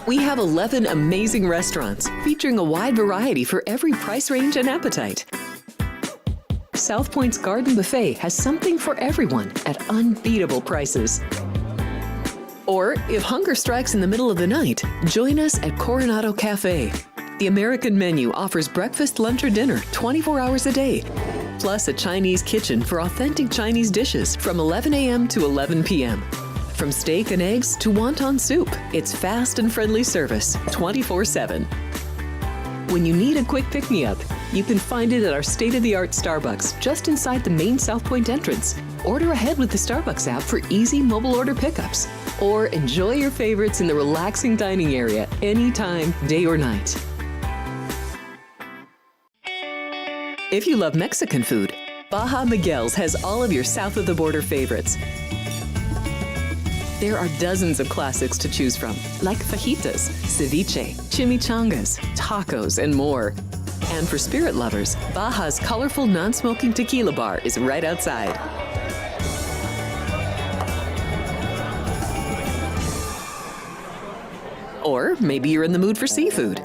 We have 11 amazing restaurants featuring a wide variety for every price range and appetite. South Point's Garden Buffet has something for everyone at unbeatable prices. Or, if hunger strikes in the middle of the night, join us at Coronado Cafe. The American menu offers breakfast, lunch, or dinner 24 hours a day, plus a Chinese kitchen for authentic Chinese dishes from 11 a.m. to 11 p.m. From steak and eggs to wonton soup, it's fast and friendly service 24/7. When you need a quick pick-me-up, you can find it at our state-of-the-art Starbucks just inside the main South Point entrance. Order ahead with the Starbucks app for easy mobile order pickups. Or enjoy your favorites in the relaxing dining area anytime, day or night. If you love Mexican food, Baja Miguel's has all of your south-of-the-border favorites. There are dozens of classics to choose from, like fajitas, ceviche, chimichangas, tacos, and more. And for spirit lovers, Baja's colorful non-smoking tequila bar is right outside. Or maybe you're in the mood for seafood.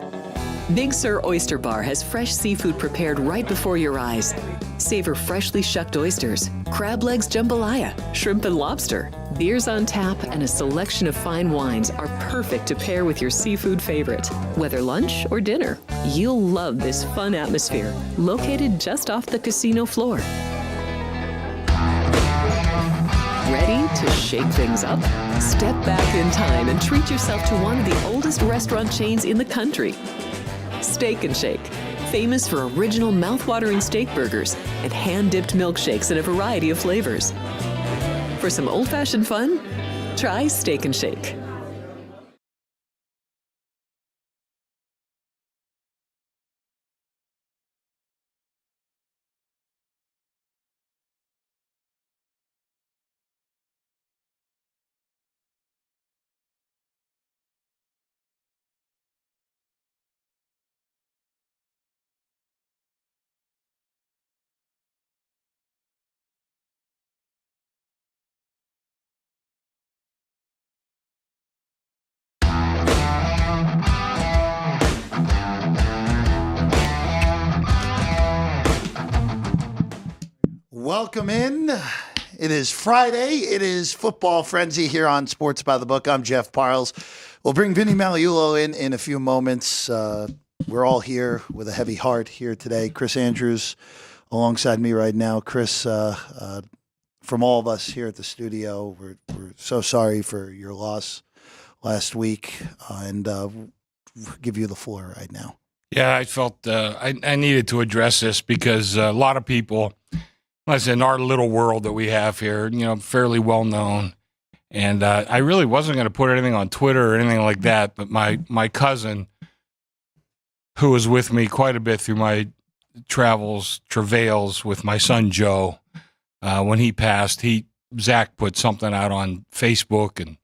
Big Sur Oyster Bar has fresh seafood prepared right before your eyes. Savor freshly shucked oysters, crab legs jambalaya, shrimp and lobster. Beers on tap and a selection of fine wines are perfect to pair with your seafood favorite. Whether lunch or dinner, you'll love this fun atmosphere, located just off the casino floor. Ready to shake things up? Step back in time and treat yourself to one of the oldest restaurant chains in the country. Steak and Shake, famous for original mouth-watering steak burgers and hand-dipped milkshakes in a variety of flavors. For some old-fashioned fun, try Steak and Shake. Welcome in. It is Friday. It is Football Frenzy here on Sports by the Book. I'm Jeff Parles. We'll bring Vinny Magliulo in a few moments. We're all here with a heavy heart here today. Chris Andrews alongside me right now. Chris, from all of us here at the studio, we're so sorry for your loss last week, and we'll give you the floor right now. Yeah, I felt I needed to address this because a lot of people, in our little world that we have here, fairly well known. And I really wasn't going to put anything on Twitter or anything like that. But my cousin, who was with me quite a bit through my travails with my son Joe, when he passed, Zach put something out on Facebook, and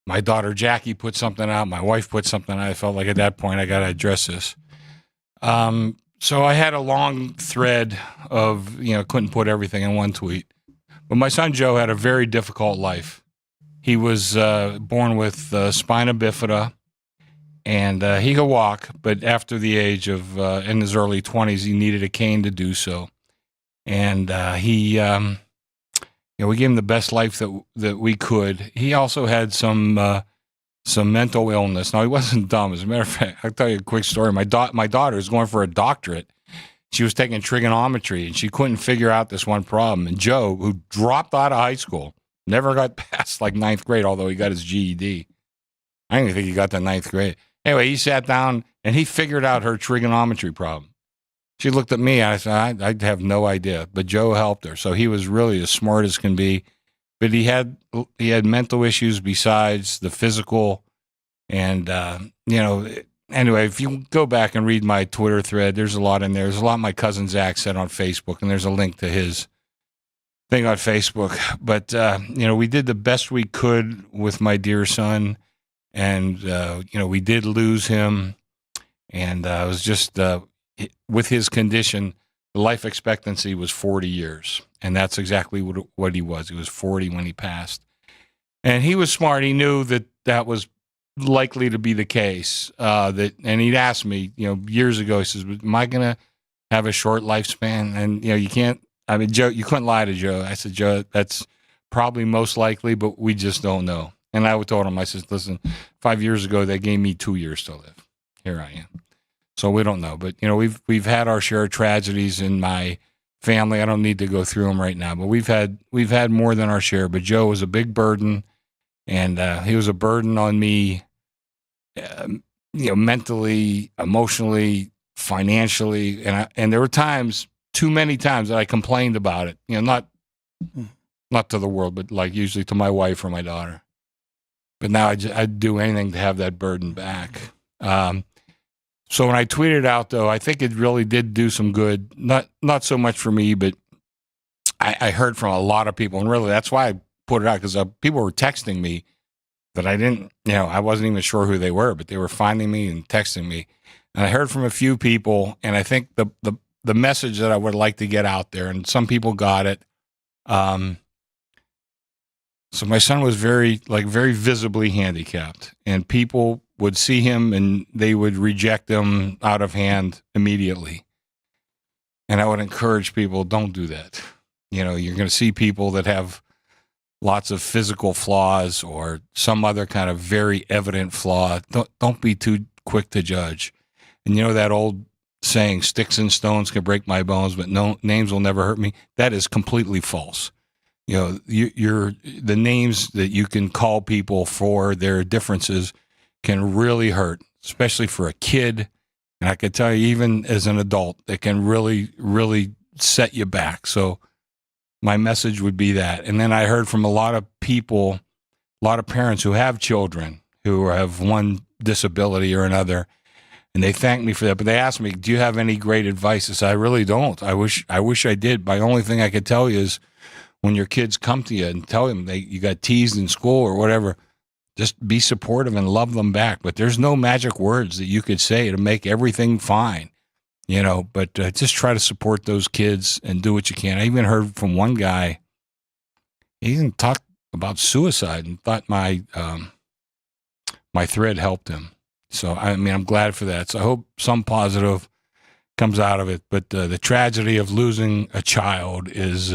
my daughter Jackie put something out. My wife put something out. I felt like at that point I got to address this. So I had a long thread of, couldn't put everything in one tweet. But my son Joe had a very difficult life. He was born with spina bifida, and he could walk, but after the age of, in his early 20s, he needed a cane to do so. And we gave him the best life that we could. He also had some mental illness. Now, he wasn't dumb. As a matter of fact, I'll tell you a quick story. My daughter was going for a doctorate. She was taking trigonometry, and she couldn't figure out this one problem. And Joe, who dropped out of high school, never got past ninth grade, although he got his GED. I don't even think he got to ninth grade. Anyway, he sat down, and he figured out her trigonometry problem. She looked at me, and I said, I have no idea. But Joe helped her, so he was really as smart as can be. But he had mental issues besides the physical, and anyway, if you go back and read my Twitter thread, there's a lot in there. There's a lot my cousin Zach said on Facebook, and there's a link to his thing on Facebook. But we did the best we could with my dear son, and we did lose him, and it was just with his condition. The life expectancy was 40 years, and that's exactly what he was. He was 40 when he passed. And he was smart. He knew that was likely to be the case. And he'd asked me, years ago, he says, am I going to have a short lifespan? And, you can't, Joe, you couldn't lie to Joe. I said, Joe, that's probably most likely, but we just don't know. And I told him, I said, listen, 5 years ago, they gave me 2 years to live. Here I am. So we don't know. But, we've had our share of tragedies in my family. I don't need to go through them right now, but we've had more than our share. But Joe was a big burden, and he was a burden on me, mentally, emotionally, financially, and there were times, too many times, that I complained about it. Not to the world, but like usually to my wife or my daughter. But now I'd do anything to have that burden back. So when I tweeted out, though, I think it really did do some good. Not so much for me, but I heard from a lot of people, and really that's why I put it out, because people were texting me that I didn't, I wasn't even sure who they were, but they were finding me and texting me. And I heard from a few people, and I think the message that I would like to get out there, and some people got it. So my son was very visibly handicapped, and people would see him and they would reject him out of hand immediately. And I would encourage people, don't do that. You're going to see people that have lots of physical flaws or some other kind of very evident flaw. Don't be too quick to judge. And that old saying, sticks and stones can break my bones, but no names will never hurt me. That is completely false. The names that you can call people for their differences can really hurt, especially for a kid. And I could tell you, even as an adult, it can really, really set you back. So my message would be that. And then I heard from a lot of people, a lot of parents who have children who have one disability or another, and they thanked me for that. But they asked me, do you have any great advice? I said, I really don't. I wish I did. My only thing I could tell you is, when your kids come to you and tell them you got teased in school or whatever, just be supportive and love them back. But there's no magic words that you could say to make everything fine, but just try to support those kids and do what you can. I even heard from one guy, he even talked about suicide and thought my thread helped him. So, I'm glad for that. So I hope some positive comes out of it. But the tragedy of losing a child is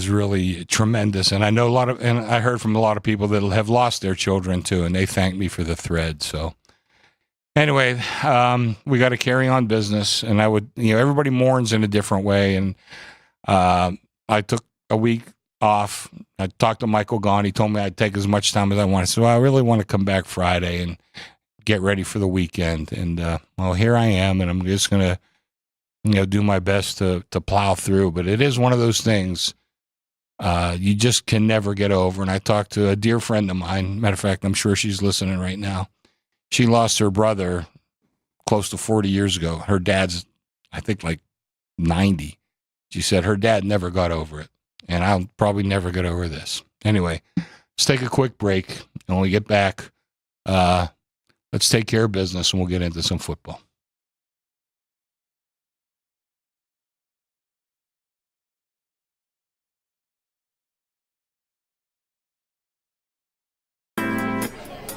really tremendous. And I know and I heard from a lot of people that have lost their children too, and they thanked me for the thread. So anyway, we got to carry on business, and I would, everybody mourns in a different way. And I took a week off. I talked to Michael Gaughn. He told me I'd take as much time as I wanted. So I really want to come back Friday and get ready for the weekend. And here I am, and I'm just going to, do my best to plow through. But it is one of those things you just can never get over. And I talked to a dear friend of mine. Matter of fact, I'm sure she's listening right now. She lost her brother close to 40 years ago. Her dad's, I think, like 90. She said her dad never got over it. And I'll probably never get over this. Anyway, let's take a quick break. And when we get back, let's take care of business, and we'll get into some football.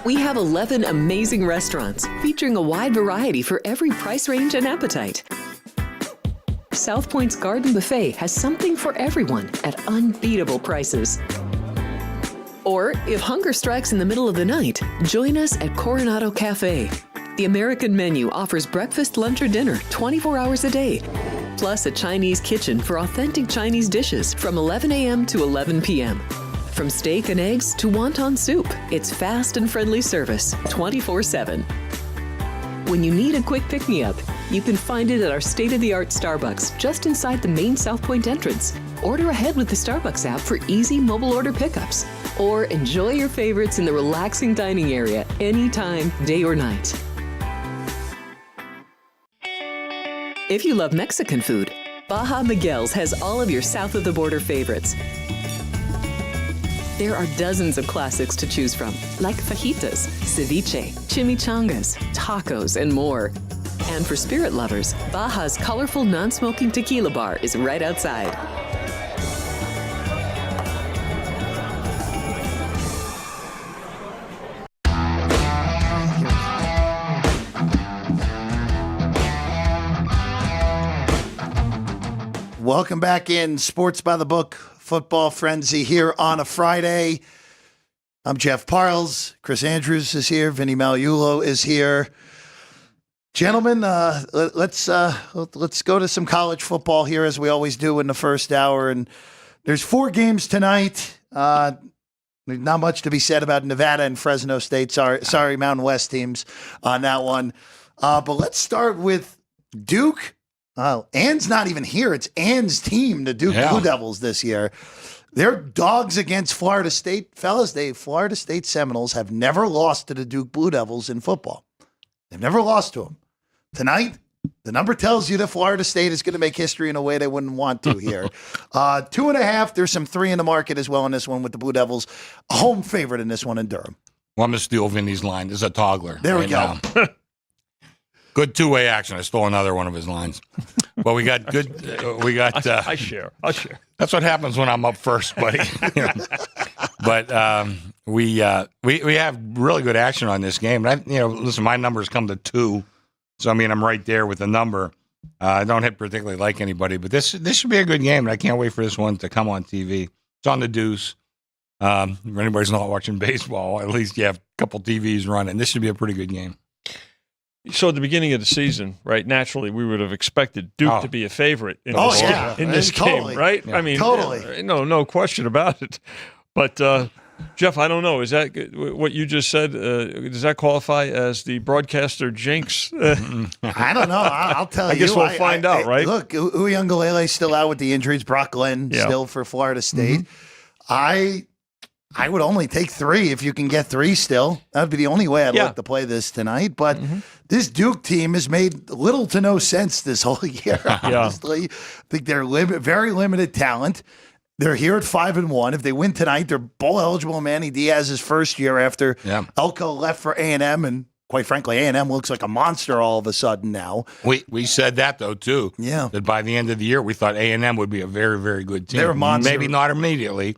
We have 11 amazing restaurants featuring a wide variety for every price range and appetite. South Point's Garden Buffet has something for everyone at unbeatable prices. Or if hunger strikes in the middle of the night, join us at Coronado Cafe. The American menu offers breakfast, lunch, or dinner 24 hours a day, plus a Chinese kitchen for authentic Chinese dishes from 11 a.m. to 11 p.m. From steak and eggs to wonton soup, it's fast and friendly service 24/7. When you need a quick pick-me-up, you can find it at our state-of-the-art Starbucks just inside the main South Point entrance. Order ahead with the Starbucks app for easy mobile order pickups. Or enjoy your favorites in the relaxing dining area anytime, day or night. If you love Mexican food, Baja Miguel's has all of your south-of-the-border favorites. There are dozens of classics to choose from, like fajitas, ceviche, chimichangas, tacos, and more. And for spirit lovers, Baja's colorful non-smoking tequila bar is right outside. welcome back in Sports by the Book, Football Frenzy here on a Friday. I'm Jeff Parles. Chris Andrews is here. Vinny Magliulo is here. Gentlemen, let's go to some college football here as we always do in the first hour. And there's 4 games tonight. There's not much to be said about Nevada and Fresno State. Sorry, Mountain West teams on that one. But let's start with Duke. Ann's not even here. It's Ann's team, the Duke Blue Devils this year. They're dogs against Florida State. Fellas, Florida State Seminoles have never lost to the Duke Blue Devils in football. They've never lost to them. Tonight, the number tells you that Florida State is going to make history in a way they wouldn't want to here. 2.5, there's some 3 in the market as well in this one with the Blue Devils. A home favorite in this one in Durham. Well, I'm going to steal Vinny's line. This is a toggler. There we go. Good two-way action. I stole another one of his lines. Well, we got good. I'll share. That's what happens when I'm up first, buddy. But we have really good action on this game. And listen, my numbers come to 2, so I mean I'm right there with the number. I don't hit particularly like anybody, but this should be a good game, and I can't wait for this one to come on TV. It's on the Deuce. If anybody's not watching baseball, at least you have a couple TVs running. This should be a pretty good game. So at the beginning of the season, right, naturally we would have expected Duke to be a favorite in this totally. game, right? Yeah. I mean, totally. No question about it. But, Jeff, I don't know. Is that what you just said? Does that qualify as the broadcaster jinx? I don't know. I'll tell you. I guess we'll find out, right? Look, Uyunglele's still out with the injuries. Brock Glenn still for Florida State. Mm-hmm. I would only take 3 if you can get 3 still. That would be the only way I'd look to play this tonight. But this Duke team has made little to no sense this whole year, honestly. I think they're very limited talent. They're here at 5-1. If they win tonight, they're bowl eligible. Manny Diaz's first year after Elko left for A&M. And quite frankly, A&M looks like a monster all of a sudden now. We said that, though, too. Yeah. That by the end of the year, we thought A&M would be a very, very good team. They're a monster. Maybe not immediately.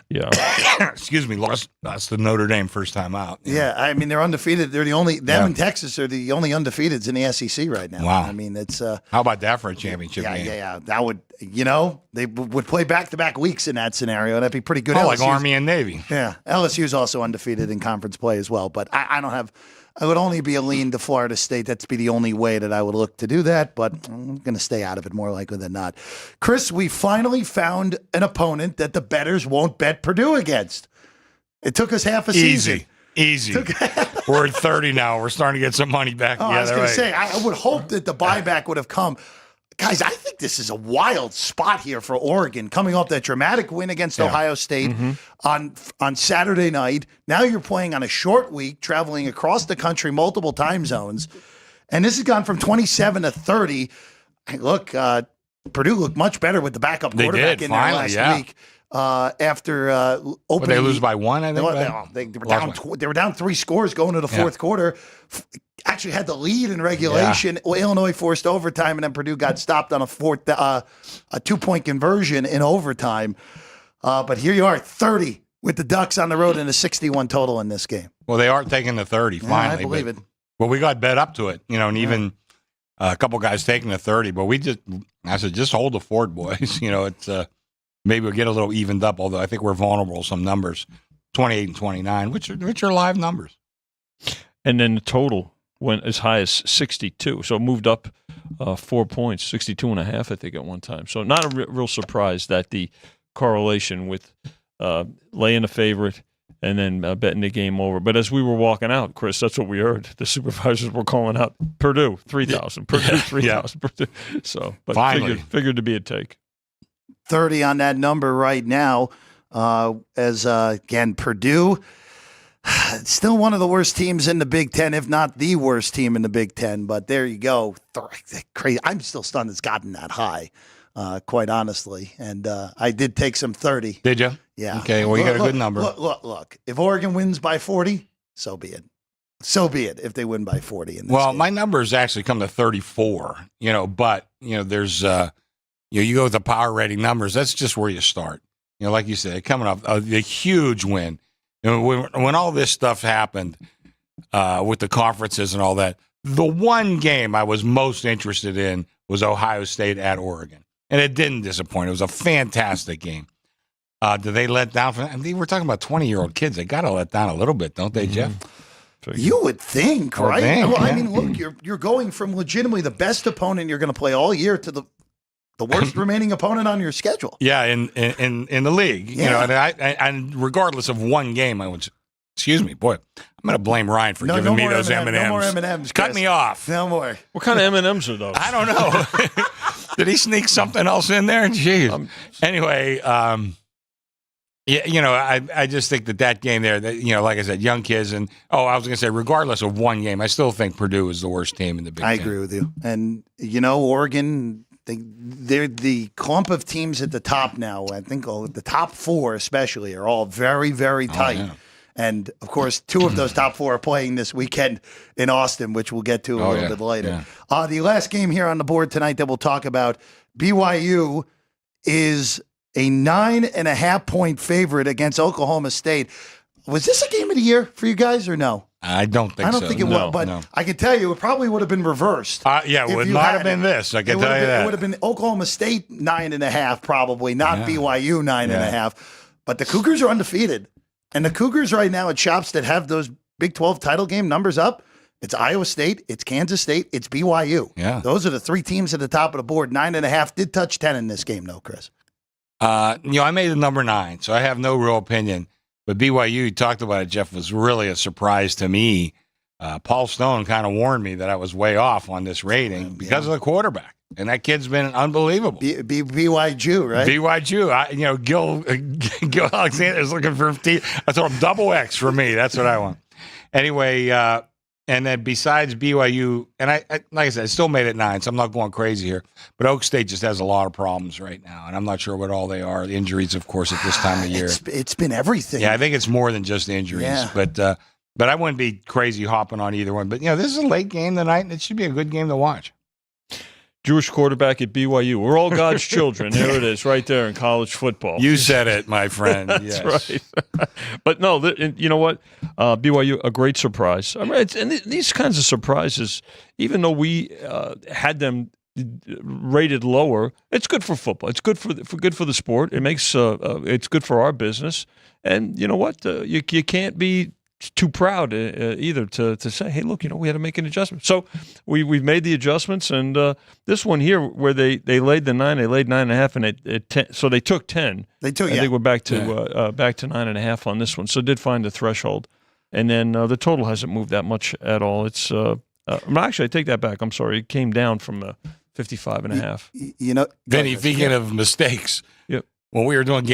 Yeah. Excuse me, lost to Notre Dame first time out. Yeah, I mean, they're undefeated. They're the only, them and Texas are the only undefeateds in the SEC right now. Wow. I mean, it's. How about that for a championship game? Yeah. That would, they would play back-to-back weeks in that scenario. That'd be pretty good. Oh, like Army and Navy. Yeah. LSU's also undefeated in conference play as well. But I would only be a lean to Florida State. That's be the only way that I would look to do that, but I'm going to stay out of it more likely than not. Chris, we finally found an opponent that the bettors won't bet Purdue against. It took us half a season. Easy. We're at 30 now. We're starting to get some money back together. I was going to say, I would hope that the buyback would have come. Guys, I think this is a wild spot here for Oregon, coming off that dramatic win against Ohio State on Saturday night. Now you're playing on a short week, traveling across the country, multiple time zones. And this has gone from 27 to 30. Look, Purdue looked much better with the backup quarterback in there last week. After opening, they lose by 1, I think. They were down 3 scores going to the fourth quarter. Actually had the lead in regulation. Yeah. Illinois forced overtime, and then Purdue got stopped on a 2-point conversion in overtime. But here you are, 30 with the Ducks on the road and a 61 total in this game. Well, they are taking the 30 finally. I believe it. Well, we got bet up to it, and even a couple guys taking the 30. But I said, just hold the fort, boys. It's maybe we'll get a little evened up. Although I think we're vulnerable to some numbers, 28 and 29, which are live numbers. And then the total went as high as 62, so it moved up 4 points, 62.5, I think, at one time. So not a real surprise that the correlation with laying a favorite and then betting the game over. But as we were walking out, Chris, that's what we heard. The supervisors were calling out Purdue 3,000, Purdue 3,000, Purdue. So, but figured to be a take. 30 on that number right now. Again, Purdue. Still one of the worst teams in the Big Ten, if not the worst team in the Big Ten. But there you go. Crazy. I'm still stunned it's gotten that high, quite honestly. And I did take some 30. Did you? Yeah. Okay, well, you got a good number. Look. If Oregon wins by 40, so be it. So be it if they win by 40 in this game. My numbers actually come to 34, but, there's, you go with the power rating numbers. That's just where you start. Like you said, coming off a huge win. When all this stuff happened with the conferences and all that, the one game I was most interested in was Ohio State at Oregon. And it didn't disappoint. It was a fantastic game. Did they let down? I mean, we're talking about 20-year-old kids. They got to let down a little bit, don't they, Jeff? You would think, Or right? think, well, I yeah. mean, look, you're going from legitimately the best opponent you're going to play all year to the worst remaining opponent on your schedule. Yeah, in the league, you know, and regardless of one game, excuse me, boy, I'm going to blame Ryan for giving me those M&Ms. No more M&Ms. Cut Chris. me off. No more. What kind of M&Ms are those? I don't know. Did he sneak something else in there? Jeez. Anyway, yeah, you know, I just think that game there, that, you know, like I said, young kids, and I was going to say, regardless of one game, I still think Purdue is the worst team in the Big Ten. I agree with you. And you know, Oregon, they're the clump of teams at the top now. I think the top 4 especially are all very, very tight. Yeah. And, of course, 2 of those top 4 are playing this weekend in Austin, which we'll get to a little bit later. Yeah. The last game here on the board tonight that we'll talk about, BYU is a 9.5-point favorite against Oklahoma State. Was this a game of the year for you guys or no? I don't think so. I don't think it was, but I can tell you it probably would have been reversed. Yeah, it would not have been this. I can tell you that. It would have been Oklahoma State 9.5 probably, not BYU 9.5. But the Cougars are undefeated. And the Cougars right now at shops that have those Big 12 title game numbers up, it's Iowa State, it's Kansas State, it's BYU. Yeah. Those are the 3 teams at the top of the board. 9.5 did touch 10 in this game, though, Chris. You know, I made the number 9, so I have no real opinion. But BYU, you talked about it, Jeff, was really a surprise to me. Paul Stone kind of warned me that I was way off on this rating because of the quarterback. And that kid's been unbelievable. BYU, right? BYU. Gil Alexander is looking for I told him double X for me. That's what I want. Anyway, and then besides BYU, and I like I said, I still made it 9, so I'm not going crazy here. But Oak State just has a lot of problems right now, and I'm not sure what all they are. The injuries, of course, at this time of year. It's been everything. Yeah, I think it's more than just injuries. Yeah. But I wouldn't be crazy hopping on either one. But, you know, this is a late game tonight, and it should be a good game to watch. Jewish quarterback at BYU. We're all God's children. There it is, right there in college football. You said it, my friend. That's yes. right. But no, you know what? BYU, a great surprise. I mean, and these kinds of surprises, even though we had them rated lower, it's good for football. It's good for the sport. It makes it's good for our business. And you know what? You can't be too proud either to say, hey, look, you know, we had to make an adjustment. So we've made the adjustments, and this one here where they laid the 9, they laid 9.5, and so they took 10. I think we're back to 9.5 on this one. So did find the threshold, and then the total hasn't moved that much at all. It's actually I take that back. I'm sorry, it came down from 55.5. You know, Vinny, speaking of mistakes. Yep. When we were doing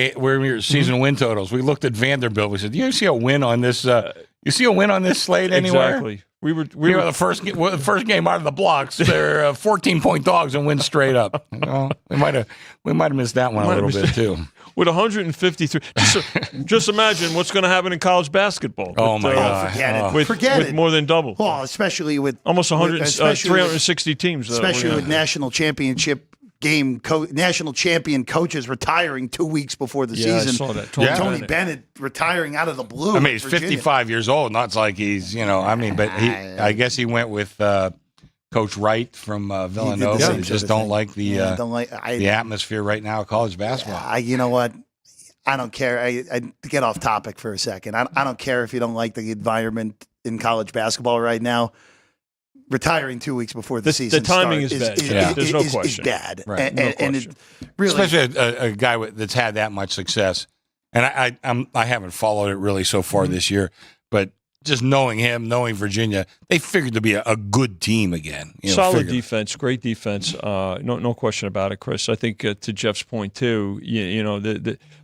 season win totals, we looked at Vanderbilt. We said, "Do you see a win on this? You see a win on this slate anywhere?" Exactly. We were the first game out of the blocks. They're 14-point dogs and win straight up. You know, we might have missed that one a little bit too. With 153, just imagine what's going to happen in college basketball. Oh my God! Forget it. With more than double. Well, especially with almost 360 teams. Especially with national championship game national champion coaches retiring 2 weeks before the season. I saw that. Tony Bennett retiring out of the blue. I mean, he's 55 years old. Not like he's, you know. I mean, but I guess he went with Coach Wright from Villanova. They just don't like the atmosphere right now of college basketball. You know what? I don't care. I get off topic for a second. I don't care if you don't like the environment in college basketball right now. Retiring 2 weeks before the season the timing starts is bad. There's no question. Is bad. Right. And it really, especially a guy that's had that much success. And I haven't followed it really so far this year, but just knowing him, knowing Virginia, they figured to be a good team again. Solid defense, great defense. No question about it, Chris. I think to Jeff's point too.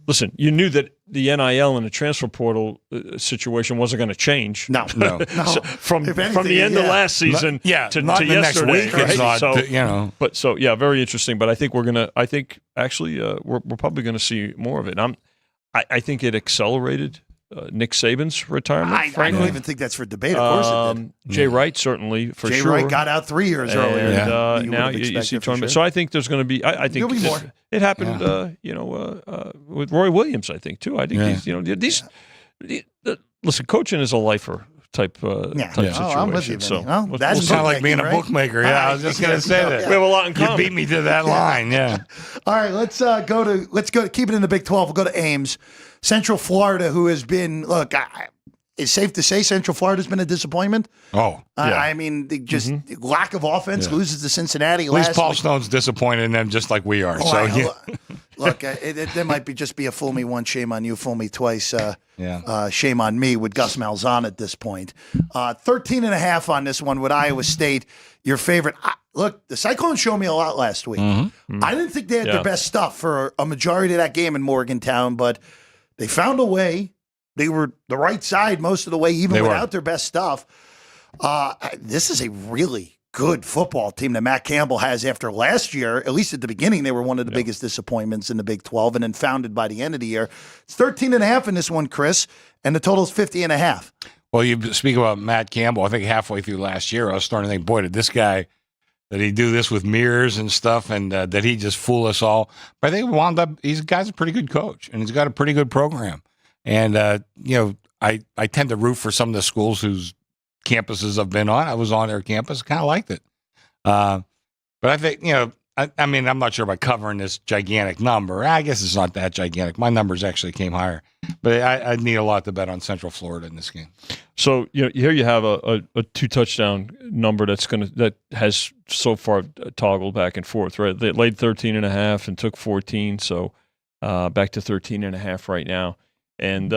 Listen, you knew that the NIL and the transfer portal situation wasn't going to change. No. So from the end of last season to the yesterday, next week. Right? It's not, so very interesting. But I think we're probably going to see more of it. I think it accelerated Nick Saban's retirement. I don't even think that's for debate. Of course it did. Jay Wright certainly for Jay sure. Jay Wright got out 3 years earlier. And now you see tournament. Sure. So I think there's going to be. I think there'll be more. It happened. With Roy Williams, I think too. I think these. Listen, coaching is a lifer. type situation. I'm with you, so Vinny. Well, that's It's kind of like being a right? bookmaker. Yeah, I was just going to say that. We have a lot in You common. beat me to that line. Yeah. All right, let's go to keep it in the Big 12. We'll go to Ames, Central Florida, who has been it's safe to say Central Florida's been a disappointment. Oh, yeah. I mean, just lack of offense, loses to Cincinnati. At least last Paul week. Stone's disappointed in them just like we are. Look, there might just be a fool me once, shame on you, fool me twice, shame on me with Gus Malzahn at this point. 13.5 on this one with Iowa State, your favorite. Look, the Cyclones showed me a lot last week. I didn't think they had their best stuff for a majority of that game in Morgantown, but they found a way. They were the right side most of the way, even without their best stuff. This is a really good football team that Matt Campbell has after last year. At least at the beginning, they were one of the biggest disappointments in the Big 12 and then founded by the end of the year. It's 13.5 in this one, Chris, and the total is 50.5. Well, you speak about Matt Campbell. I think halfway through last year, I was starting to think, boy, did this guy, did he do this with mirrors and stuff, and did he just fool us all? But I think he wound up, he's a guy's a pretty good coach, and he's got a pretty good program. And, I tend to root for some of the schools whose campuses I've been on. I was on their campus, kind of liked it. But I think, I mean, I'm not sure about covering this gigantic number. I guess it's not that gigantic. My numbers actually came higher. But I need a lot to bet on Central Florida in this game. So here you have a 2-touchdown number that has so far toggled back and forth, right? They laid 13.5 and took 14, so back to 13.5 right now. And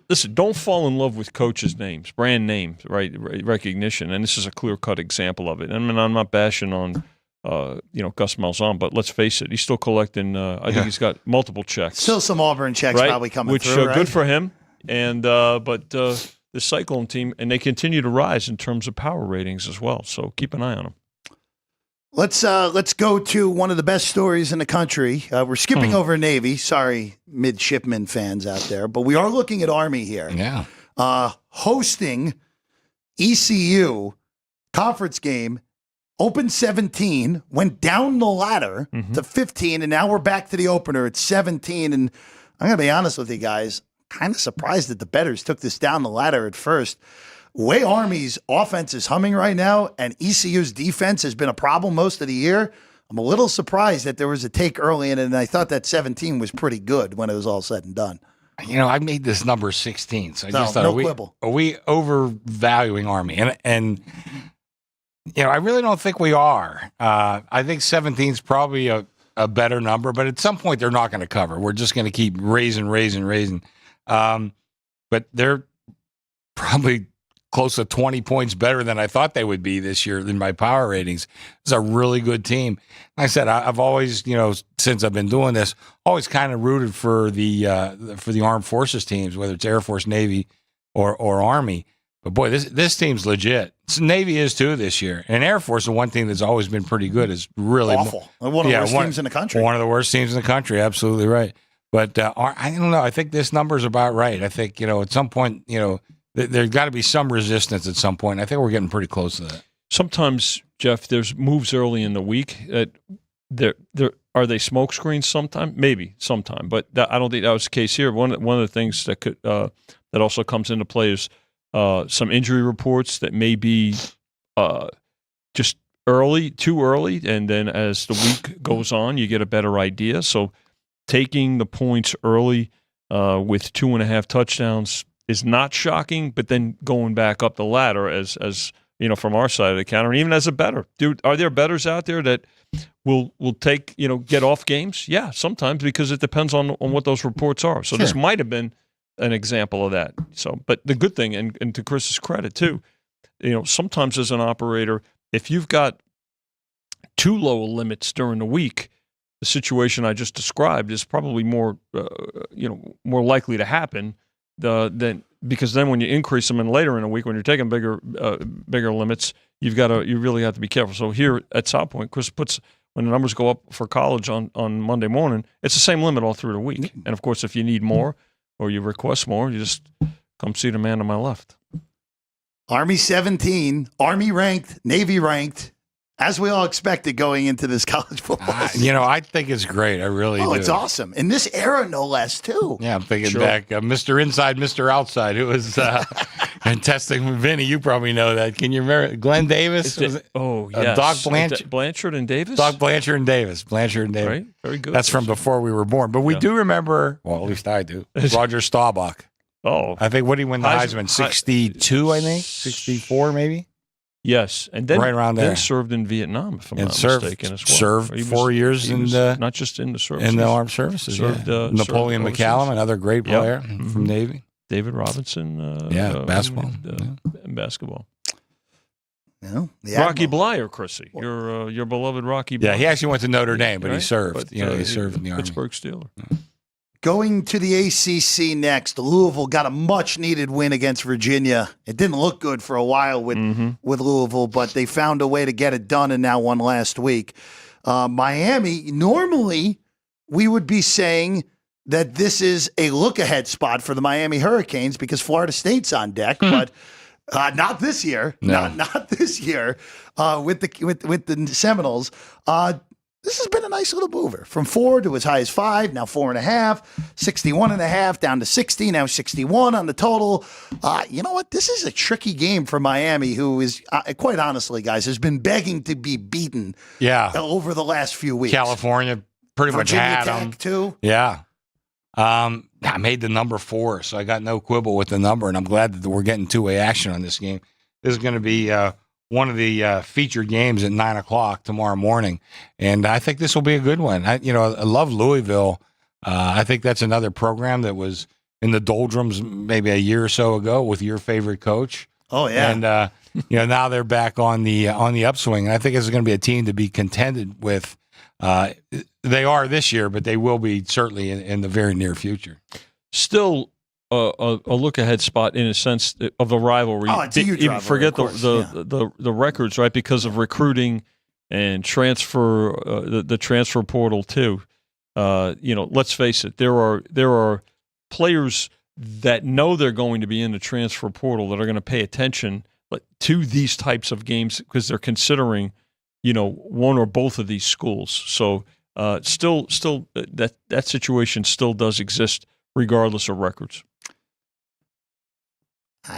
listen, don't fall in love with coaches' names, brand names, right? Recognition, and this is a clear-cut example of it. I mean, I'm not bashing on Gus Malzahn, but let's face it, he's still collecting. I think he's got multiple checks. Still some Auburn checks probably coming through, right? Good for him. And but the Cyclone team, and they continue to rise in terms of power ratings as well. So keep an eye on them. Let's go to one of the best stories in the country. We're skipping over Navy. Sorry, midshipmen fans out there, but we are looking at Army here. Yeah. Hosting ECU conference game, opened 17, went down the ladder to 15, and now we're back to the opener at 17. And I'm going to be honest with you guys, kind of surprised that the bettors took this down the ladder at first. Way Army's offense is humming right now, and ECU's defense has been a problem most of the year. I'm a little surprised that there was a take early in it, and I thought that 17 was pretty good when it was all said and done. I made this number 16, so I just thought, are we overvaluing Army? And I really don't think we are. I think 17 is probably a better number, but at some point they're not going to cover. We're just going to keep raising. But they're probably close to 20 points better than I thought they would be this year in my power ratings. It's a really good team. Like I said, I've always, since I've been doing this, always kind of rooted for the armed forces teams, whether it's Air Force, Navy, or Army. But boy, this team's legit. Navy is too this year, and Air Force, the one thing that's always been pretty good, is really awful. One of the worst teams in the country. One of the worst teams in the country. Absolutely right. But I don't know. I think this number's about right. I think at some point, there's got to be some resistance at some point. I think we're getting pretty close to that. Sometimes, Jeff, there's moves early in the week that are they smoke screens sometime? Maybe sometime, but I don't think that was the case here. One of the things that could that also comes into play is some injury reports that may be just too early, and then as the week goes on, you get a better idea. So taking the points early with 2.5 touchdowns is not shocking, but then going back up the ladder as from our side of the counter, and even as a bettor, are there bettors out there that will take get off games? Yeah, sometimes, because it depends on what those reports are. So This might have been an example of that. So, but the good thing, and to Chris's credit too, sometimes as an operator, if you've got too low limits during the week, the situation I just described is probably more more likely to happen. Because then when you increase them later in a week, when you're taking bigger limits, you really have to be careful. So here at South Point, Chris puts, when the numbers go up for college on Monday morning, it's the same limit all through the week. And of course, if you need more or you request more, you just come see the man on my left. Army 17, Army ranked, Navy ranked, as we all expected going into this college football season. I think it's great. I really do. Oh, it's awesome. In this era, no less, too. Yeah, I'm thinking back, Mr. Inside, Mr. Outside. It was, and testing with Vinny. You probably know that. Can you remember Glenn Davis? Yes. Doc Blanchard. Blanchard and Davis? Doc Blanchard and Davis. Blanchard and Davis. Right. Very good. That's from before we were born. But we do remember, well, at least I do, Roger Staubach. Oh. I think, what did he win the Heisman? 62, I think? 64, maybe? Yes. And then, right around there. Then served in Vietnam, if I'm not mistaken, as well. Served 4 years in the... Not just in the services. In the armed services, Napoleon McCallum, another great player from Navy. David Robinson. Basketball. And basketball. Rocky Blyer, Chrissy, your beloved Rocky Blyer. Yeah, he actually went to Notre Dame, but right? he served. But, he served in the Army. Pittsburgh Steeler. Going to the ACC next, Louisville got a much-needed win against Virginia. It didn't look good for a while with Louisville, but they found a way to get it done and now won last week. Miami, normally we would be saying that this is a look-ahead spot for the Miami Hurricanes because Florida State's on deck, but not this year. No. Not this year with the Seminoles. This has been a nice little mover from 4 to as high as 5, now 4.5, 61.5 down to 60, now 61 on the total. You know what? This is a tricky game for Miami, who is, quite honestly, guys, has been begging to be beaten over the last few weeks. California pretty Virginia much had Tech, them. too. Yeah. I made the number 4, so I got no quibble with the number, and I'm glad that we're getting two-way action on this game. This is going to be one of the featured games at 9 o'clock tomorrow morning, and I think this will be a good one. I love Louisville. I think that's another program that was in the doldrums maybe a year or so ago with your favorite coach. Oh yeah, and now they're back on the upswing. And I think it's going to be a team to be contended with. They are this year, but they will be certainly in the very near future. Still a look-ahead spot in a sense of the rivalry. Oh, it's a huge rivalry, forget of course, the records, right? Because of recruiting and transfer, the transfer portal too. Let's face it, there are players that know they're going to be in the transfer portal that are going to pay attention to these types of games because they're considering, one or both of these schools. So still that situation still does exist regardless of records.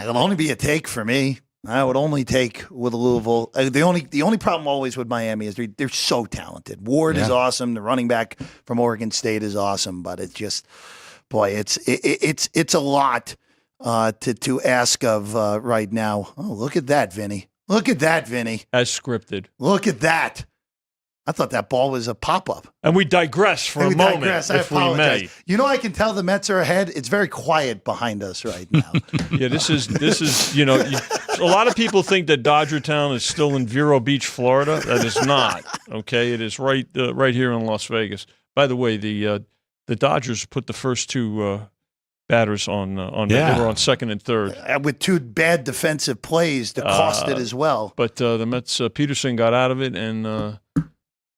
It'll only be a take for me. I would only take with Louisville. The only problem always with Miami is they're so talented. Ward is awesome. The running back from Oregon State is awesome, but it's just, boy, it's a lot to ask of right now. Oh, look at that, Vinny. Look at that, Vinny. As scripted. Look at that. I thought that ball was a pop-up. And we digress for a moment, if we may. I can tell the Mets are ahead. It's very quiet behind us right now. Yeah, this is a lot of people think that Dodger Town is still in Vero Beach, Florida. That is not. Okay, it is right here in Las Vegas. By the way, the Dodgers put the first two batters on. They were on second and third with two bad defensive plays that cost it as well. But the Mets, Peterson got out of it, and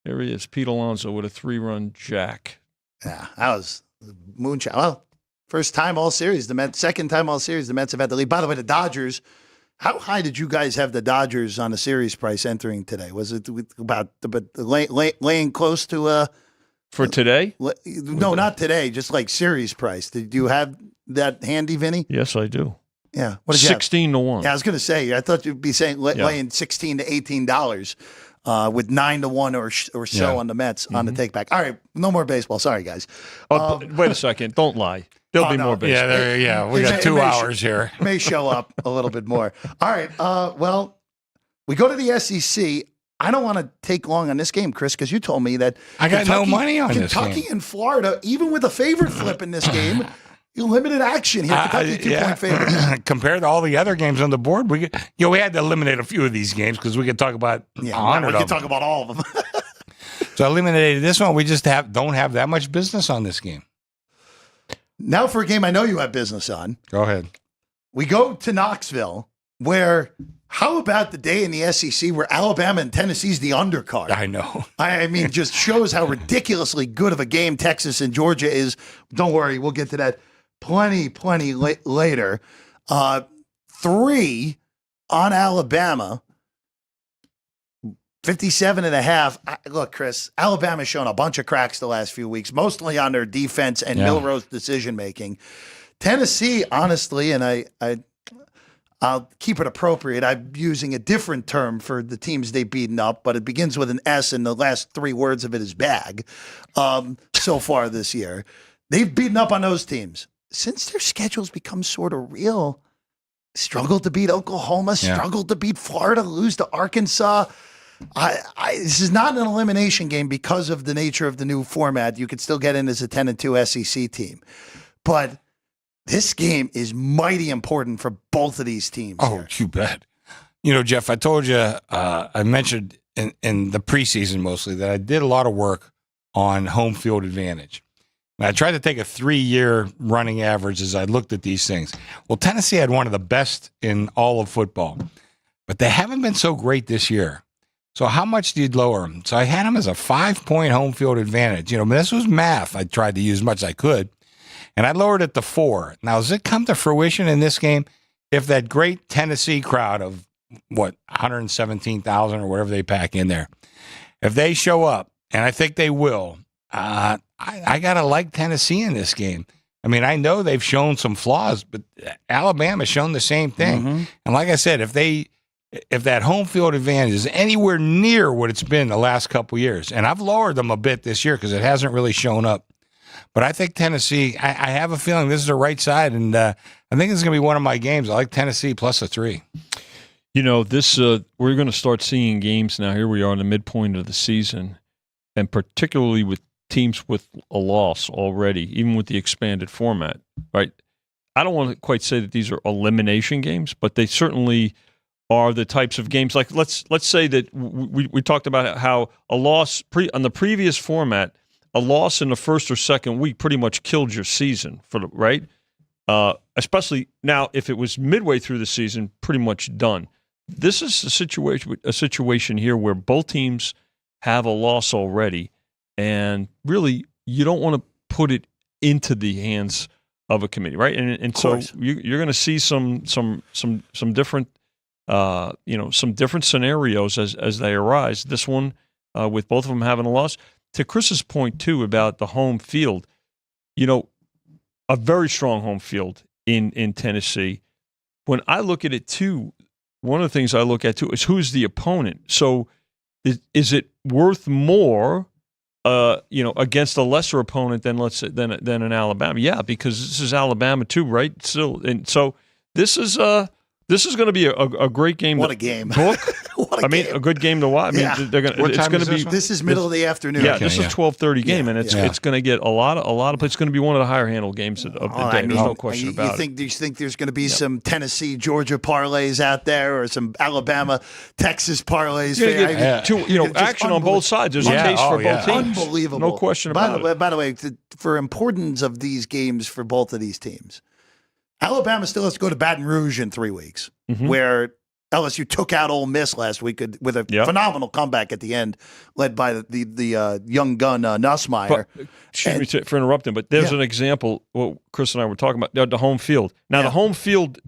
there he is, Pete Alonso with a 3-run jack. Yeah, that was moonshine. Well, first time all series. The Mets, second time all series. The Mets have had the lead. By the way, the Dodgers. How high did you guys have the Dodgers on the series price entering today? Was it about laying close to? For today? No, not today. Just like series price. Did you have that handy, Vinny? Yes, I do. Yeah, what did you have? 16-1. Yeah, I was going to say. I thought you'd be saying laying $16 to $18. With 9-1 or so on the Mets on the take back. All right, no more baseball. Sorry, guys. Wait a second. Don't lie. There'll be more baseball. Yeah, we got 2 hours here. May show up a little bit more. All right. Well, we go to the SEC. I don't want to take long on this game, Chris, because you told me that I got no money on this game. Kentucky and Florida, even with a favorite flip in this game. Limited action here. Kentucky 2-point favorite. Compared to all the other games on the board, we had to eliminate a few of these games because we could talk about 100 we could talk about all of them. So I eliminated this one. We just don't have that much business on this game. Now for a game I know you have business on. Go ahead. We go to Knoxville, where how about the day in the SEC where Alabama and Tennessee's the undercard? I know. I mean, just shows how ridiculously good of a game Texas and Georgia is. Don't worry, we'll get to that plenty later. 3 on Alabama, 57.5. Look, Chris, Alabama's shown a bunch of cracks the last few weeks, mostly on their defense and Milroe's decision making. Tennessee, honestly, and I'll keep it appropriate. I'm using a different term for the teams they've beaten up, but it begins with an S, and the last 3 words of it is bag. So far this year, they've beaten up on those teams. Since their schedules become sort of real, struggled to beat Oklahoma, struggled to beat Florida, lose to Arkansas. This is not an elimination game because of the nature of the new format. You could still get in as a 10-2 SEC team, but this game is mighty important for both of these teams. Oh, here. you bet. Jeff, I told you, I mentioned in the preseason mostly that I did a lot of work on home field advantage. And I tried to take a 3-year running average as I looked at these things. Well, Tennessee had one of the best in all of football, but they haven't been so great this year. So how much do you lower them? So I had them as a 5-point home field advantage. This was math. I tried to use as much as I could. And I lowered it to 4. Now, does it come to fruition in this game if that great Tennessee crowd of, 117,000 or whatever they pack in there, if they show up, and I think they will, I got to like Tennessee in this game. I mean, I know they've shown some flaws, but Alabama's shown the same thing. Mm-hmm. And like I said, if that home field advantage is anywhere near what it's been the last couple years, and I've lowered them a bit this year because it hasn't really shown up, but I think Tennessee, I have a feeling this is the right side, and I think it's going to be one of my games. I like Tennessee plus a 3. This we're going to start seeing games now. Here we are in the midpoint of the season, and particularly with teams with a loss already, even with the expanded format, right? I don't want to quite say that these are elimination games, but they certainly are the types of games. Like let's say that we talked about how a loss on the previous format, a loss in the first or second week pretty much killed your season, right? Especially now, if it was midway through the season, pretty much done. This is a situation here where both teams have a loss already, and really, you don't want to put it into the hands of a committee, right? And so you're going to see some different some different scenarios as they arise. This one with both of them having a loss. To Chris's point, too, about the home field, a very strong home field in Tennessee. When I look at it, too, one of the things I look at, too, is who's the opponent. So is it worth more, against a lesser opponent than, let's say, than an Alabama? Yeah, because this is Alabama, too, right? Still, and so this is going to be a great game. What a game! Book. What a game. A good game to watch. They're going. It's going to be. This is middle of the afternoon. Yeah, this is 12:30 game, and it's going to get a lot of. It's going to be one of the higher handled games of the day. There's no question about it. Do you think there's going to be some Tennessee Georgia parlays out there, or some Alabama Texas parlays? Action on both sides. There's a case for both teams. Unbelievable. No question about it. By the way, for importance of these games for both of these teams, Alabama still has to go to Baton Rouge in 3 weeks, where LSU took out Ole Miss last week with a phenomenal comeback at the end, led by the young gun Nussmeier. Excuse me for interrupting, but there's an example. What Chris and I were talking about, the home field. Now, the home field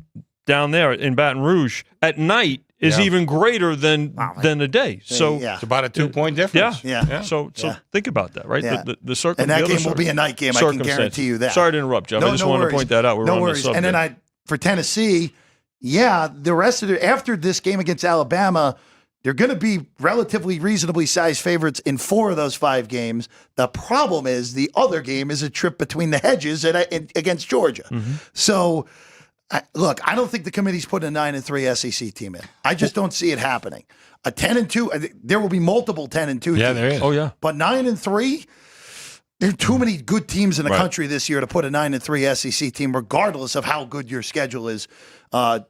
down there in Baton Rouge at night is even greater than the day. So it's about a 2-point difference. Yeah. So think about that, right? Yeah. The and that game will be a night game. I can guarantee you that. Sorry to interrupt, Jeff. I just wanted to point that out. We're on the subject. And then for Tennessee, the rest of after this game against Alabama, they're going to be relatively reasonably sized favorites in 4 of those 5 games. The problem is the other game is a trip between the hedges against Georgia. Mm-hmm. So, look, I don't think the committee's putting a 9-3 SEC team in. I just don't see it happening. A 10-2, there will be multiple 10-2 teams. Yeah, there is. Oh, yeah. But 9-3, there are too many good teams in the country this year to put a 9-3 SEC team, regardless of how good your schedule is.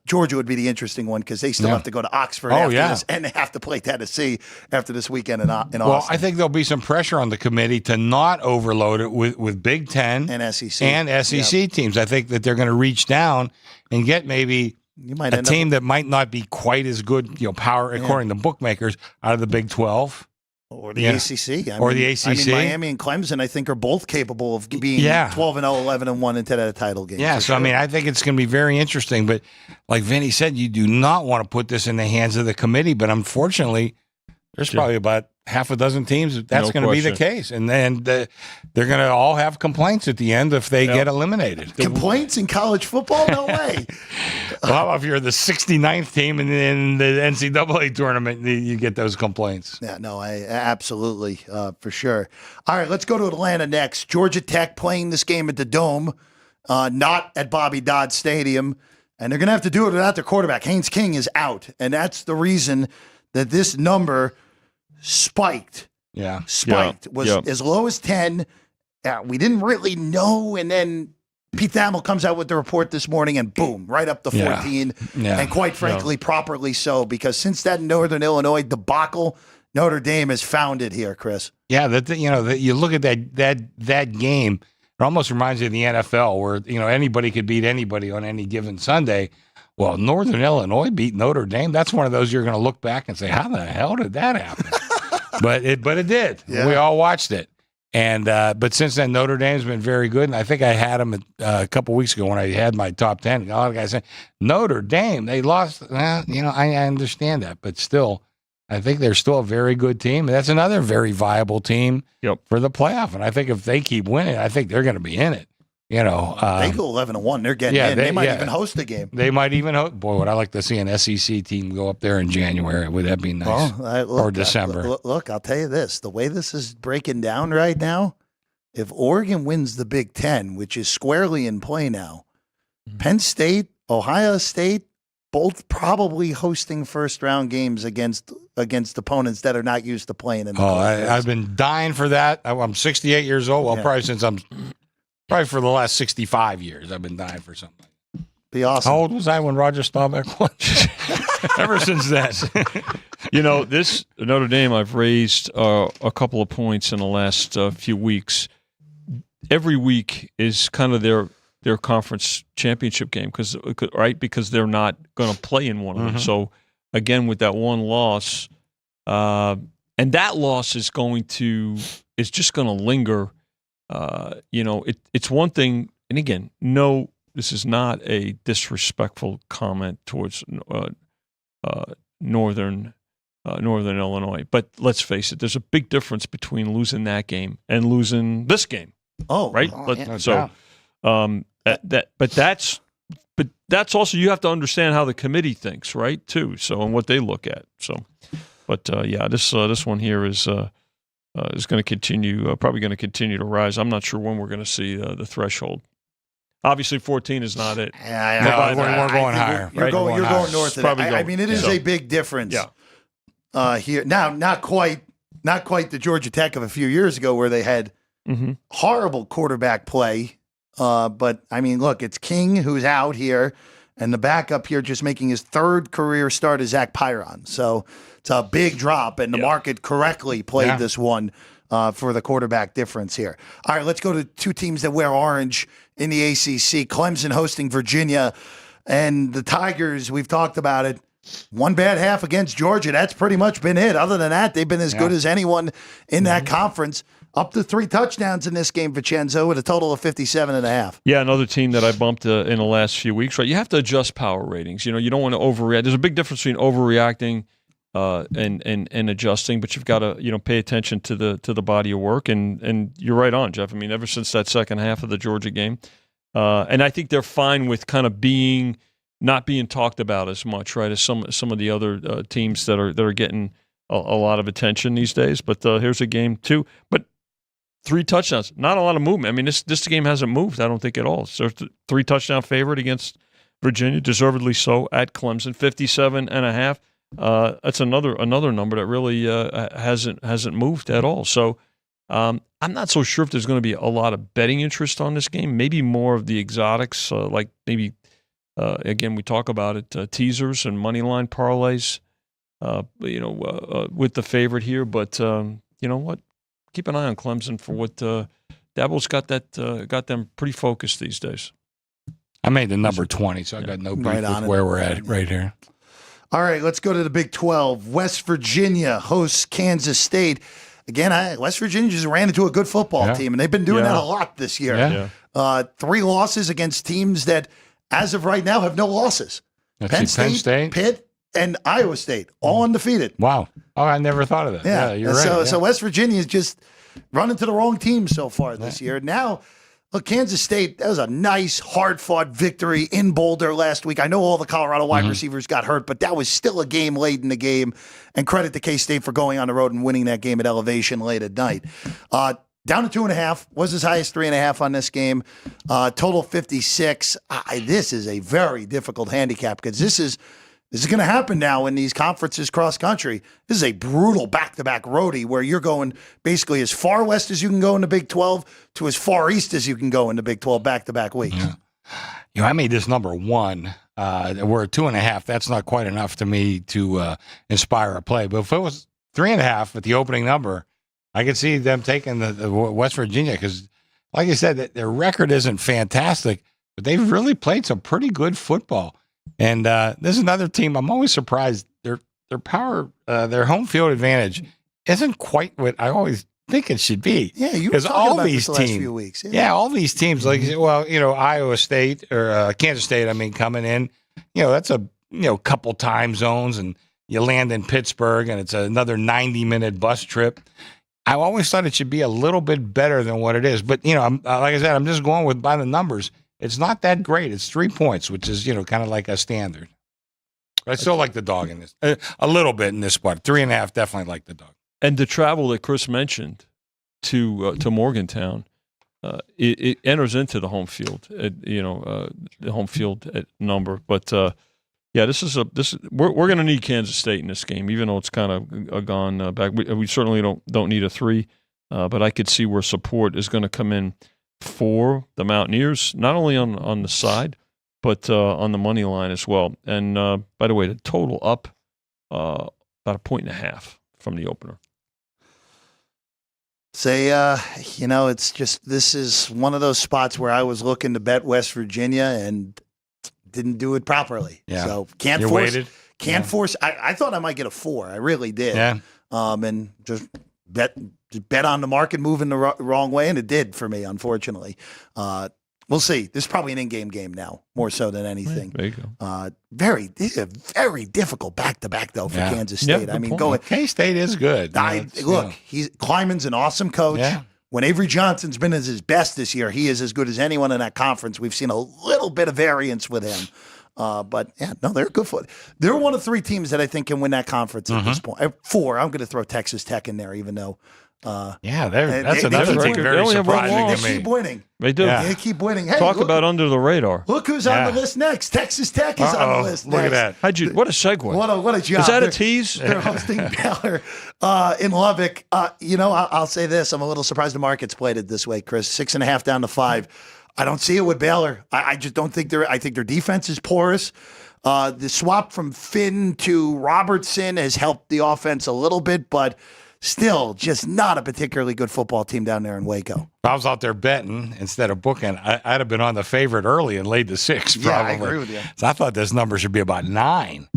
Georgia would be the interesting one because they still have to go to Oxford after this, and they have to play Tennessee after this weekend in Austin. Well, I think there'll be some pressure on the committee to not overload it with Big Ten and SEC teams. I think that they're going to reach down and get maybe a team that might not be quite as good, power according to bookmakers, out of the Big 12. Or the ACC. The ACC. I mean, Miami and Clemson, I think, are both capable of being 12-0, 11-1 into that title game. Yeah, so sure. I mean, I think it's going to be very interesting. But like Vinny said, you do not want to put this in the hands of the committee. But unfortunately, There's probably about half a dozen teams that's No going to be the question. case, and then they're going to all have complaints at the end if they get eliminated. Complaints in college football? No way. Well, how about if you're the 69th team in the NCAA tournament, you get those complaints? Yeah, no, absolutely, for sure. All right, let's go to Atlanta next. Georgia Tech playing this game at the Dome, not at Bobby Dodd Stadium, and they're going to have to do it without their quarterback. Haynes King is out, and that's the reason that this number spiked. Yeah. Was as low as 10. We didn't really know, and then Pete Thamel comes out with the report this morning, and boom, right up to 14. Yeah. And quite frankly, properly so, because since that Northern Illinois debacle, Notre Dame has found it here, Chris. Yeah, you look at that game, it almost reminds you of the NFL, where anybody could beat anybody on any given Sunday. Well, Northern Illinois beat Notre Dame. That's one of those you're going to look back and say, how the hell did that happen? but it did. Yeah. We all watched it. And but since then, Notre Dame's been very good. And I think I had them a couple weeks ago when I had my top 10. A lot of guys said, Notre Dame, they lost. I understand that. But still, I think they're still a very good team. That's another very viable team for the playoff. And I think if they keep winning, I think they're going to be in it. They go 11-1. They're getting in. They might even host the game. They might even host. Boy, would I like to see an SEC team go up there in January. Would that be nice? Or December. Look, I'll tell you this. The way this is breaking down right now, if Oregon wins the Big Ten, which is squarely in play now, Penn State, Ohio State, both probably hosting first-round games against opponents that are not used to playing in the I've been dying for that. I'm 68 years old. Well, probably for the last 65 years, I've been dying for something. Be awesome. How old was I when Roger Staubach won? Ever since then. This Notre Dame, I've raised a couple of points in the last few weeks. Every week is kind of their conference championship game because they're not going to play in one of them. So again, with that one loss, and that loss is just going to linger. It's one thing, and again, no, this is not a disrespectful comment towards Northern Illinois, but let's face it, there's a big difference between losing that game and losing this game. Oh, right. But that's also, you have to understand how the committee thinks, right? Too. So, and what they look at. So, but this one here is going to continue, probably going to continue to rise. I'm not sure when we're going to see the threshold. Obviously, 14 is not it. We're going higher. You're going north of that. I mean, it is a big difference. Here now, not quite the Georgia Tech of a few years ago where they had horrible quarterback play. But I mean, look, it's King who's out here, and the backup here just making his third career start is Zach Pyron. So it's a big drop, and the market correctly played this one for the quarterback difference here. All right, let's go to two teams that wear orange in the ACC. Clemson hosting Virginia, and the Tigers, we've talked about it. One bad half against Georgia. That's pretty much been it. Other than that, they've been as good as anyone in that conference. Up to 3 touchdowns in this game, Vincenzo, with a total of 57.5. Yeah, another team that I bumped in the last few weeks. Right, you have to adjust power ratings. You don't want to overreact. There's a big difference between overreacting and adjusting, but you've got to pay attention to the body of work. And you're right on, Jeff. I mean, ever since that second half of the Georgia game, and I think they're fine with kind of not being talked about as much, right, as some of the other teams that are getting a lot of attention these days. But here's a game too, but 3 touchdowns, not a lot of movement. I mean, this game hasn't moved, I don't think, at all. So 3 touchdown favorite against Virginia, deservedly so, at Clemson, 57.5. That's another number that really hasn't moved at all. So I'm not so sure if there's going to be a lot of betting interest on this game. Maybe more of the exotics, like maybe again we talk about it, teasers and money line parlays. With the favorite here, but you know what? Keep an eye on Clemson for what Dabo's got them pretty focused these days. I made the number 20, so I got no beef with where we're at right here. All right, let's go to the Big 12. West Virginia hosts Kansas State. Again, West Virginia just ran into a good football team, and they've been doing that a lot this year. 3 losses against teams that, as of right now, have no losses. Penn State, Pitt, and Iowa State, all undefeated. Wow. Oh, I never thought of that. Yeah, you're right. So West Virginia is just running to the wrong team so far this year. Now, look, Kansas State, that was a nice, hard-fought victory in Boulder last week. I know all the Colorado wide receivers got hurt, but that was still a game late in the game. And credit to K-State for going on the road and winning that game at Elevation late at night. Down to 2.5, was as high as 3.5 on this game. Total 56. This is a very difficult handicap because this is going to happen now in these conferences cross country. This is a brutal back-to-back roadie where you're going basically as far west as you can go in the Big 12 to as far east as you can go in the Big 12 back-to-back weeks. Yeah. I made this number 1. We're at 2.5. That's not quite enough to me to inspire a play. But if it was 3.5 at the opening number, I could see them taking the West Virginia because, like I said, their record isn't fantastic, but they've really played some pretty good football. And there's another team. I'm always surprised their home field advantage isn't quite what I always think it should be. Yeah, you were talking about this the last few weeks. Yeah, all these teams, like Iowa State or Kansas State. I mean, coming in, that's a couple time zones, and you land in Pittsburgh, and it's another 90-minute bus trip. I always thought it should be a little bit better than what it is, but like I said, I'm just going by the numbers. It's not that great. It's 3 points, which is, kind of like a standard. I still like the dog in this. A little bit in this spot. 3.5, definitely like the dog. And the travel that Chris mentioned to Morgantown, it enters into the home field, the home field number. But, we're going to need Kansas State in this game, even though it's kind of gone back. We certainly don't need a 3, but I could see where support is going to come in for the Mountaineers, not only on the side, but on the money line as well. And by the way, the total up about 1.5 from the opener. It's just, this is one of those spots where I was looking to bet West Virginia and didn't do it properly. Yeah. So can't force. I thought I might get a 4. I really did. Yeah. And just bet on the market moving the wrong way, and it did for me, unfortunately. We'll see. This is probably an in-game game now, more so than anything. There you go. This is a very difficult back-to-back, though, for Kansas State. I mean, K-State is good. Kleiman's an awesome coach. Yeah. When Avery Johnson's been at his best this year, he is as good as anyone in that conference. We've seen a little bit of variance with him. They're good for it. They're one of 3 teams that I think can win that conference at this point. 4, I'm going to throw Texas Tech in there, even though. That's another thing very surprising to me. They keep winning. They do. They keep winning. Hey, Talk about under the radar. Look who's on the list next. Texas Tech is on the list next. Look at that. What a segue. What a job. Is that a tease? They're hosting Baylor in Lubbock. I'll say this. I'm a little surprised the market's played it this way, Chris. 6.5 down to 5. I don't see it with Baylor. I just don't think I think their defense is porous. The swap from Finn to Robertson has helped the offense a little bit, but still just not a particularly good football team down there in Waco. If I was out there betting instead of booking, I'd have been on the favorite early and laid the 6, probably. Yeah, I agree with you. So I thought this number should be about 9.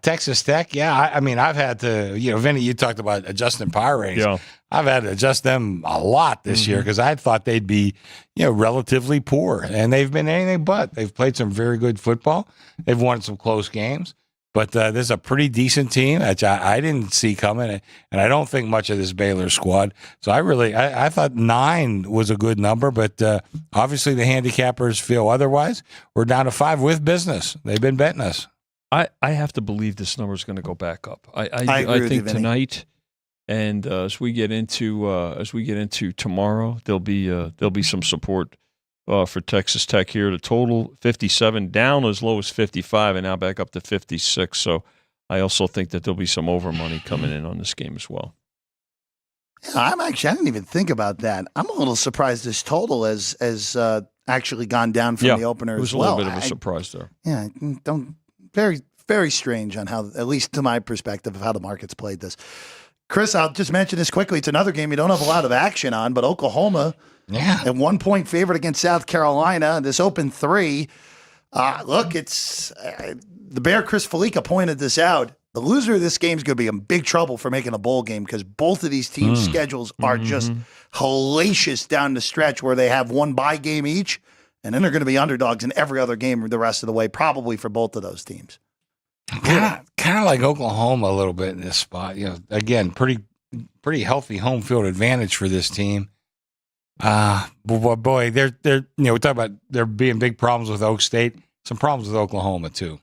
Texas Tech, I've had to, Vinny, you talked about adjusting power ratings. Yeah. I've had to adjust them a lot this year because I thought they'd be, relatively poor. And they've been anything but. They've played some very good football. They've won some close games. But this is a pretty decent team that I didn't see coming, and I don't think much of this Baylor squad. So I thought 9 was a good number, but obviously the handicappers feel otherwise. We're down to 5 with business. They've been betting us. I have to believe this number is going to go back up. I think tonight, and as we get into tomorrow, there'll be some support for Texas Tech here. The total 57, down as low as 55, and now back up to 56. So I also think that there'll be some over money coming in on this game as well. I didn't even think about that. I'm a little surprised this total has actually gone down from the opener as well. It was a little bit of a surprise there. Yeah, very, very strange on how, at least to my perspective, of how the market's played this. Chris, I'll just mention this quickly. It's another game you don't have a lot of action on, but Oklahoma, at 1-point favorite against South Carolina. This open 3. It's the Bear Chris Felica pointed this out. The loser of this game is going to be in big trouble for making a bowl game because both of these teams' schedules are just hellacious down the stretch where they have one bye game each, and then they're going to be underdogs in every other game the rest of the way, probably for both of those teams. Kind of like Oklahoma a little bit in this spot. Again, pretty healthy home field advantage for this team. Boy, they're we talk about there being big problems with Oak State. Some problems with Oklahoma too,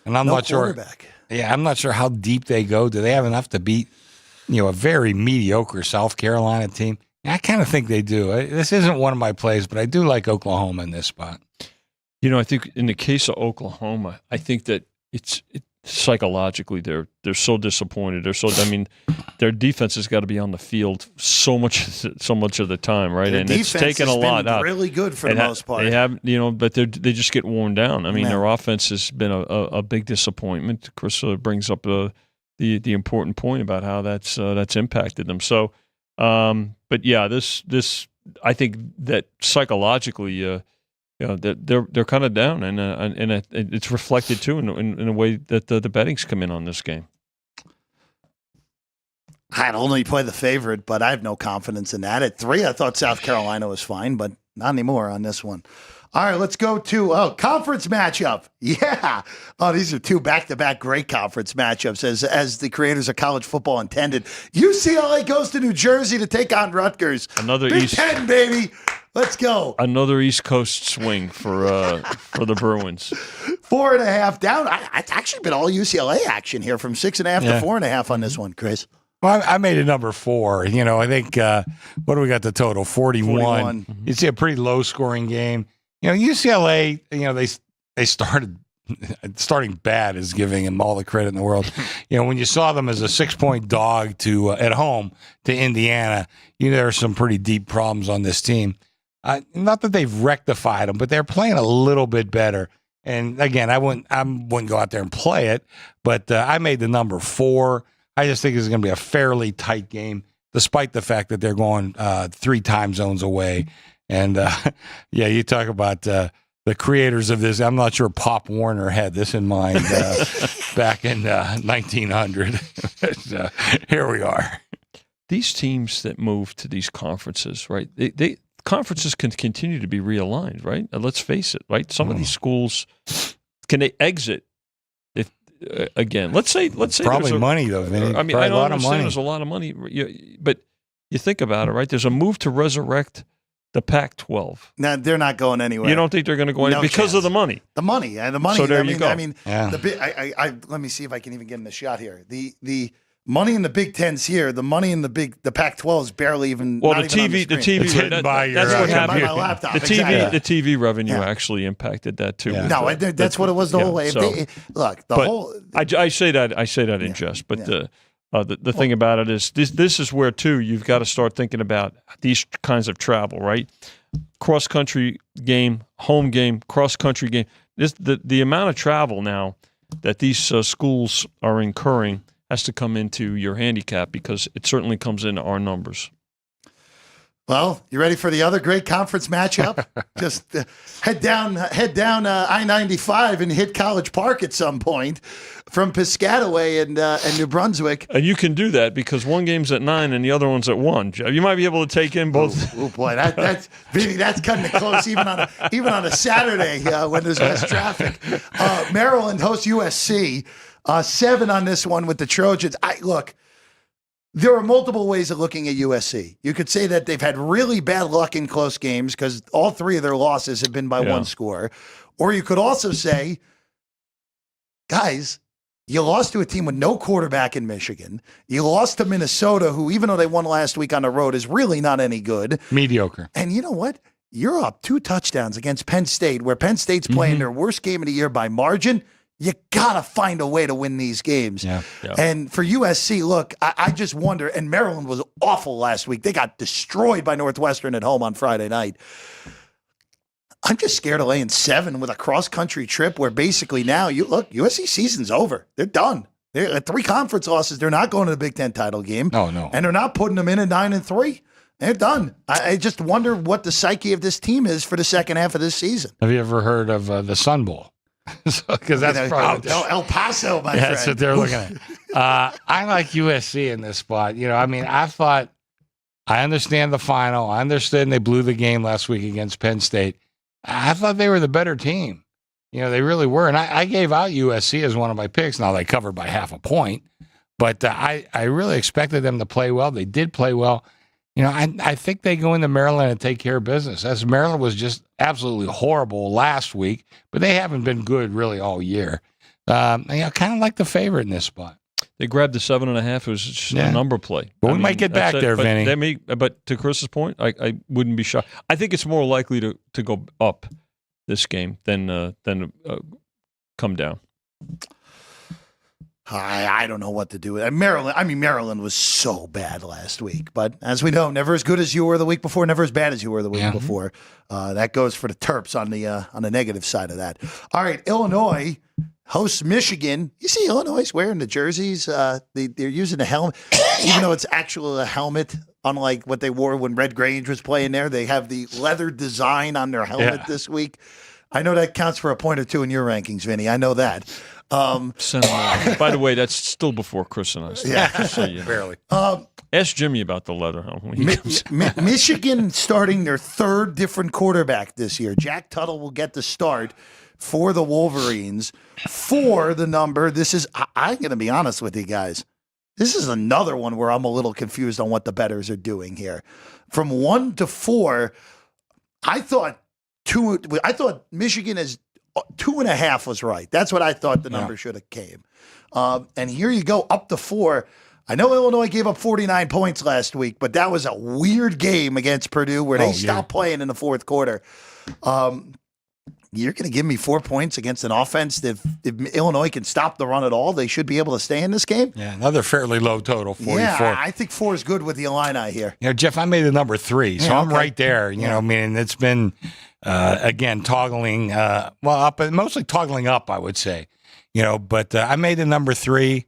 and I'm not sure. Yeah, I'm not sure how deep they go. Do they have enough to beat a very mediocre South Carolina team? I kind of think they do. This isn't one of my plays, but I do like Oklahoma in this spot. I think in the case of Oklahoma, I think that it's psychologically they're so disappointed. Their defense has got to be on the field so much of the time, right? Their and it's taken a lot out. Really good for the most part. They have, but they just get worn down. Their offense has been a big disappointment. Chris brings up the important point about how that's impacted them. So, but yeah, this I think that psychologically. That they're kind of down, and it's reflected too in a way that the bettings come in on this game. I'd only play the favorite, but I have no confidence in that. At 3, I thought South Carolina was fine, but not anymore on this one. All right, let's go to conference matchup. Yeah. Oh, these are 2 back-to-back great conference matchups as the creators of college football intended. UCLA goes to New Jersey to take on Rutgers. Another Big Ten, baby. Let's go. Another East Coast swing for the Bruins. 4.5 down. It's actually been all UCLA action here from 6.5 to 4.5 on this one, Chris. Well, I made it number 4. I think what do we got the total? 41. You see a pretty low-scoring game. UCLA. They starting bad is giving them all the credit in the world. When you saw them as a 6-point dog at home to Indiana, there are some pretty deep problems on this team. Not that they've rectified them, but they're playing a little bit better. And again, I wouldn't go out there and play it, but I made the number 4. I just think it's going to be a fairly tight game, despite the fact that they're going 3 time zones away. And you talk about the creators of this. I'm not sure Pop Warner had this in mind back in 1900. Here we are. These teams that move to these conferences, right? They conferences can continue to be realigned, right? And let's face it, right? Some of these schools, can they exit? If again, let's say probably money though, Vinny. I don't understand. There's a lot of money, but you think about it, right? There's a move to resurrect the Pac-12. No, they're not going anywhere. You don't think they're going to go anywhere because of the money? The money. So there you go. Let me see if I can even get in the shot here. The money in the Big Ten's here. The money in the Pac-12 is barely even. Well, the TV. That's what happened. My laptop. The TV revenue actually impacted that too. Yeah. No, that's what it was the whole way. I say that in jest, but the thing about it is this is where too you've got to start thinking about these kinds of travel, right? Cross country game, home game, cross country game. The amount of travel now that these schools are incurring has to come into your handicap because it certainly comes into our numbers. Well, you ready for the other great conference matchup? Just head down I-95 and hit College Park at some point from Piscataway and New Brunswick. And you can do that because one game's at 9 and the other one's at 1. You might be able to take in both. Oh boy, that's cutting it close even on a Saturday when there's less traffic. Maryland hosts USC. 7 on this one with the Trojans. Look, there are multiple ways of looking at USC. You could say that they've had really bad luck in close games because all 3 of their losses have been by 1 score. Or you could also say, guys, you lost to a team with no quarterback in Michigan. You lost to Minnesota, who, even though they won last week on the road, is really not any good. Mediocre. And you know what? You're up 2 touchdowns against Penn State, where Penn State's playing their worst game of the year by margin. You got to find a way to win these games. Yeah. And for USC, look, I just wonder, and Maryland was awful last week. They got destroyed by Northwestern at home on Friday night. I'm just scared of laying 7 with a cross-country trip where basically now, USC season's over. They're done. They're at 3 conference losses. They're not going to the Big Ten title game. Oh, no. And they're not putting them in at 9-3. They're done. I just wonder what the psyche of this team is for the second half of this season. Have you ever heard of the Sun Bowl? Because that's probably El Paso, my friend. That's what they're looking at. I like USC in this spot. I thought I understand the final. I understand they blew the game last week against Penn State. I thought they were the better team. They really were. And I gave out USC as one of my picks. Now they covered by half a point, but I really expected them to play well. They did play well. I think they go into Maryland and take care of business, as Maryland was just absolutely horrible last week, but they haven't been good really all year. Kind of like the favorite in this spot. They grabbed the 7.5. It was just a number play. But we might get back there, Vinny. But to Chris's point, I wouldn't be shocked. I think it's more likely to go up this game than come down. I don't know what to do with it. Maryland was so bad last week. But as we know, never as good as you were the week before, never as bad as you were the week before. That goes for the Terps on the negative side of that. All right, Illinois hosts Michigan. You see Illinois is wearing the jerseys. They're using the helmet, even though it's actually a helmet. Unlike what they wore when Red Grange was playing there, they have the leather design on their helmet this week. I know that counts for a point or two in your rankings, Vinny. I know that. By the way, that's still before Chris and I started. So, barely. Ask Jimmy about the leather helmet. Michigan starting their third different quarterback this year. Jack Tuttle will get the start for the Wolverines for the number. I'm going to be honest with you guys. This is another one where I'm a little confused on what the bettors are doing here. From 1 to 4, I thought Michigan is 2.5 was right. That's what I thought the number should have came. And here you go up to 4. I know Illinois gave up 49 points last week, but that was a weird game against Purdue where they stopped playing in the fourth quarter. You're going to give me 4 points against an offense that if Illinois can stop the run at all, they should be able to stay in this game? Yeah, another fairly low total, 44. Yeah, I think 4 is good with the Illini here. Jeff, I made the number 3, so I'm right there. It's been, again, toggling, up, mostly toggling up, I would say. But I made the number 3.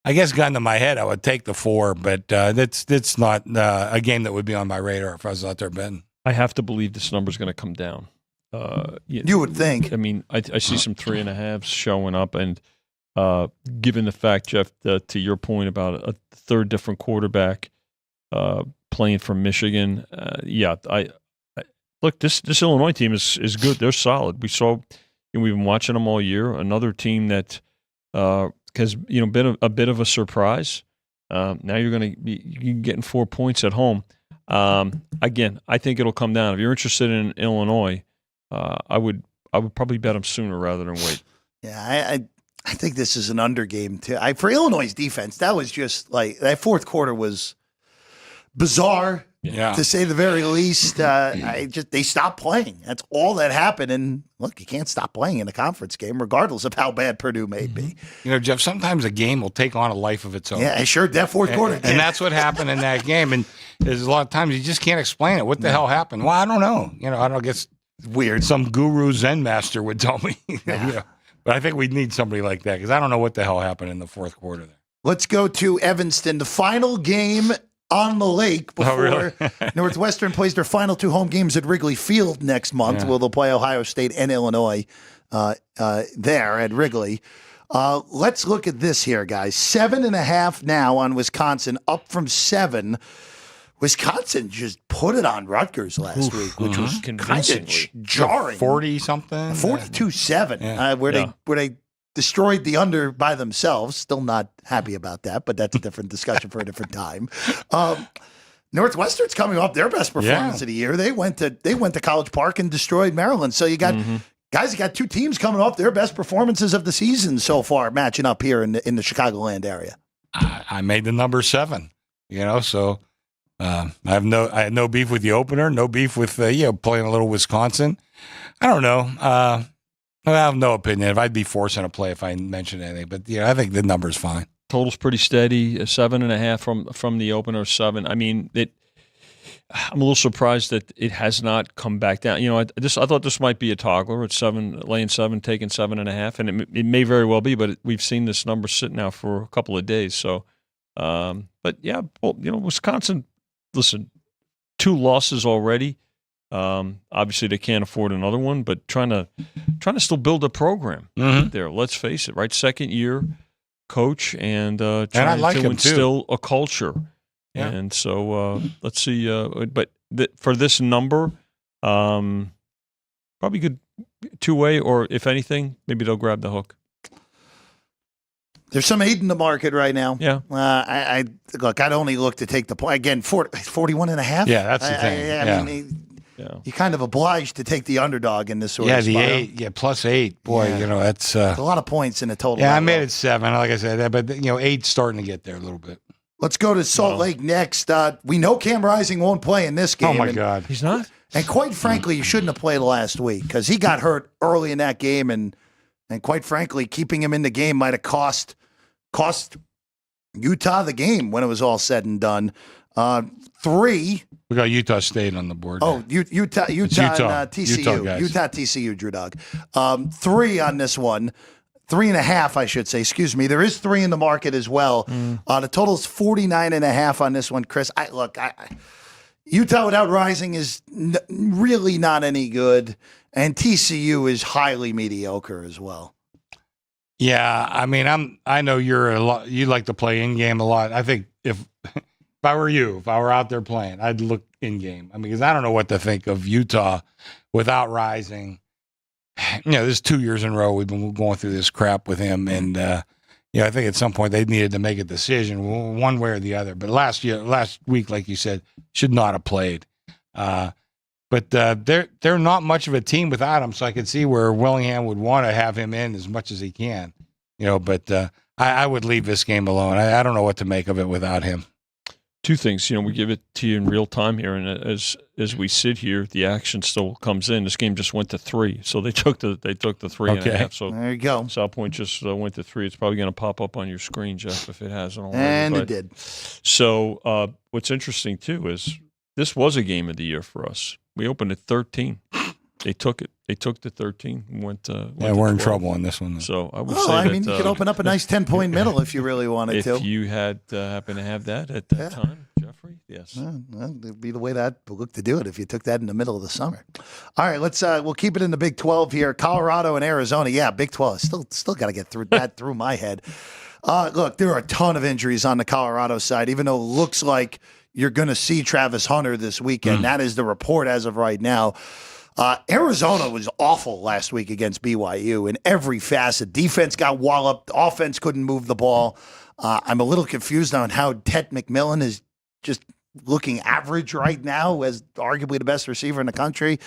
I guess gun to my head, I would take the 4, but that's not a game that would be on my radar if I was out there betting. I have to believe this number is going to come down. You would think. I mean, I see some 3.5s showing up, and given the fact, Jeff, to your point about a third different quarterback playing for Michigan, I look, this Illinois team is good. They're solid. We've been watching them all year. Another team that has been a bit of a surprise. Now you're going to be getting 4 points at home. Again, I think it'll come down. If you're interested in Illinois, I would probably bet them sooner rather than wait. Yeah, I think this is an under game too. For Illinois' defense, that was just like that fourth quarter was bizarre, to say the very least. They stopped playing. That's all that happened. And look, you can't stop playing in a conference game, regardless of how bad Purdue may be. Jeff, sometimes a game will take on a life of its own. Yeah, sure. That fourth quarter did. And that's what happened in that game. And there's a lot of times you just can't explain it. What the hell happened? Well, I don't know. I don't guess. Weird. Some guru Zen master would tell me. But I think we'd need somebody like that because I don't know what the hell happened in the fourth quarter there. Let's go to Evanston, the final game on the lake before Northwestern plays their final 2 home games at Wrigley Field next month. Where they'll play Ohio State and Illinois there at Wrigley. Let's look at this here, guys. 7.5 now on Wisconsin, up from 7. Wisconsin just put it on Rutgers last week, which was kind of jarring. 40-something? 42-7, where they destroyed the under by themselves. Still not happy about that, but that's a different discussion for a different time. Northwestern's coming off their best performance of the year. They went to College Park and destroyed Maryland. So you got guys, you got 2 teams coming off their best performances of the season so far, matching up here in the Chicagoland area. I made the number 7. So. I had no beef with the opener, no beef with playing a little Wisconsin. I don't know. I have no opinion. If I'd be forcing a play if I mentioned anything, but I think the number's fine. Total's pretty steady. 7.5 from the opener. 7. I mean, I'm a little surprised that it has not come back down. I thought this might be a toggler at 7, laying 7, taking 7.5, and it may very well be. But we've seen this number sit now for a couple of days. So, but yeah, Wisconsin. Listen, 2 losses already. Obviously, they can't afford another one, but trying to still build a program there. Let's face it, right? Second year coach and trying to instill a culture. Yeah. And so let's see. But for this number, probably two-way, or if anything, maybe they'll grab the hook. There's some 8 in the market right now. Yeah. I look, I'd only look to take the point. Again, 41 and a half. Yeah, that's the thing. I mean, you're kind of obliged to take the underdog in this sort of spot. Yeah, the 8. Yeah, plus 8. Boy, that's a lot of points in the total. Yeah, I made it 7, like I said, but 8's starting to get there a little bit. Let's go to Salt Lake next. We know Cam Rising won't play in this game. Oh my God, he's not. And quite frankly, he shouldn't have played last week because he got hurt early in that game, and quite frankly, keeping him in the game might have cost Utah the game when it was all said and done. 3. We got Utah State on the board. Oh, Utah and TCU. Utah, TCU, Drew Dog. 3 on this one. 3.5, I should say. Excuse me. There is 3 in the market as well. The total is 49.5 on this one, Chris. Utah without Rising is really not any good, and TCU is highly mediocre as well. Yeah, I mean, I know you like to play in game a lot. I think if I were you, if I were out there playing, I'd look in game. I mean, because I don't know what to think of Utah without Rising. This is 2 years in a row we've been going through this crap with him, and I think at some point they needed to make a decision one way or the other. But last week, like you said, should not have played. But they're not much of a team without him, so I could see where Willingham would want to have him in as much as he can. But I would leave this game alone. I don't know what to make of it without him. 2 things. We give it to you in real time here, and as we sit here, the action still comes in. This game just went to 3, so they took the 3.5. So there you go. South Point just went to 3. It's probably going to pop up on your screen, Jeff, if it hasn't already. And it did. So what's interesting too is this was a game of the year for us. We opened at 13. They took it. They took the 13 and went we're in trouble on this one. Then. So I would say you could open up a nice 10-point middle if you really wanted to. If you had happened to have that at that time, Jeffrey, yes. It'd be the way that would look to do it if you took that in the middle of the summer. All right, we'll keep it in the Big 12 here. Colorado and Arizona. Yeah, Big 12. Still got to get through that through my head. Look, there are a ton of injuries on the Colorado side, even though it looks like you're going to see Travis Hunter this weekend. That is the report as of right now. Arizona was awful last week against BYU in every facet. Defense got walloped. Offense couldn't move the ball. I'm a little confused on how Ted McMillan is just looking average right now as arguably the best receiver in the country.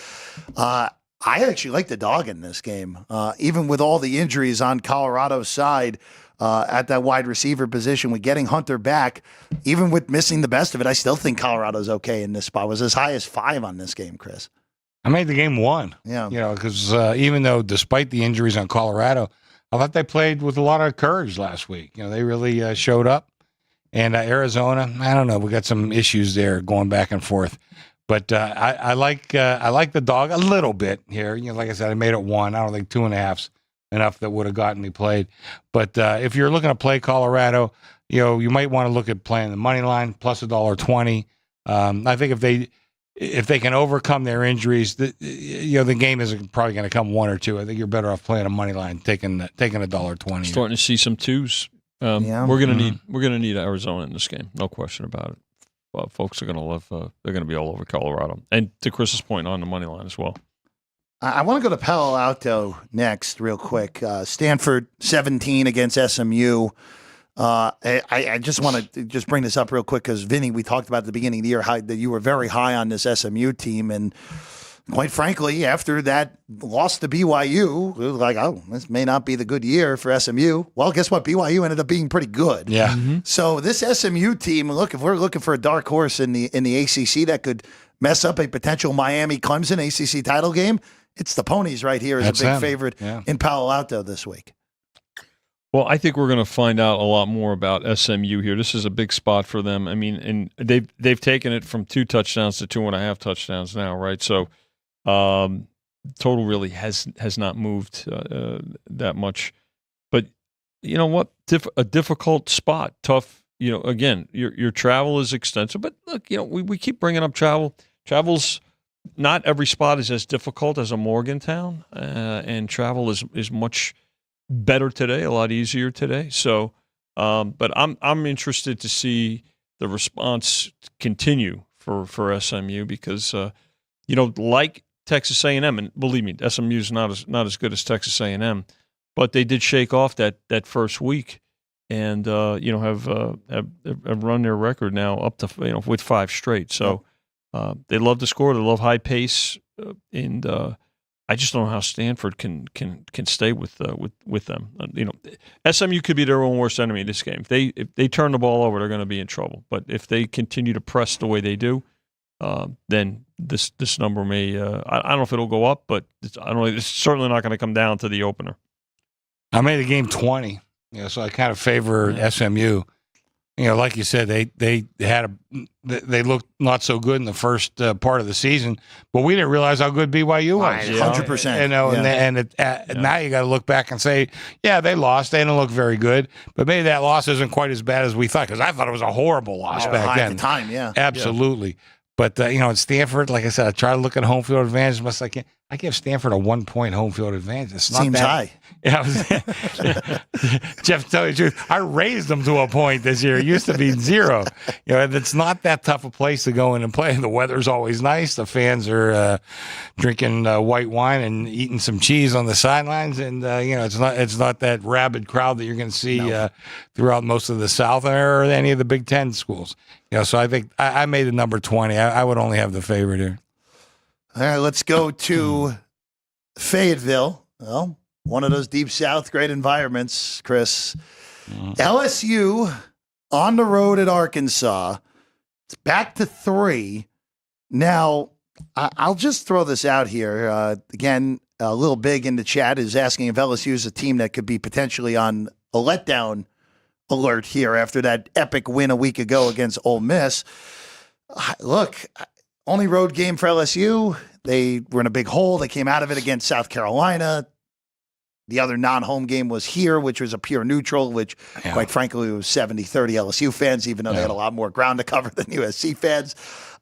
I actually like the dog in this game, even with all the injuries on Colorado's side. At that wide receiver position, with getting Hunter back, even with missing the best of it, I still think Colorado's okay in this spot. It was as high as 5 on this game, Chris. I made the game 1. Yeah. Because even though despite the injuries on Colorado, I thought they played with a lot of courage last week. They really showed up. And Arizona, I don't know, we got some issues there going back and forth. But I like the dog a little bit here. Like I said, I made it 1. I don't think 2.5's enough that would have gotten me played. But if you're looking to play Colorado, you might want to look at playing the money line plus $1.20. I think if they can overcome their injuries, the game isn't probably going to come 1 or 2. I think you're better off playing a money line, taking $1.20. Starting to see some 2s. We're gonna need Arizona in this game, no question about it. Folks are gonna love. They're gonna be all over Colorado, and to Chris's point on the money line as well. I want to go to Palo Alto next real quick. Stanford 17 against SMU. I just want to just bring this up real quick because, Vinny, we talked about at the beginning of the year that you were very high on this SMU team. And quite frankly, after that loss to BYU, we were like, oh, this may not be the good year for SMU. Well, guess what? BYU ended up being pretty good. Yeah. So this SMU team, look, if we're looking for a dark horse in the ACC that could mess up a potential Miami-Clemson ACC title game, it's the Ponies right here as a big favorite in Palo Alto this week. Well, I think we're going to find out a lot more about SMU here. This is a big spot for them. I mean, and they've taken it from 2 touchdowns to 2.5 touchdowns now, right? So total really has not moved that much. But you know what? A difficult spot, tough. Again, your travel is extensive. But look, we keep bringing up travel. Travel's not every spot is as difficult as a Morgantown, and travel is much better today, a lot easier today. So, but I'm interested to see the response continue for SMU because like Texas A&M, and believe me, SMU's not as good as Texas A&M, but they did shake off that first week, and have run their record now up to with 5 straight. So they love to score, they love high pace, and I just don't know how Stanford can stay with them. SMU could be their own worst enemy in this game. If they turn the ball over, they're going to be in trouble. But if they continue to press the way they do, then this number may. I don't know if it'll go up, but it's certainly not going to come down to the opener. I made the game 20, so I kind of favor SMU. Like you said, they looked not so good in the first part of the season, but we didn't realize how good BYU was. 100%. Now you got to look back and say, yeah, they lost. They didn't look very good, but maybe that loss isn't quite as bad as we thought, because I thought it was a horrible loss back then. At the time, yeah. Absolutely. But, at Stanford, like I said, I try to look at home field advantage as much as I can. I give Stanford a 1-point home field advantage. It's not Seems high. Yeah, Jeff, to tell you the truth, I raised them to a point this year. It used to be 0. It's not that tough a place to go in and play. The weather's always nice. The fans are drinking white wine and eating some cheese on the sidelines, and it's not that rabid crowd that you're going to see throughout most of the South or any of the Big Ten schools. So I think I made the number 20. I would only have the favorite here. All right, let's go to Fayetteville. Well, one of those deep South, great environments, Chris. LSU on the road at Arkansas. It's back to 3. Now, I'll just throw this out here. Again, a little big in the chat is asking if LSU is a team that could be potentially on a letdown alert here after that epic win a week ago against Ole Miss. Look, only road game for LSU. They were in a big hole. They came out of it against South Carolina. The other non-home game was here, which was a pure neutral, which, quite frankly, was 70-30 LSU fans, even though they had a lot more ground to cover than USC fans.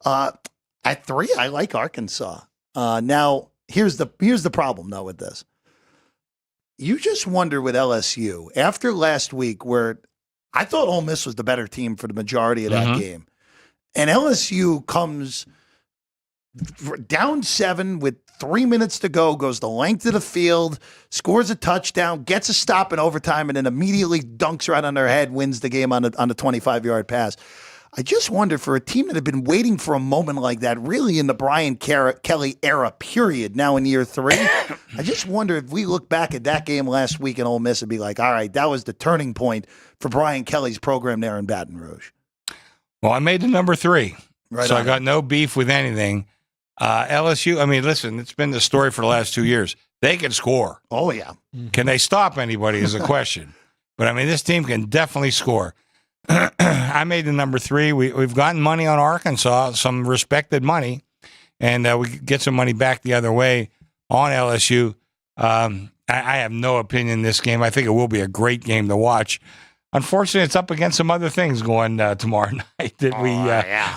At 3, I like Arkansas. Now, here's the problem, though, with this. You just wonder with LSU, after last week, where I thought Ole Miss was the better team for the majority of that game, and LSU comes down 7 with 3 minutes to go, goes the length of the field, scores a touchdown, gets a stop in overtime, and then immediately dunks right on their head, wins the game on a 25-yard pass. I just wonder, for a team that had been waiting for a moment like that, really in the Brian Kelly era period, now in year 3, I just wonder if we look back at that game last week in Ole Miss and be like, all right, that was the turning point for Brian Kelly's program there in Baton Rouge. Well, I made the number 3, right, so I got no beef with anything. LSU, I mean, listen, it's been the story for the last 2 years. They can score. Oh, yeah. Can they stop anybody is a question. But, I mean, this team can definitely score. I made the number 3. We've gotten money on Arkansas, some respected money, and we get some money back the other way on LSU. I have no opinion in this game. I think it will be a great game to watch. Unfortunately, it's up against some other things going tomorrow night that we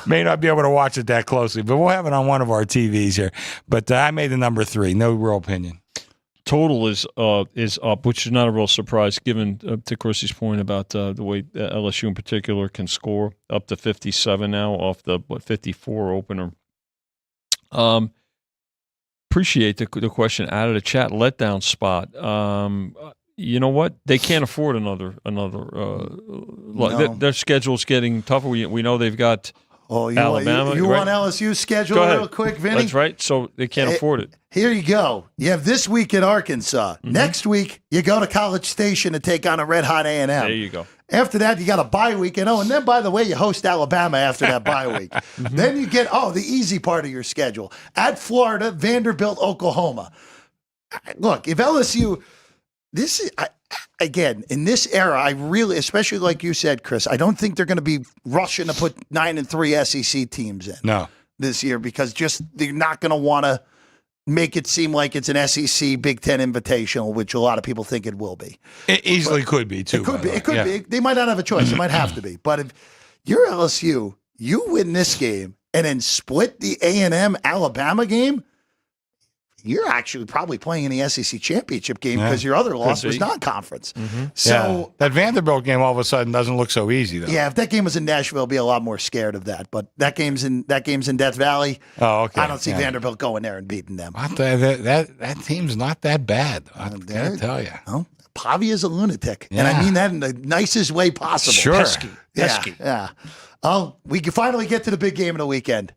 may not be able to watch it that closely, but we'll have it on one of our TVs here. But I made the number 3. No real opinion. Total is up, which is not a real surprise given to Chrissy's point about the way LSU in particular can score, up to 57 now off the 54 opener. Appreciate the question out of the chat. Letdown spot. You know what? They can't afford another. No. Their schedule's getting tougher. We know they've got Alabama. You right? want LSU's schedule real quick, Vinny? That's right. So they can't afford it. Here you go. You have this week at Arkansas. Next week, you go to College Station to take on a red-hot A&M. There you go. After that, you got a bye week. And then, by the way, you host Alabama after that bye week. Then you get, the easy part of your schedule. At Florida, Vanderbilt, Oklahoma. Look, if LSU... This is, again, in this era, I really, especially like you said, Chris, I don't think they're going to be rushing to put 9-3 SEC teams in this year, because just they're not going to want to make it seem like it's an SEC Big Ten Invitational, which a lot of people think it will be. It easily could be, too. It could be. They might not have a choice. It might have to be. But if you're LSU, you win this game and then split the A&M Alabama game, you're actually probably playing in the SEC championship game because your other loss was non-conference. So that Vanderbilt game all of a sudden doesn't look so easy, though. yeah, if that game was in Nashville, I'd be a lot more scared of that. But that game's in Death Valley. Oh, okay. I don't see Vanderbilt going there and beating them. That team's not that bad. I gotta tell you. Well, Pavia's a lunatic, and I mean that in the nicest way possible. Sure. Pesky. Yeah. Oh, we can finally get to the big game of the weekend.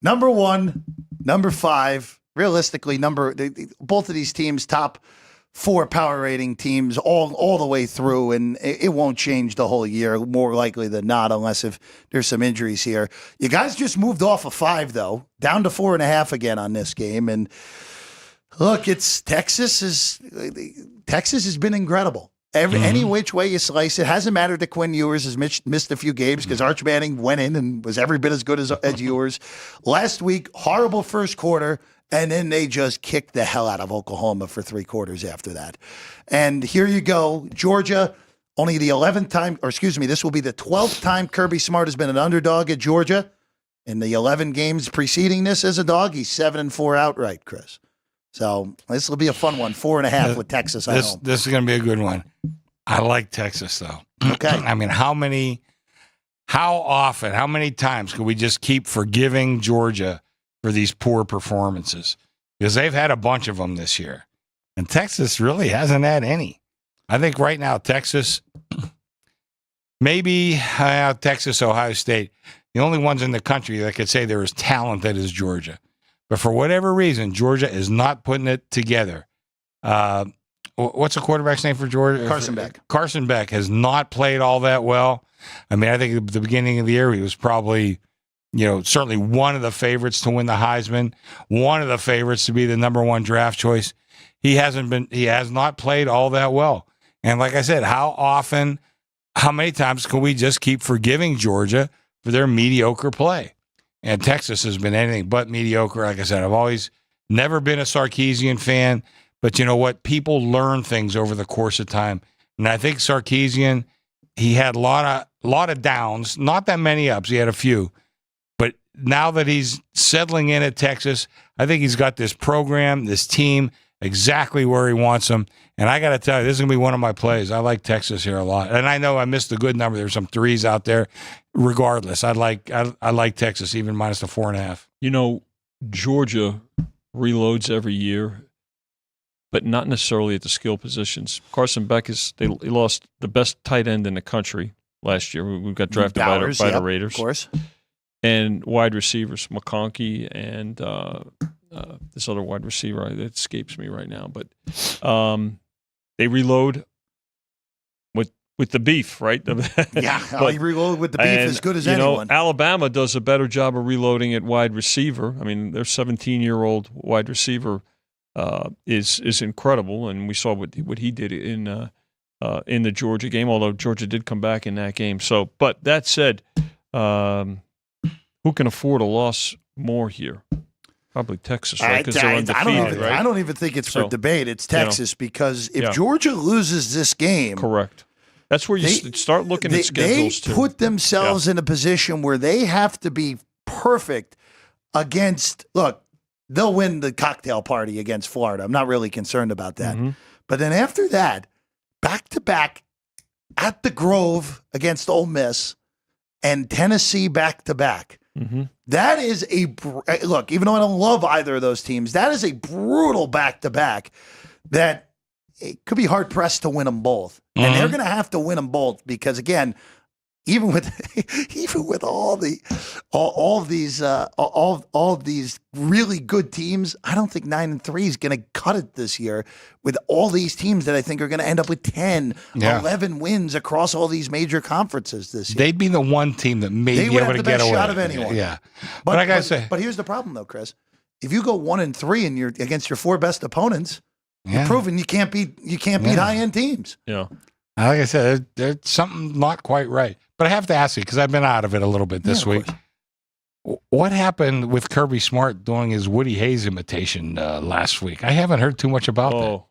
Number 1, number 5. Realistically, both of these teams top 4 power rating teams all the way through, and it won't change the whole year, more likely than not, unless if there's some injuries here. You guys just moved off of 5, though, down to 4.5 again on this game, and look, Texas has been incredible. Any which way you slice it, hasn't mattered that Quinn Ewers has missed a few games because Arch Manning went in and was every bit as good as Ewers. Last week, horrible first quarter, and then they just kicked the hell out of Oklahoma for 3 quarters after that. And here you go, Georgia, only the 11th time, or excuse me, this will be the 12th time Kirby Smart has been an underdog at Georgia. In the 11 games preceding this as a dog, he's 7-4 outright, Chris. So this will be a fun one, 4.5 with Texas at home. This is going to be a good one. I like Texas, though. Okay. I mean, how often, how many times can we just keep forgiving Georgia for these poor performances? Because they've had a bunch of them this year. And Texas really hasn't had any. I think right now, Texas, maybe Texas, Ohio State, the only ones in the country that could say they're as talented as Georgia. But for whatever reason, Georgia is not putting it together. What's the quarterback's name for Georgia? Carson Beck. Carson Beck has not played all that well. I mean, I think at the beginning of the year, he was probably, certainly one of the favorites to win the Heisman, one of the favorites to be the number 1 draft choice. He has not played all that well. And like I said, how many times can we just keep forgiving Georgia for their mediocre play? And Texas has been anything but mediocre. Like I said, I've always never been a Sarkisian fan, but you know what? People learn things over the course of time. And I think Sarkisian, he had a lot of downs, not that many ups. He had a few. But now that he's settling in at Texas, I think he's got this program, this team, exactly where he wants them. And I got to tell you, this is going to be one of my plays. I like Texas here a lot. And I know I missed a good number. There's some 3s out there. Regardless, I like Texas, even minus the 4.5. Georgia reloads every year, but not necessarily at the skill positions. Carson Beck he lost the best tight end in the country last year. We got drafted by the Raiders. Of course. And wide receivers, McConkey and this other wide receiver that escapes me right now. But they reload with the beef, right? You reload with the beef as good as anyone. Alabama does a better job of reloading at wide receiver. I mean, their 17-year-old wide receiver is incredible, and we saw what he did in the Georgia game. Although Georgia did come back in that game. So, but that said, who can afford a loss more here? Probably Texas, right? Because they're undefeated, right? I don't even think it's for debate. It's Texas because if Georgia loses this game, correct. That's where you start looking at schedules, too. They put themselves in a position where they have to be perfect against – look, they'll win the cocktail party against Florida. I'm not really concerned about that. Mm-hmm. But then after that, back-to-back at the Grove against Ole Miss and Tennessee back-to-back. Mm-hmm. That is look, even though I don't love either of those teams, that is a brutal back-to-back that – it could be hard pressed to win them both, and they're going to have to win them both because, again, even with all these really good teams, I don't think 9-3 is going to cut it this year. With all these teams that I think are going to end up with 10, 11 wins across all these major conferences this year, they'd be the one team that may be able to get away. Shot of anyone. Yeah, but I gotta say, but here's the problem, though, Chris. If you go 1-3 and you're against your 4 best opponents. You're proving you can't beat high-end teams. Yeah. Like I said, there's something not quite right. But I have to ask you, because I've been out of it a little bit this week. What happened with Kirby Smart doing his Woody Hayes imitation last week? I haven't heard too much about that.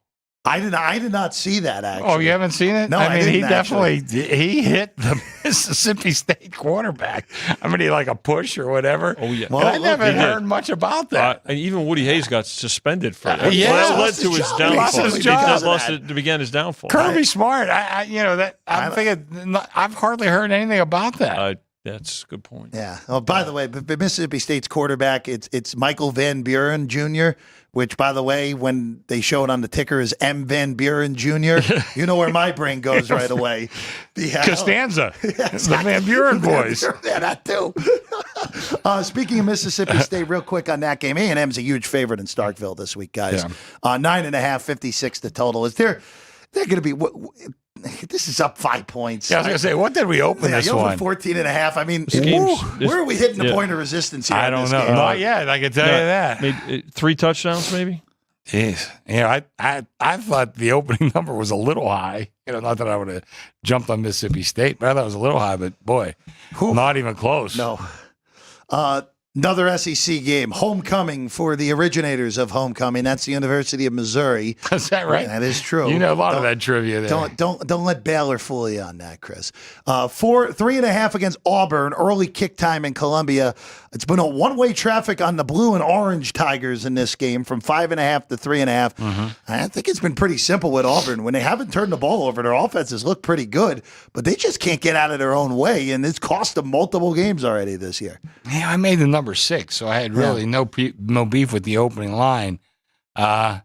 I did not see that, actually. Oh, you haven't seen it? No, I mean, he didn't, actually. definitely he hit the Mississippi State quarterback. I mean, he like a push or whatever. Oh, yeah. Well, I never he did. heard much about that. And even Woody Hayes got suspended for that. Yeah. Well, that led Lost to his his job. downfall. Lost his job. It began his downfall. Kirby Smart. I'm thinking. I've hardly heard anything about that. That's a good point. Yeah. Oh, by the way, Mississippi State's quarterback, it's Michael Van Buren Jr., which, by the way, when they show it on the ticker is M. Van Buren Jr., you know where my brain goes right away. Costanza, the Van Buren boys. Yeah, that too. Speaking of Mississippi State, real quick on that game, A&M's a huge favorite in Starkville this week, guys. Yeah. 9.5, 56 the total. Is they're going to be. This is up 5 points. Yeah, I was going to say, what did we open this one? 14.5. I mean, Game's- where are we hitting the point of resistance here? I in don't this know. game? Not yet. I can tell you that. Maybe 3 touchdowns, maybe? Jeez. I thought the opening number was a little high. Not that I would have jumped on Mississippi State, but I thought it was a little high. But boy, not even close. No. Another SEC game, homecoming for the originators of homecoming. That's the University of Missouri. Is that right? That is true. You know a lot of that trivia there. Don't let Baylor fool you on that, Chris. 3.5 against Auburn. Early kick time in Columbia. It's been a one-way traffic on the blue and orange Tigers in this game from 5.5 to 3.5. Mm-hmm. I think it's been pretty simple with Auburn. When they haven't turned the ball over, their offenses look pretty good, but they just can't get out of their own way, and it's cost them multiple games already this year. Yeah, I made the number 6, so I had really no beef with the opening line. I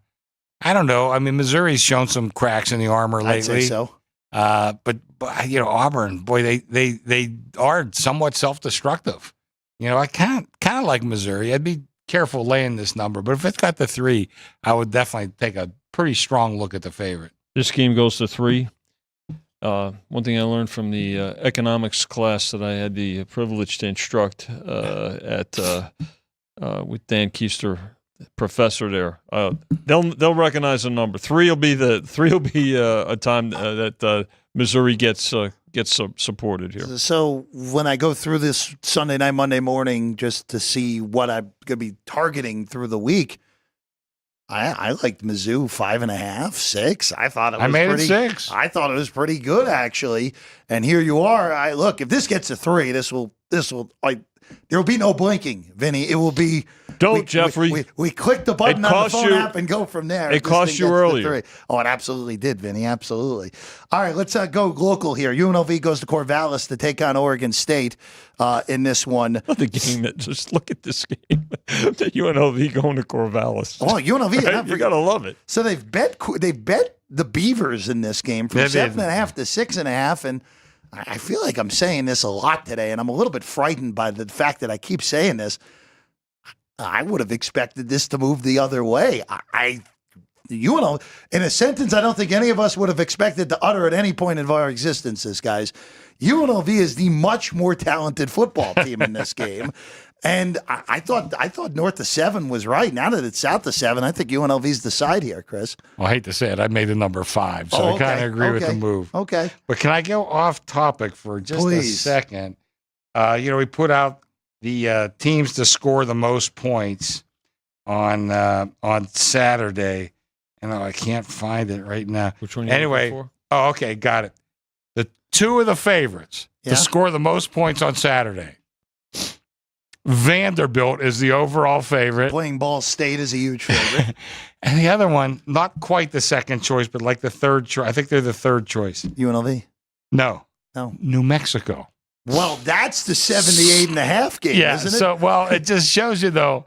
don't know. I mean, Missouri's shown some cracks in the armor lately. I'd say so. But Auburn, boy, they are somewhat self-destructive. I kind of like Missouri. I'd be careful laying this number, but if it's got the 3, I would definitely take a pretty strong look at the favorite. This game goes to 3. One thing I learned from the economics class that I had the privilege to instruct with Dan Keister, professor there, they'll recognize a number. 3 will be a time that Missouri gets supported here. So when I go through this Sunday night, Monday morning, just to see what I'm going to be targeting through the week, I liked Mizzou 5.5, 6. I thought it was I made pretty, it 6. I thought it was pretty good, actually. And here you are. Look, if this gets a 3, this will there will be no blinking, Vinny. It will be. Jeffrey. We click the button on the phone app and go from there. It cost you earlier. Oh, it absolutely did, Vinny. Absolutely. All right, let's go local here. UNLV goes to Corvallis to take on Oregon State in this one. The game that just look at this game. The UNLV going to Corvallis. Oh, UNLV. Right? You gotta love it. So they've bet the Beavers in this game from 7.5 to 6.5, and I feel like I'm saying this a lot today, and I'm a little bit frightened by the fact that I keep saying this. I would have expected this to move the other way. UNLV, in a sentence I don't think any of us would have expected to utter at any point in our existences, guys. UNLV is the much more talented football team in this game. And I thought north of 7 was right. Now that it's south of 7, I think UNLV's the side here, Chris. Well, I hate to say it. I made the number 5, so I kind of agree with the move. Okay. But can I go off topic for just a second? We put out the teams to score the most points on Saturday, and I can't find it right now. Which one? Anyway, oh, okay, got it. The 2 of the favorites to score the most points on Saturday. Vanderbilt is the overall favorite. Playing Ball State is a huge favorite. And the other one, not quite the second choice, but like the third choice. I think they're the third choice. UNLV? No. No. New Mexico. Well, that's the 78.5 game, isn't it? So, well, it just shows you, though.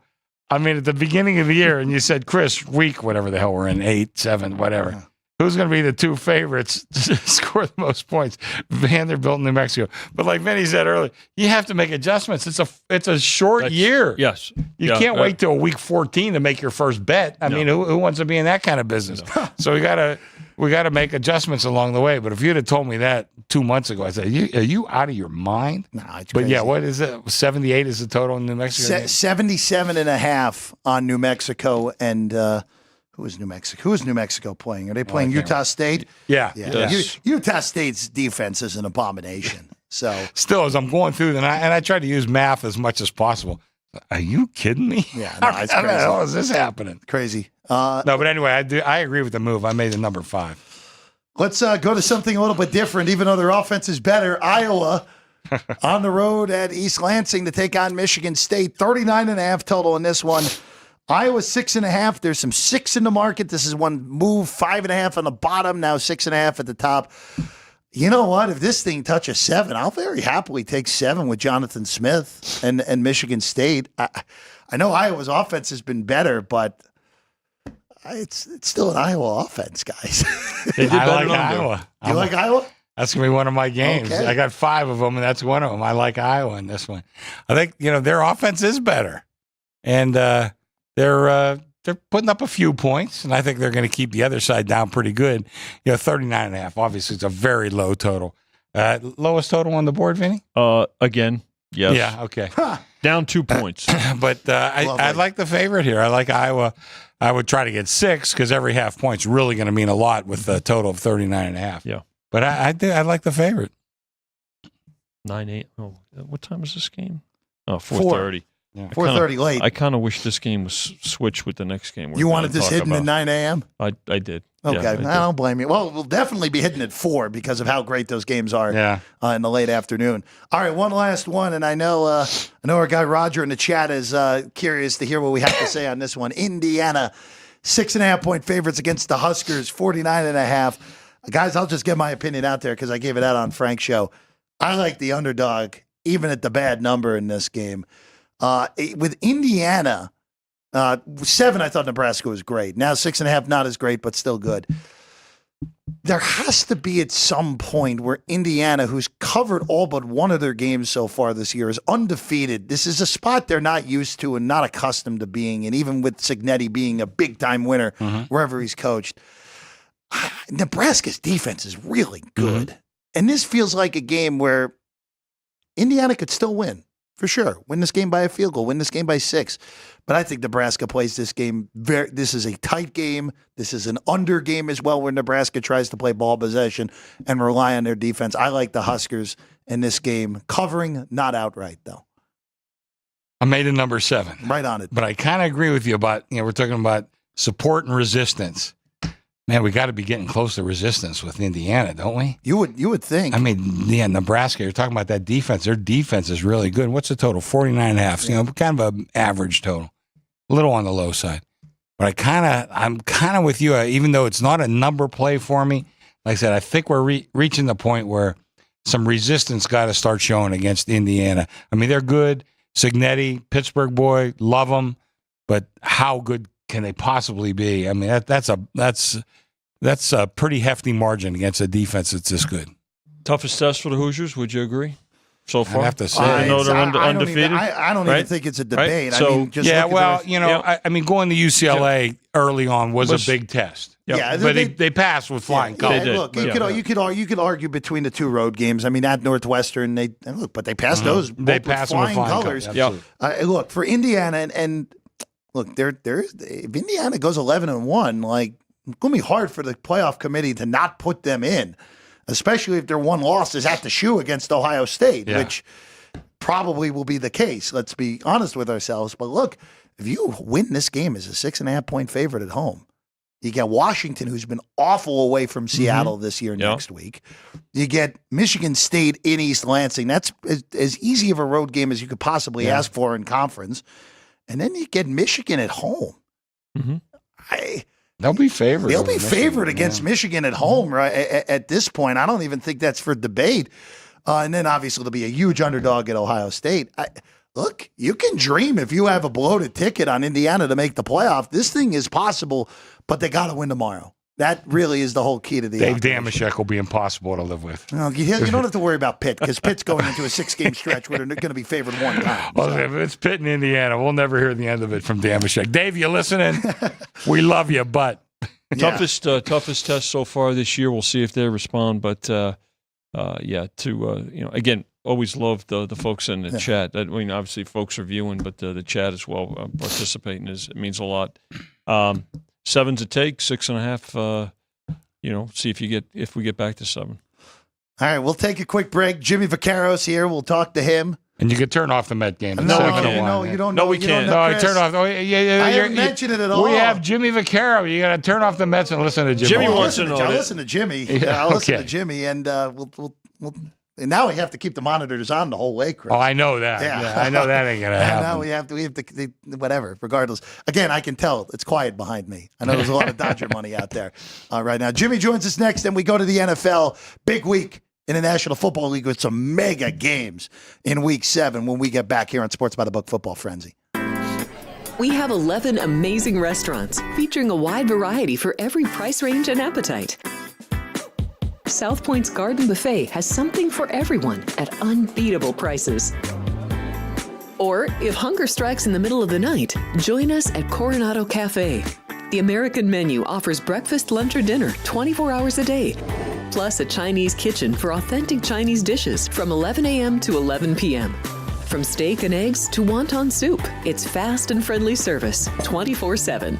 I mean, at the beginning of the year, and you said, Chris, week, whatever the hell we're in, 8, 7, whatever. Who's going to be the 2 favorites to score the most points? Vanderbilt and New Mexico. But like Vinny said earlier, you have to make adjustments. It's a short year. Yes. You can't wait till week 14 to make your first bet. I mean, who wants to be in that kind of business? No. So we gotta make adjustments along the way. But if you'd have told me that 2 months ago, I'd say, are you out of your mind? No, it's but crazy. yeah, what is it? 78 is the total in New Mexico? 77.5 on New Mexico and who is New Mexico? Who is New Mexico playing? Are they playing Utah State? Yeah. Yes. Utah State's defense is an abomination. So still, as I'm going through, and I try to use math as much as possible. Are you kidding me? Yeah, no, it's How the crazy. hell is this happening? Crazy. No, but anyway, I agree with the move. I made the number 5. Let's go to something a little bit different, even though their offense is better. Iowa on the road at East Lansing to take on Michigan State. 39.5 total in this one. Iowa 6.5. There's some 6 in the market. This is one move, 5.5 on the bottom, now 6.5 at the top. You know what? If this thing touches 7, I'll very happily take 7 with Jonathan Smith and Michigan State. I know Iowa's offense has been better, but it's still an Iowa offense, guys. I like Iowa. You like Iowa? That's going to be one of my games. Okay. I got 5 of them, and that's one of them. I like Iowa in this one. I think, their offense is better. And they're putting up a few points, and I think they're going to keep the other side down pretty good. 39.5. Obviously, it's a very low total. Lowest total on the board, Vinny? Again, yes. Yeah, okay. Down 2 points. But I like the favorite here. I like Iowa. I would try to get 6 because every half point's really going to mean a lot with a total of 39.5. Yeah. But I like the favorite. 9-8. Oh, what time is this game? Oh, 4:30. Yeah. 4:30 late. I kind of wish this game was switched with the next game. You wanted this hidden at 9 a.m.? I did. Okay, Yeah, I don't blame you. Well, we'll definitely be hitting at 4 because of how great those games are in the late afternoon. All right, one last one, and I know our guy Roger in the chat is curious to hear what we have to say on this one. Indiana, 6.5-point favorites against the Huskers, 49.5. Guys, I'll just get my opinion out there because I gave it out on Frank's show. I like the underdog, even at the bad number in this game. With Indiana, 7, I thought Nebraska was great. Now 6.5, not as great, but still good. There has to be at some point where Indiana, who's covered all but one of their games so far this year, is undefeated. This is a spot they're not used to and not accustomed to being. And even with Cignetti being a big-time winner wherever he's coached, Nebraska's defense is really good. And this feels like a game where Indiana could still win. For sure. Win this game by a field goal. Win this game by 6. But I think Nebraska plays this game this is a tight game. This is an under game as well where Nebraska tries to play ball possession and rely on their defense. I like the Huskers in this game. Covering, not outright, though. I made a number 7. Right on it. But I kind of agree with you about, we're talking about support and resistance. Man, we got to be getting close to resistance with Indiana, don't we? You would think. I mean, Nebraska, you're talking about that defense. Their defense is really good. What's the total? 49.5. Yeah. Kind of an average total. A little on the low side. But I'm kind of with you, even though it's not a number play for me. Like I said, I think we're reaching the point where some resistance got to start showing against Indiana. I mean, they're good. Cignetti, Pittsburgh boy, love them. But how good can they possibly be? I mean, that's a pretty hefty margin against a defense that's this good. Toughest test for the Hoosiers, would you agree? So far? I have to say. I know they're undefeated. I don't even think it's a debate. Right? So, I mean, just I mean, going to UCLA early on was a big test. Yeah, but they passed with flying colors. Look, you could argue between the 2 road games. I mean, at Northwestern, they passed those. They passed them with flying colors. Look, for Indiana and look, if Indiana goes 11-1, like it's going to be hard for the playoff committee to not put them in, especially if their one loss is at the shoe against Ohio State, which probably will be the case. Let's be honest with ourselves. But look, if you win this game as a 6.5-point favorite at home, you get Washington, who's been awful away from Seattle this year next week. You get Michigan State in East Lansing. That's as easy of a road game as you could possibly ask for in conference. And then you get Michigan at home. They'll be favored. They'll be favored against Michigan at home, right? At this point, I don't even think that's for debate. And then obviously there'll be a huge underdog at Ohio State. Look, you can dream if you have a bloated ticket on Indiana to make the playoff. This thing is possible, but they got to win tomorrow. That really is the whole key to the Dave operation. Damashek will be impossible to live with. No, you don't have to worry about Pitt because Pitt's going into a 6-game stretch where they're going to be favored one time. Well, if it's Pitt in Indiana, we'll never hear the end of it from Damashek. Dave, you listening? We love you, but toughest test so far this year. We'll see if they respond. But again, always love the folks in the chat. I mean, obviously, folks are viewing, but the chat as well participating it means a lot. 7's a take, 6.5. See if we get back to 7. All right, we'll take a quick break. Jimmy Vaccaro's here. We'll talk to him. And you could turn off the Met game. No, we you can't. know, you don't No, know. we you can't. Don't know, No, Chris. turn off. Oh, yeah, I haven't mentioned it at all. We have Jimmy Vacarro. You got to turn off the Mets and listen to Jimmy. Jimmy I'll wants listen to know I'll that. listen to Jimmy. Yeah, I'll listen okay. to Jimmy, and we'll and now we have to keep the monitors on the whole way, Chris. Oh, I know that. Yeah. Yeah, I know that ain't gonna And happen. now we have to whatever. Regardless, again, I can tell it's quiet behind me. I know there's a lot of Dodger money out there right now. Jimmy joins us next, and we go to the NFL. Big week in the National Football League with some mega games in Week 7 when we get back here on Sports by the Book Football Frenzy. We have 11 amazing restaurants featuring a wide variety for every price range and appetite. South Point's Garden Buffet has something for everyone at unbeatable prices. Or, if hunger strikes in the middle of the night, join us at Coronado Cafe. The American menu offers breakfast, lunch, or dinner 24 hours a day, plus a Chinese kitchen for authentic Chinese dishes from 11 a.m. to 11 p.m. From steak and eggs to wonton soup, it's fast and friendly service 24/7.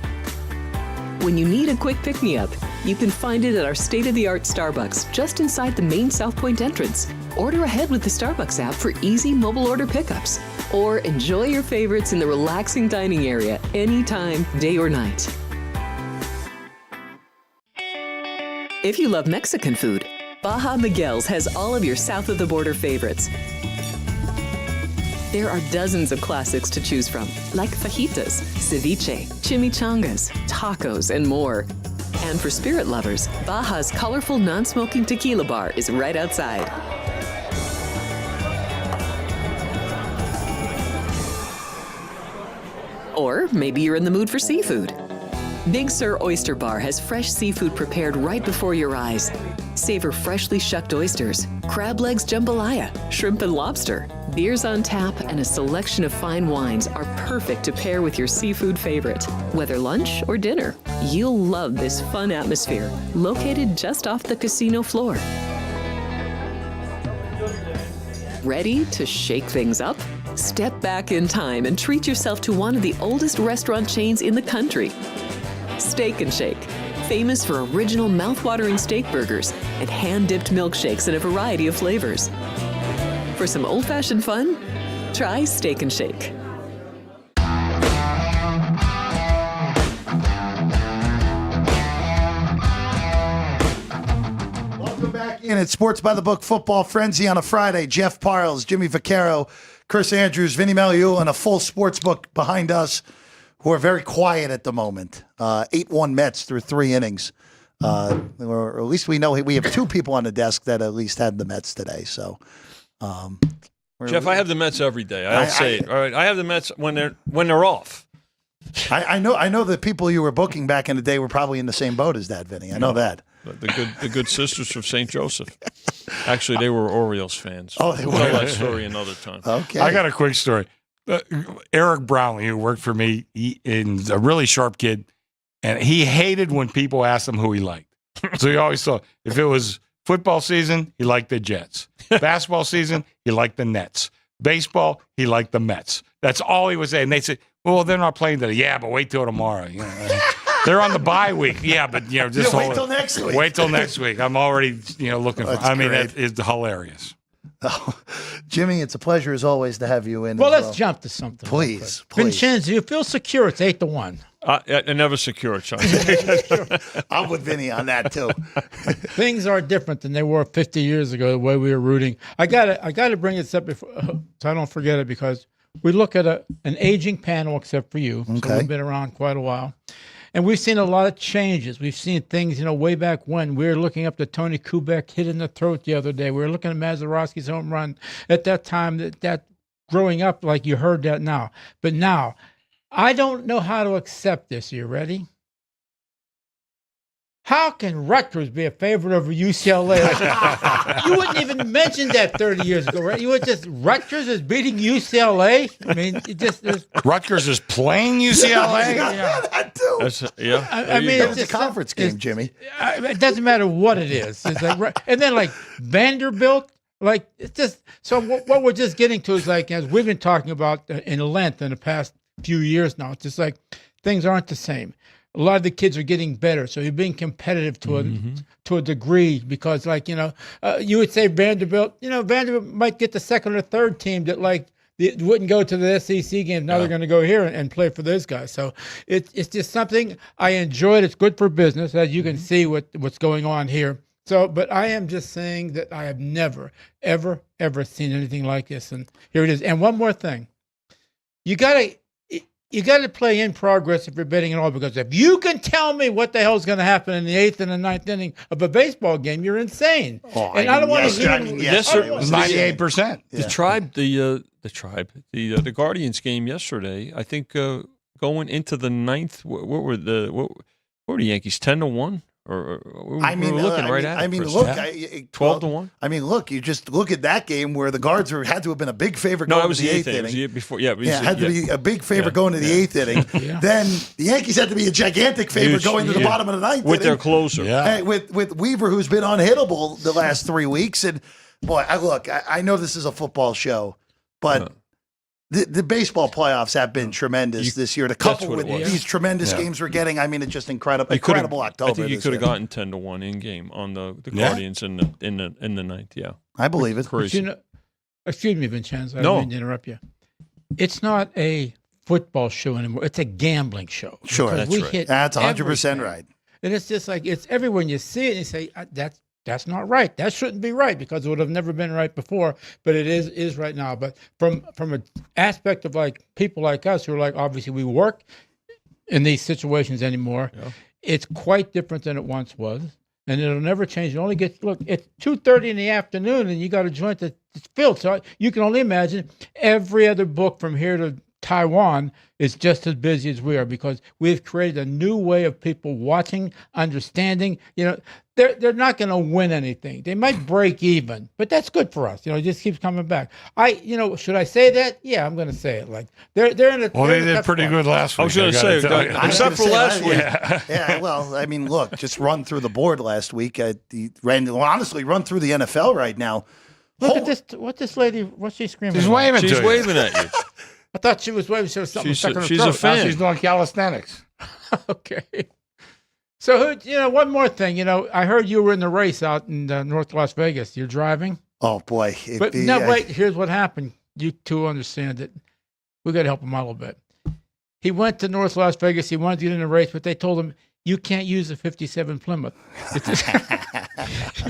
When you need a quick pick-me-up, you can find it at our state-of-the-art Starbucks just inside the main South Point entrance. Order ahead with the Starbucks app for easy mobile order pickups. Or enjoy your favorites in the relaxing dining area anytime, day or night. If you love Mexican food, Baja Miguel's has all of your south of the border favorites. There are dozens of classics to choose from, like fajitas, ceviche, chimichangas, tacos, and more. And for spirit lovers, Baja's colorful non-smoking tequila bar is right outside. Or maybe you're in the mood for seafood. Big Sur Oyster Bar has fresh seafood prepared right before your eyes. Savor freshly shucked oysters, crab legs jambalaya, shrimp and lobster. Beers on tap and a selection of fine wines are perfect to pair with your seafood favorite. Whether lunch or dinner, you'll love this fun atmosphere, located just off the casino floor. Ready to shake things up? Step back in time and treat yourself to one of the oldest restaurant chains in the country. Steak and Shake, famous for original mouth-watering steak burgers and hand-dipped milkshakes in a variety of flavors. For some old-fashioned fun, try Steak and Shake. Welcome back in at Sports by the Book Football Frenzy on a Friday. Jeff Parles, Jimmy Vacarro, Chris Andrews, Vinny Magliuo, and a full Sportsbook behind us, who are very quiet at the moment. 8-1 Mets through 3 innings. Or at least we know we have 2 people on the desk that at least had the Mets today. So, Jeff, I have the Mets every day. I'll say it. All right, I have the Mets when they're off. I know the people you were booking back in the day were probably in the same boat as that, Vinny. I know that. The good sisters from St. Joseph. Actually, they were Orioles fans. Oh, they were. We'll tell that story another time. Okay. I got a quick story. Eric Brownlee, who worked for me, is a really sharp kid, and he hated when people asked him who he liked. So he always thought if it was football season, he liked the Jets. Basketball season, he liked the Nets. Baseball, he liked the Mets. That's all he was saying. And they said, well, they're not playing today. Yeah, but wait till tomorrow. You know, they're on the bye week. Yeah, but just wait till next week. Wait till next week. I'm already looking for. That's great. That is hilarious. Oh, Jimmy, it's a pleasure as always to have you in. Well, let's jump to something. Please. Vincenzo, you feel secure? It's 8-1. I never secure, Chuck. I'm with Vinny on that too. Things are different than they were 50 years ago. The way we were rooting. I gotta bring this up before, so I don't forget it, because we look at an aging panel, except for you. Okay. So we've been around quite a while. And we've seen a lot of changes. We've seen things, way back when. We were looking up to Tony Kubek hit in the throat the other day. We were looking at Mazeroski's home run at that time, that growing up, like you heard that now. But now, I don't know how to accept this. Are you ready? How can Rutgers be a favorite over UCLA? You wouldn't even mention that 30 years ago, right? You would just, Rutgers is beating UCLA? I mean, it just... Rutgers is playing UCLA? Yeah, that too. I mean, It's a conference game, Jimmy. It doesn't matter what it is. It's like, and then like Vanderbilt, like it's just. So what we're just getting to is like, as we've been talking about in length in the past few years now, it's just like things aren't the same. a lot of the kids are getting better. So you're being competitive to a degree because, like, you would say Vanderbilt, Vanderbilt might get the second or third team that, like, they wouldn't go to the SEC game. Now they're going to go here and play for those guys. So it's just something I enjoyed. It's good for business, as you can see what's going on here. So, but I am just saying that I have never, ever, ever seen anything like this. And here it is. And one more thing. You gotta play in progress if you're betting at all, because if you can tell me what the hell is going to happen in the 8th and the 9th inning of a baseball game, you're insane. I don't want to hear. Yes, sir. 98%. The Guardians game yesterday. I think going into the 9th, what were the Yankees 10-1? Or we were looking right at it. I mean, Chris. look, 12-1. I mean, look, you just look at that game where the Guards had to have been a big favorite going to the 8th inning. It was the before. Had to be a big favorite going to the 8th inning. Then the Yankees had to be a gigantic favorite going to the bottom of the 9th inning. With their closer. Hey, with Weaver, who's been unhittable the last 3 weeks. And, boy, I know this is a football show, but the baseball playoffs have been tremendous this year. To couple with these tremendous games we're getting, I mean, it's just incredible. Incredible October. I think you could have gotten 10-1 in game on the Guardians in the 9th. Yeah, I believe it. Crazy. Excuse me, Vincenzo. I don't mean to interrupt you. It's not a football show anymore. It's a gambling show. Sure, that's right. That's 100% right. And it's just like it's everywhere. You see it, and you say that's not right. That shouldn't be right because it would have never been right before, but it is right now. But from an aspect of like people like us who are like, obviously we work in these situations anymore, it's quite different than it once was, and it'll never change. It only gets, look, it's 2:30 in the afternoon and you got a joint that's filled. So you can only imagine every other book from here to Taiwan is just as busy as we are because we've created a new way of people watching, understanding. They're not going to win anything. They might break even, but that's good for us. It just keeps coming back. Should I say that? Yeah, I'm going to say it. Like they're in a. Well, they did pretty good last week. I was going to say, except for last week. Yeah. Well, I mean, look, just run through the board last week. Honestly, run through the NFL right now. Look at this. What's this lady? What's she screaming? She's waving at you. I thought she was waving. She was something stuck in her she's throat. a fan. Now she's doing calisthenics. Okay. So, one more thing. I heard you were in the race out in North Las Vegas. You're driving? Oh, boy. Wait. Here's what happened. You two understand it. We got to help him out a little bit. He went to North Las Vegas. He wanted to get in the race, but they told him, you can't use a 57 Plymouth.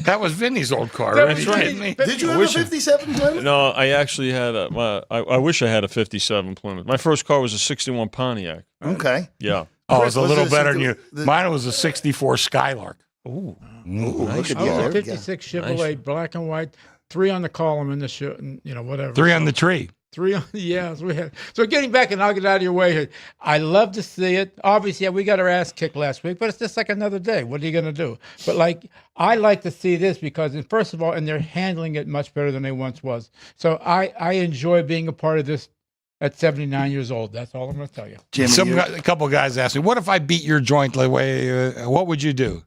That was Vinny's old car. That's right? Did you have a 57 Plymouth? No, I actually had I wish I had a 57 Plymouth. My first car was a 61 Pontiac. Okay. Yeah. Oh, it was a little better than you. Mine was a 64 Skylark. Ooh, look at you. A 56 Chevrolet, black and white, 3 on the column in the show, and whatever. 3 on the tree. 3 on, yes, we had. So getting back, and I'll get out of your way here. I love to see it. Obviously, we got our ass kicked last week, but it's just like another day. What are you going to do? But I like to see this because, first of all, and they're handling it much better than they once was. So I enjoy being a part of this at 79 years old. That's all I'm going to tell you. Jimmy, A couple of guys asked me, what if I beat your joint the way, what would you do?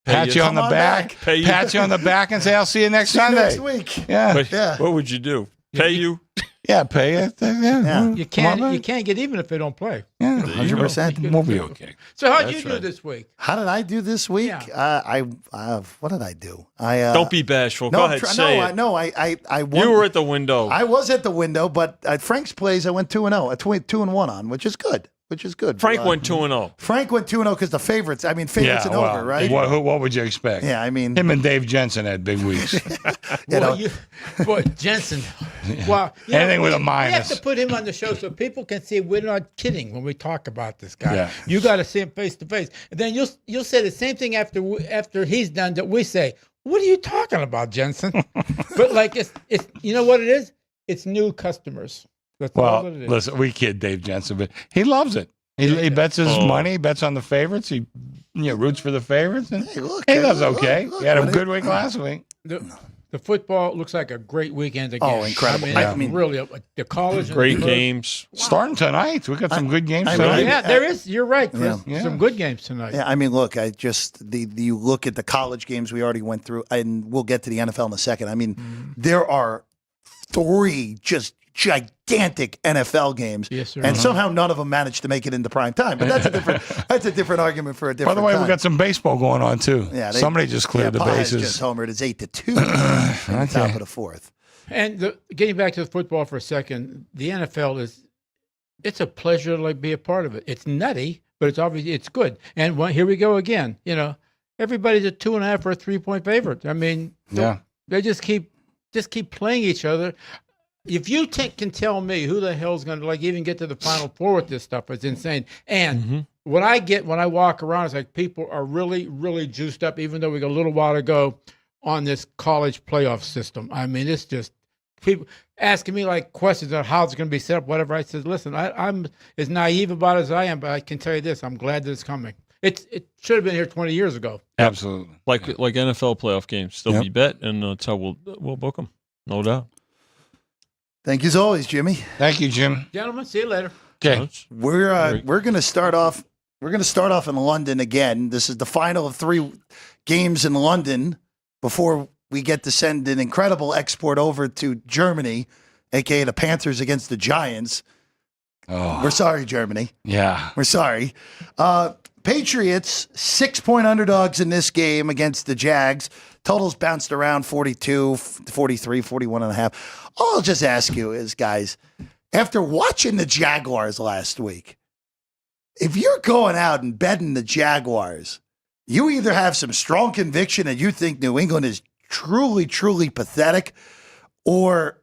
Pat you on the back, pat you on the back and say, I'll see you next Sunday. Next week. Yeah. What would you do? Pay you? Yeah, pay it. Yeah. You can't get even if they don't play. Yeah, 100%. We'll be okay. So how'd you do this week? How did I do this week? Yeah. What did I do? Don't be bashful. Go ahead, say it. I won. You were at the window. I was at the window, but at Frank's plays, I went 2-0, 2-1 on, which is good. Frank went 2-0. Frank went 2-0 because the favorites. I mean, favorites and over, right? What would you expect? Yeah, I mean, him and Dave Jensen had big weeks. Jensen. Wow. Anything with a minus. We have to put him on the show so people can see we're not kidding when we talk about this guy. Yeah. You got to see him face to face, and then you'll say the same thing after he's done that we say. What are you talking about, Jensen? But it's you know what it is? It's new customers. That's all that it is. Listen, we kid Dave Jensen, but he loves it. He bets his money, bets on the favorites. He roots for the favorites, and he does okay. He had a good week last week. The football looks like a great weekend again. Oh, incredible! I mean really, the college. Great games. Wow. Starting tonight. We got some good games tonight. Yeah, there is. You're right, Chris. Some good games tonight. Yeah, I mean, look, you look at the college games we already went through, and we'll get to the NFL in a second. I mean, there are 3 just gigantic NFL games, Yes, sir. and somehow none of them managed to make it into prime time. But that's a different argument for a different. By the way, time. we got some baseball going on too. Yeah, somebody just cleared the Paja's bases. just homered. It's 8-2 in the top of the fourth. And getting back to the football for a second, the NFL it's a pleasure to be a part of it. It's nutty, but it's obviously it's good. And here we go again. Everybody's a 2.5 or a 3-point favorite. I mean, they just keep playing each other. If you can tell me who the hell's going to even get to the Final Four with this stuff, it's insane. And what I get when I walk around is people are really, really juiced up, even though we got a little while to go on this college playoff system. I mean, it's just people asking me questions on how it's going to be set up, whatever. I said, listen, I'm as naive about it as I am, but I can tell you this: I'm glad that it's coming. It should have been here 20 years ago. Absolutely, like NFL playoff games, still be bet, and that's how we'll book them, no doubt. Thank you as always, Jimmy. Thank you, Jim. Gentlemen, see you later. Okay, We're going to start off. We're going to start off in London again. This is the final of 3 games in London before we get to send an incredible export over to Germany, aka the Panthers against the Giants. Oh, We're sorry, Germany. yeah. We're sorry. Patriots, 6-point underdogs in this game against the Jags. Totals bounced around 42, 43, 41 and a half. All I'll just ask you is, guys, after watching the Jaguars last week, if you're going out and betting the Jaguars, you either have some strong conviction and you think New England is truly, truly pathetic, or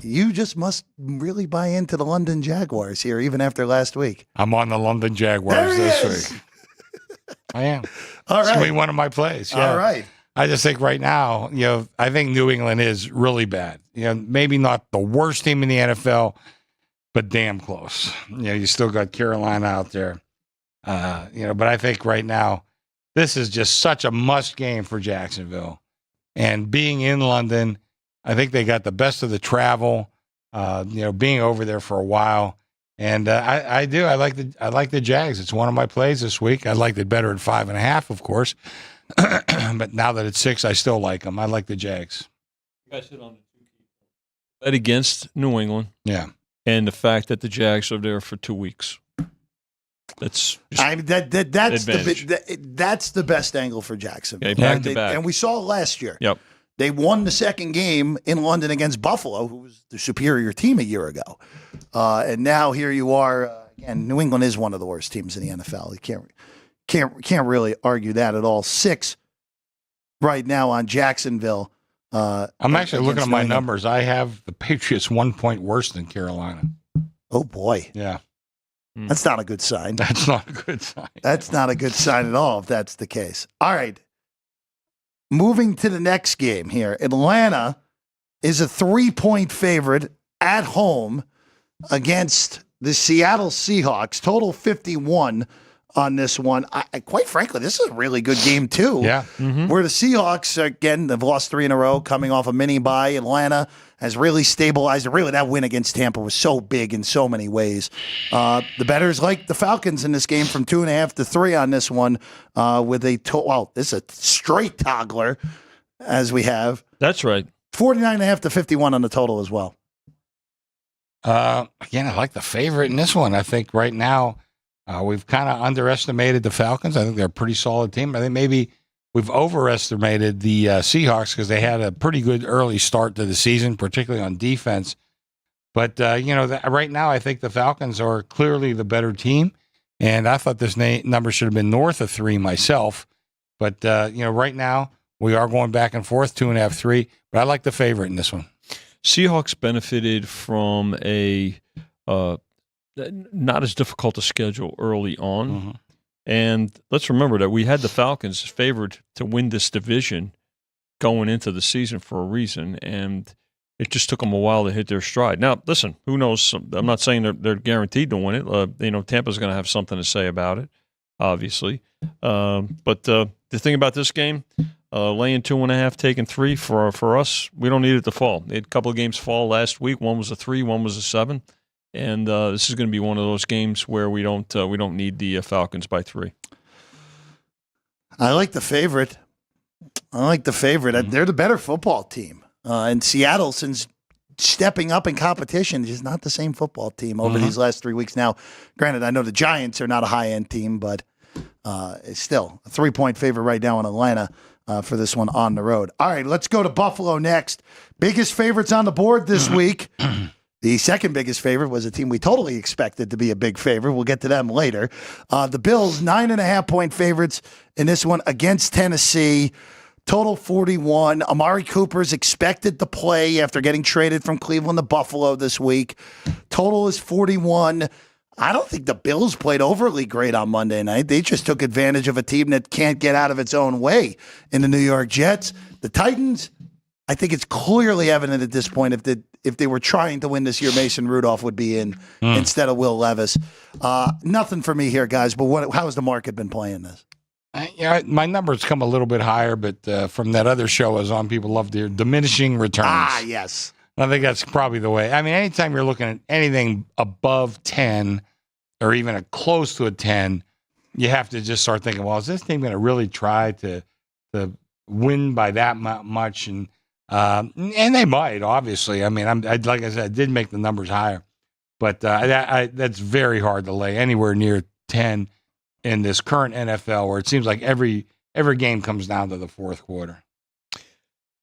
you just must really buy into the London Jaguars here, even after last week. I'm on the London Jaguars There he this is. week. I am. All It's gonna right. be one of my plays. Yeah. All right. I just think right now, I think New England is really bad. Maybe not the worst team in the NFL, but damn close. You still got Carolina out there. But I think right now, this is just such a must game for Jacksonville. And being in London, I think they got the best of the travel, being over there for a while. And I do. I like the Jags. It's one of my plays this week. I liked it better at 5.5, of course. But now that it's 6, I still like them. I like the Jags. You guys hit on the 2 key points. Bet against New England. Yeah. And the fact that the Jags are there for 2 weeks. That's that's the best angle for Jacksonville. Okay, back to back. And we saw it last year. Yep. They won the second game in London against Buffalo, who was the superior team a year ago. And now here you are. Again, New England is one of the worst teams in the NFL. You can't really argue that at all. 6 right now on Jacksonville. I'm actually looking at my New England. numbers. I have the Patriots 1 point worse than Carolina. Oh, boy. Yeah. That's not a good sign. That's not a good sign. That's not a good sign at all if that's the case. All right. Moving to the next game here. Atlanta is a 3-point favorite at home against the Seattle Seahawks. Total 51 on this one. Quite frankly, this is a really good game, too. Yeah. Where the Seahawks, again, they've lost 3 in a row, coming off a mini bye. Atlanta has really stabilized. Really, that win against Tampa was so big in so many ways. The bettors like the Falcons in this game from 2.5 to 3 on this one with this is a straight toggler, as we have. That's right. 49.5 to 51 on the total as well. Again, I like the favorite in this one. I think right now we've kind of underestimated the Falcons. I think they're a pretty solid team. I think maybe we've overestimated the Seahawks because they had a pretty good early start to the season, particularly on defense. But, right now I think the Falcons are clearly the better team. And I thought this number should have been north of 3 myself. But, right now we are going back and forth, 2.5, 3. But I like the favorite in this one. Seahawks benefited from a not as difficult a schedule early on. Mm-hmm. And let's remember that we had the Falcons favored to win this division going into the season for a reason, and it just took them a while to hit their stride. Now, listen, who knows? I'm not saying they're guaranteed to win it. Tampa's going to have something to say about it, obviously. But the thing about this game, laying 2.5, taking 3 for us, we don't need it to fall. They had a couple of games fall last week. One was a 3, one was a 7. And this is going to be one of those games where we don't need the Falcons by 3. I like the favorite. Mm-hmm. They're the better football team. And Seattle, since stepping up in competition. It's just not the same football team over these last 3 weeks. Now, granted, I know the Giants are not a high-end team, but it's still a 3-point favorite right now in Atlanta for this one on the road. All right, let's go to Buffalo next. Biggest favorites on the board this week. The second biggest favorite was a team we totally expected to be a big favorite. We'll get to them later. The Bills, 9.5-point favorites in this one against Tennessee. Total 41. Amari Cooper's expected to play after getting traded from Cleveland to Buffalo this week. Total is 41. I don't think the Bills played overly great on Monday night. They just took advantage of a team that can't get out of its own way in the New York Jets. The Titans, I think it's clearly evident at this point if they were trying to win this year, Mason Rudolph would be in instead of Will Levis. Nothing for me here, guys, but how has the market been playing this? My numbers come a little bit higher, but from that other show I was on, people love their diminishing returns. Yes. I think that's probably the way. I mean, anytime you're looking at anything above 10 or even close to a 10, you have to just start thinking, well, is this team going to really try to win by that much? And they might, obviously. I mean, like I said, I did make the numbers higher, but that's very hard to lay anywhere near 10 in this current NFL, where it seems like every game comes down to the fourth quarter.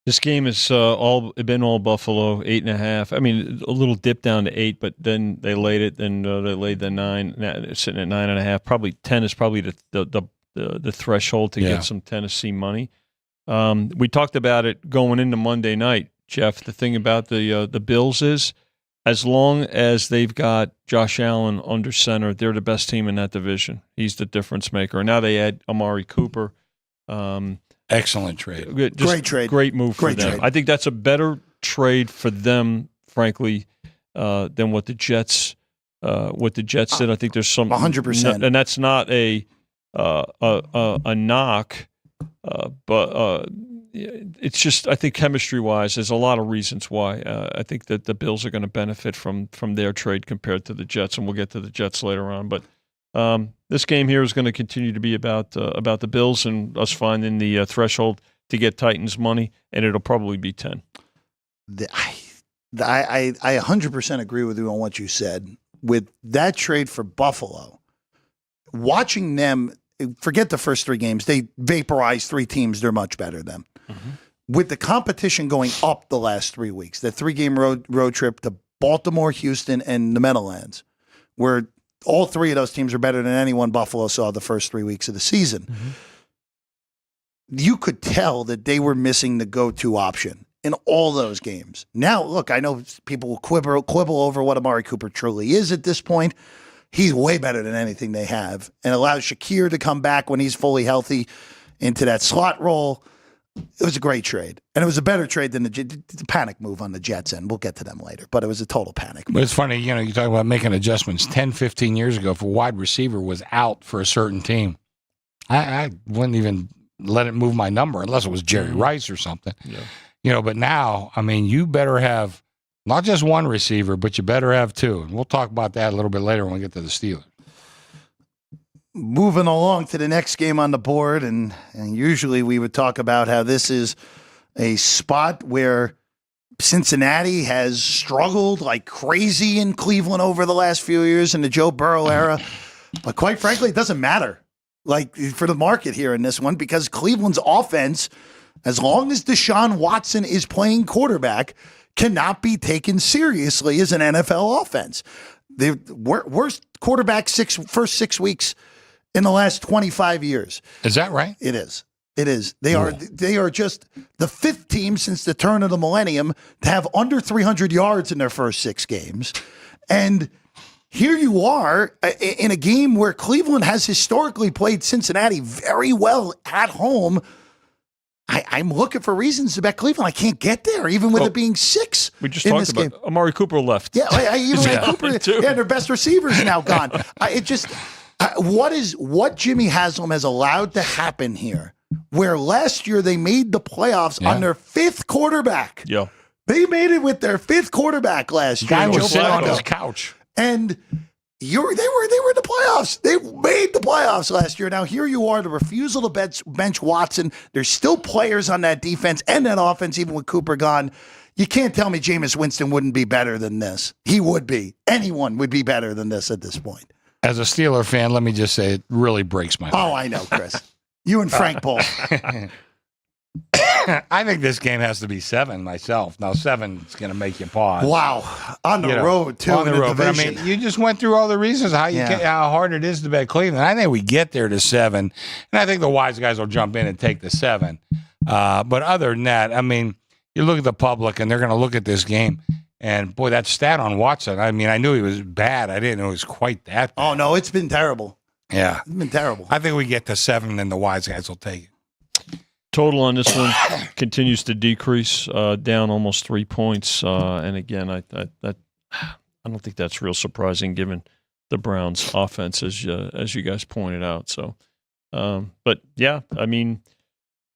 This game has been all Buffalo, 8.5. I mean, a little dip down to 8, but then they laid it. Then they laid the 9, sitting at 9.5. Probably 10 is probably the threshold to get some Tennessee money. We talked about it going into Monday night, Jeff. The thing about the Bills is, as long as they've got Josh Allen under center, they're the best team in that division. He's the difference maker. And now they add Amari Cooper. Excellent trade. Great trade. Great move for them. Trade. I think that's a better trade for them, frankly, than what the Jets did. I think there's some 100%, and that's not a knock, but it's just, I think chemistry-wise, there's a lot of reasons why. I think that the Bills are going to benefit from their trade compared to the Jets, and we'll get to the Jets later on. But this game here is going to continue to be about the Bills and us finding the threshold to get Titans money, and it'll probably be 10. I 100% agree with you on what you said. With that trade for Buffalo, watching them, forget the first 3 games, they vaporized 3 teams they're much better than. With the competition going up the last 3 weeks, the 3-game road trip to Baltimore, Houston, and the Meadowlands, where all 3 of those teams are better than anyone Buffalo saw the first 3 weeks of the season. You could tell that they were missing the go-to option in all those games. Now, look, I know people will quibble over what Amari Cooper truly is at this point. He's way better than anything they have, and allows Shakir to come back when he's fully healthy into that slot role. It was a great trade, and it was a better trade than the panic move on the Jets end. We'll get to them later, but it was a total panic move. But it's funny, you talk about making adjustments. 10, 15 years ago, if a wide receiver was out for a certain team, I wouldn't even let it move my number unless it was Jerry Rice or something. Yeah. But now, I mean, you better have not just one receiver, but you better have 2. And we'll talk about that a little bit later when we get to the Steelers. Moving along to the next game on the board, and usually we would talk about how this is a spot where Cincinnati has struggled like crazy in Cleveland over the last few years in the Joe Burrow era. But quite frankly, it doesn't matter for the market here in this one, because Cleveland's offense, as long as Deshaun Watson is playing quarterback, cannot be taken seriously as an NFL offense. The worst quarterback first 6 weeks in the last 25 years. Is that right? It is. It is. They are just the 5th team since the turn of the millennium to have under 300 yards in their first 6 games. And here you are in a game where Cleveland has historically played Cincinnati very well at home. I'm looking for reasons to bet Cleveland. I can't get there, even with it being 6. We just talked about Amari Cooper left. Yeah, Cooper. Yeah, their best receivers now gone. What Jimmy Haslam has allowed to happen here, where last year they made the playoffs on their 5th quarterback. Yeah, they made it with their 5th quarterback last year. Guy was sitting on his couch, and they were in the playoffs. They made the playoffs last year. Now here you are, the refusal to bench Watson. There's still players on that defense and that offense, even with Cooper gone. You can't tell me Jameis Winston wouldn't be better than this. He would be. Anyone would be better than this at this point. As a Steeler fan, let me just say it really breaks my heart. Oh, I know, Chris. You and Frank Paul. I think this game has to be 7 myself. Now, 7 is going to make you pause. Wow. On the road, too. On the road. But, I division. mean, you just went through all the reasons how hard it is to bet Cleveland. I think we get there to 7, and I think the wise guys will jump in and take the 7. But other than that, I mean, you look at the public, and they're going to look at this game. And, boy, that stat on Watson, I mean, I knew he was bad. I didn't know it was quite that bad. Oh, no, it's been terrible. Yeah. It's been terrible. I think we get to 7, and the wise guys will take it. Total on this one continues to decrease, down almost 3 points. And again, I don't think that's real surprising given the Browns' offense, as you guys pointed out. So, but yeah, I mean,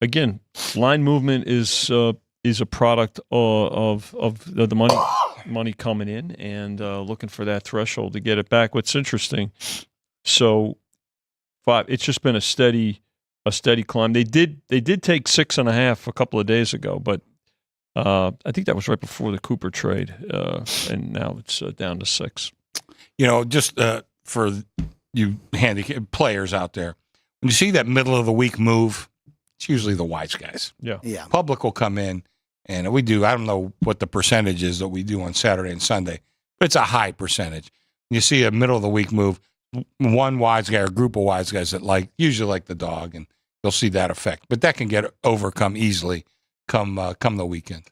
again, line movement is a product of the money coming in and looking for that threshold to get it back. What's interesting, so 5. It's just been a steady climb. They did take 6.5 a couple of days ago, but I think that was right before the Cooper trade, and now it's down to 6. You know, just for you handicap players out there, when you see that middle of the week move, it's usually the wise guys. Yeah. Public will come in, and we do. I don't know what the percentage is that we do on Saturday and Sunday, but it's a high percentage. You see a middle of the week move, one wise guy or group of wise guys that usually like the dog, and you'll see that effect. But that can get overcome easily come the weekend.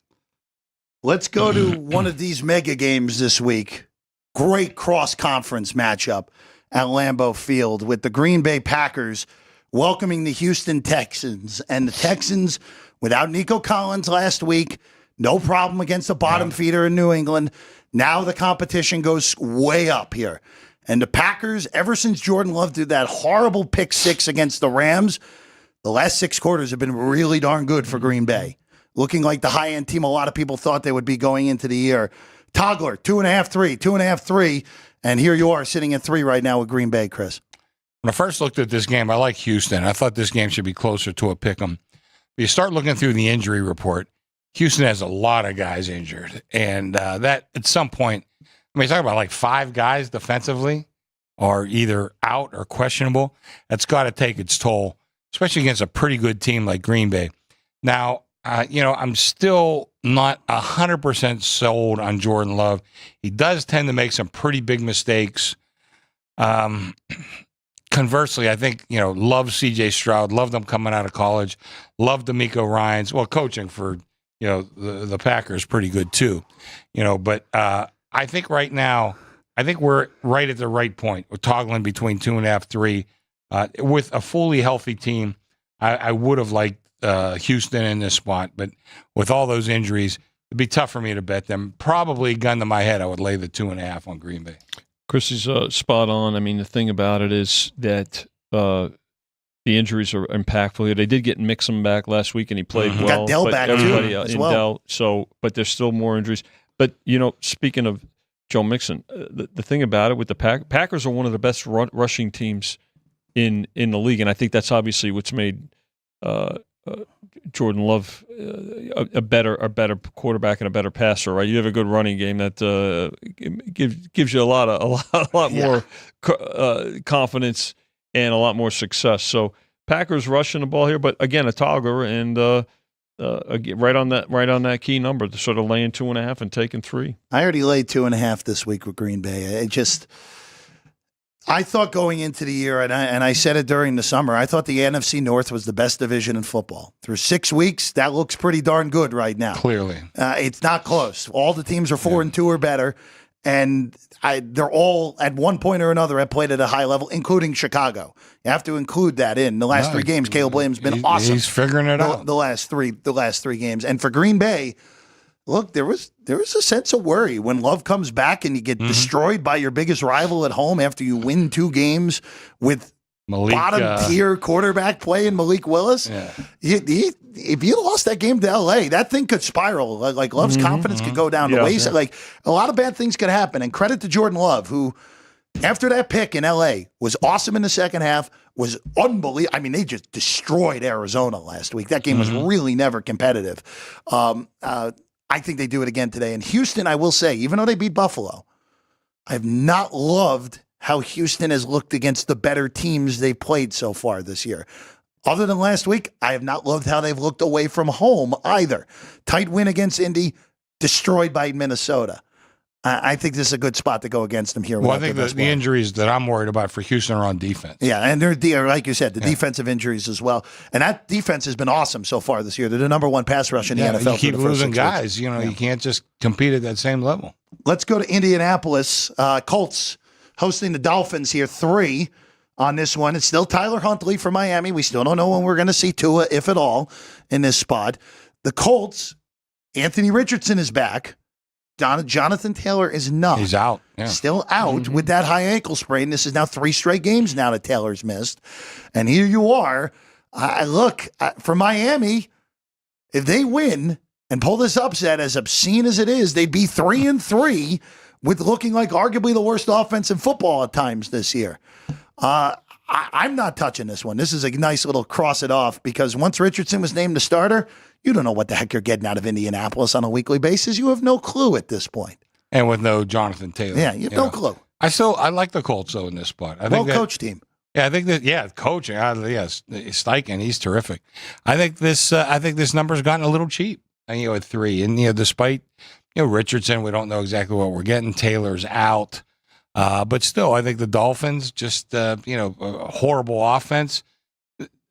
Let's go to one of these mega games this week. Great cross-conference matchup at Lambeau Field with the Green Bay Packers welcoming the Houston Texans. And the Texans, without Nico Collins last week, no problem against the bottom feeder in New England. Now the competition goes way up here. And the Packers, ever since Jordan Love did that horrible pick 6 against the Rams, the last 6 quarters have been really darn good for Green Bay. Looking like the high-end team a lot of people thought they would be going into the year. Toggler, 2.5, 3, 2.5, 3. And here you are sitting at 3 right now with Green Bay, Chris. When I first looked at this game, I like Houston. I thought this game should be closer to a pick 'em. You start looking through the injury report, Houston has a lot of guys injured. And that at some point, I mean, you're talking about 5 guys defensively are either out or questionable. That's got to take its toll, especially against a pretty good team like Green Bay. Now, I'm still not 100% sold on Jordan Love. He does tend to make some pretty big mistakes. Conversely, I think, love C.J. Stroud, love them coming out of college, love D'Amico Ryans. Well, coaching for, the Packers pretty good too. But I think right now, we're right at the right point. We're toggling between 2.5, 3. With a fully healthy team, I would have liked Houston in this spot, but with all those injuries, it'd be tough for me to bet them. Probably, gun to my head, I would lay the 2.5 on Green Bay. Chris is spot on. I mean, the thing about it is that the injuries are impactful. They did get Mixon back last week, and he played well. Got Dell back everybody too, in well. Dell. So, but there's still more injuries. But speaking of Joe Mixon, the thing about it with the Packers are one of the best rushing teams in the league, and I think that's obviously what's made Jordan Love a better quarterback and a better passer, right? You have a good running game that gives you a lot more confidence and a lot more success. So Packers rushing the ball here, but again, a togger and right on that key number, sort of laying 2.5 and taking 3. I already laid 2.5 this week with Green Bay. I thought going into the year, and I said it during the summer, I thought the NFC North was the best division in football. Through 6 weeks, that looks pretty darn good right now. Clearly. It's not close. All the teams are 4-2 or better, and they're all, at one point or another, have played at a high level, including Chicago. You have to include that in. The last 3 games, Caleb Williams has been awesome. He's figuring it out. The last three games. And for Green Bay, look, there was a sense of worry when Love comes back and you get destroyed by your biggest rival at home after you win 2 games with bottom-tier quarterback play in Malik Willis. Yeah. If you lost that game to L.A., that thing could spiral. Like Love's confidence could go down the wayside. Yeah. Like, a lot of bad things could happen. And credit to Jordan Love, who, after that pick in L.A., was awesome in the second half, was unbelievable. I mean, they just destroyed Arizona last week. That game was really never competitive. I think they do it again today. And Houston, I will say, even though they beat Buffalo, I have not loved how Houston has looked against the better teams they played so far this year. Other than last week, I have not loved how they've looked away from home either. Tight win against Indy, destroyed by Minnesota. I think this is a good spot to go against them here. Well, I think the injuries that I'm worried about for Houston are on defense. Yeah, and they're like you said, the defensive injuries as well. And that defense has been awesome so far this year. They're the number one pass rush in the NFL. You keep losing guys. Weeks. You can't just compete at that same level. Let's go to Indianapolis. Colts hosting the Dolphins here, 3 on this one. It's still Tyler Huntley for Miami. We still don't know when we're going to see Tua, if at all, in this spot. The Colts, Anthony Richardson is back. Jonathan Taylor is not. He's out. Yeah. Still out with that high ankle sprain. This is now 3 straight games now that Taylor's missed. And here you are. For Miami, if they win and pull this upset, as obscene as it is, they'd be 3-3 with looking like arguably the worst offense in football at times this year. I'm not touching this one. This is a nice little cross it off because once Richardson was named the starter, you don't know what the heck you're getting out of Indianapolis on a weekly basis. You have no clue at this point. And with no Jonathan Taylor. Yeah, you have no clue. I like the Colts, though, in this spot. Well-coached team. Yeah, I think that, coaching, yes, Steichen, he's terrific. I think this number's gotten a little cheap, at 3. And, despite, Richardson, we don't know exactly what we're getting. Taylor's out. But still, I think the Dolphins, just, a horrible offense.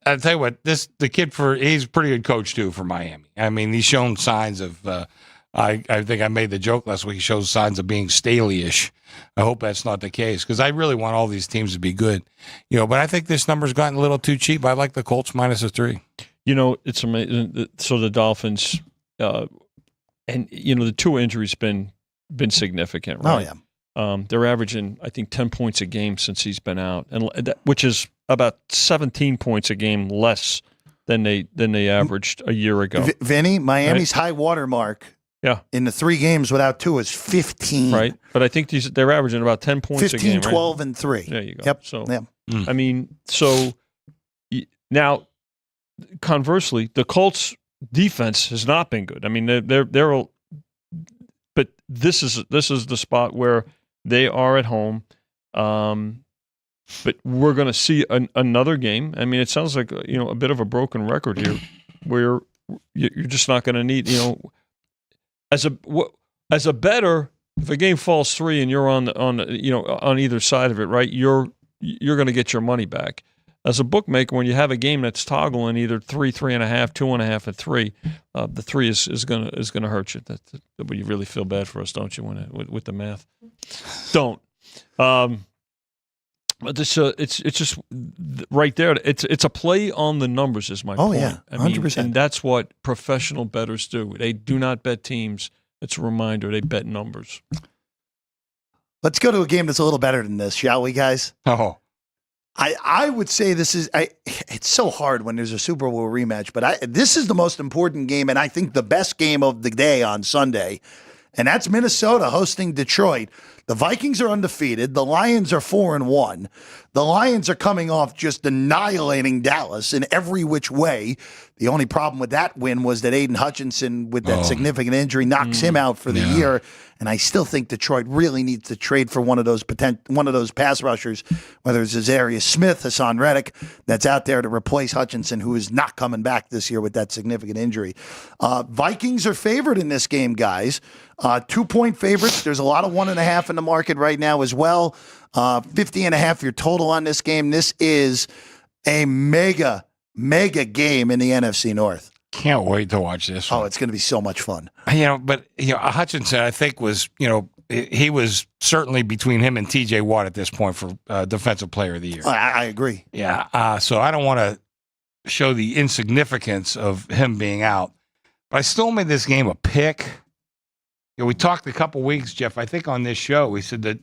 I'll tell you what, the kid he's a pretty good coach too for Miami. I mean, he's shown signs of, I think I made the joke last week, he shows signs of being Staley-ish. I hope that's not the case because I really want all these teams to be good. But I think this number's gotten a little too cheap. I like the Colts -3. It's amazing. So the Dolphins, and the Tua injury's been significant, right? Oh, yeah. They're averaging, I think, 10 points a game since he's been out, which is about 17 points a game less than they averaged a year ago. Vinny, Miami's high water mark in the 3 games without Tua is 15. Right, but I think they're averaging about 10 points 15, a game. 15, 12, and 3. There you go. Yep. So, I mean, now, conversely, the Colts' defense has not been good. I mean, they're but this is the spot where they are at home. But we're going to see another game. I mean, it sounds like a bit of a broken record here, where you're just not going to need as a bettor. If a game falls 3 and you're on either side of it, right? You're going to get your money back. As a bookmaker, when you have a game that's toggling either 3, 3.5, 2.5, and 3, the 3 is going to hurt you. But you really feel bad for us, don't you? With the math, don't. But it's just right there. It's a play on the numbers, is my point. Yeah, 100%. And that's what professional bettors do. They do not bet teams. It's a reminder. They bet numbers. Let's go to a game that's a little better than this, shall we, guys? Oh. I would say this is it's so hard when there's a Super Bowl rematch, but this is the most important game and I think the best game of the day on Sunday, and that's Minnesota hosting Detroit. The Vikings are undefeated. The Lions are 4-1. The Lions are coming off just annihilating Dallas in every which way. The only problem with that win was that Aiden Hutchinson, with that significant injury, knocks him out for the year. And I still think Detroit really needs to trade for one of those pass rushers, whether it's Azarius Smith, Hassan Reddick, that's out there to replace Hutchinson, who is not coming back this year with that significant injury. Vikings are favored in this game, guys. 2-point favorites. There's a lot of 1.5 in the market right now as well. 50.5 your total on this game. This is a mega game in the NFC North. Can't wait to watch this one. Oh, it's going to be so much fun. But Hutchinson, I think, was, he was certainly between him and TJ Watt at this point for Defensive Player of the Year. I agree. Yeah. So I don't want to show the insignificance of him being out, but I still made this game a pick. We talked a couple weeks, Jeff, I think on this show, we said that,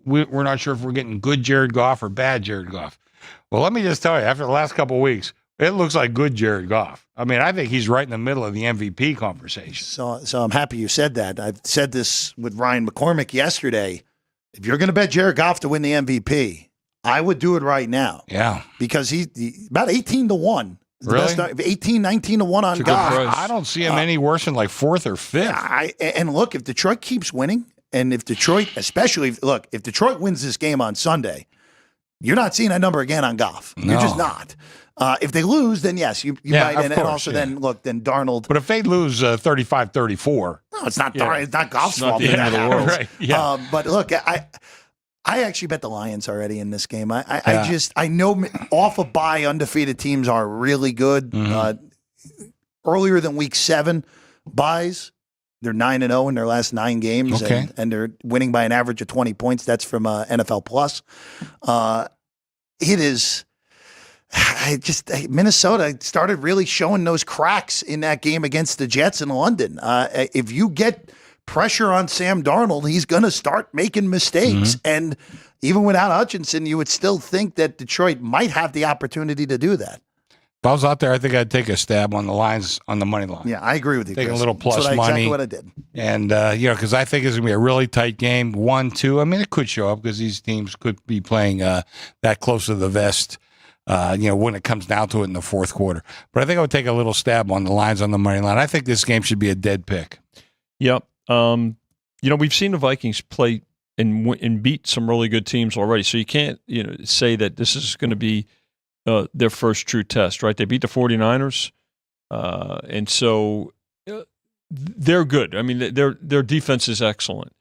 we're not sure if we're getting good Jared Goff or bad Jared Goff. Well, let me just tell you, after the last couple of weeks, it looks like good Jared Goff. I mean, I think he's right in the middle of the MVP conversation. So I'm happy you said that. I've said this with Ryan McCormick yesterday. If you're going to bet Jared Goff to win the MVP, I would do it right now. Yeah. Because he's about 18-1 The Really? best, 18, 19 to 1 on It's a good Gaughan. price. I don't see him any worse than like 4th or 5th. And look, if Detroit keeps winning, and if Detroit, especially, if Detroit wins this game on Sunday, you're not seeing that number again on Goff. You're No. just not. If they lose, then yes, you Yeah, might. of And course, also yeah. then Darnold. But if they lose 35-34, No, it's not. Yeah. It's not Goff's It's not fault. the that end of the that world. happens. right? Yeah. But look, I actually bet the Lions already in this game. Yeah. I know off a bye undefeated teams are really good. Earlier than week 7 buys, they're 9-0 in their last 9 games, Okay. and they're winning by an average of 20 points. That's from NFL Plus. It is. Minnesota started really showing those cracks in that game against the Jets in London. If you get pressure on Sam Darnold, he's going to start making mistakes. And even without Hutchinson, you would still think that Detroit might have the opportunity to do that. If I was out there, I think I'd take a stab on the lines on the money line. Yeah, I agree with you. Take a Chris. little plus That's money. Exactly what I did. And, because I think it's going to be a really tight game. 1-2. I mean, it could show up because these teams could be playing that close to the vest, when it comes down to it in the fourth quarter. But I think I would take a little stab on the lines on the money line. I think this game should be a dead pick. Yep. We've seen the Vikings play and beat some really good teams already. So you can't, say that this is going to be their first true test, right? They beat the 49ers. And so they're good. I mean, their defense is excellent.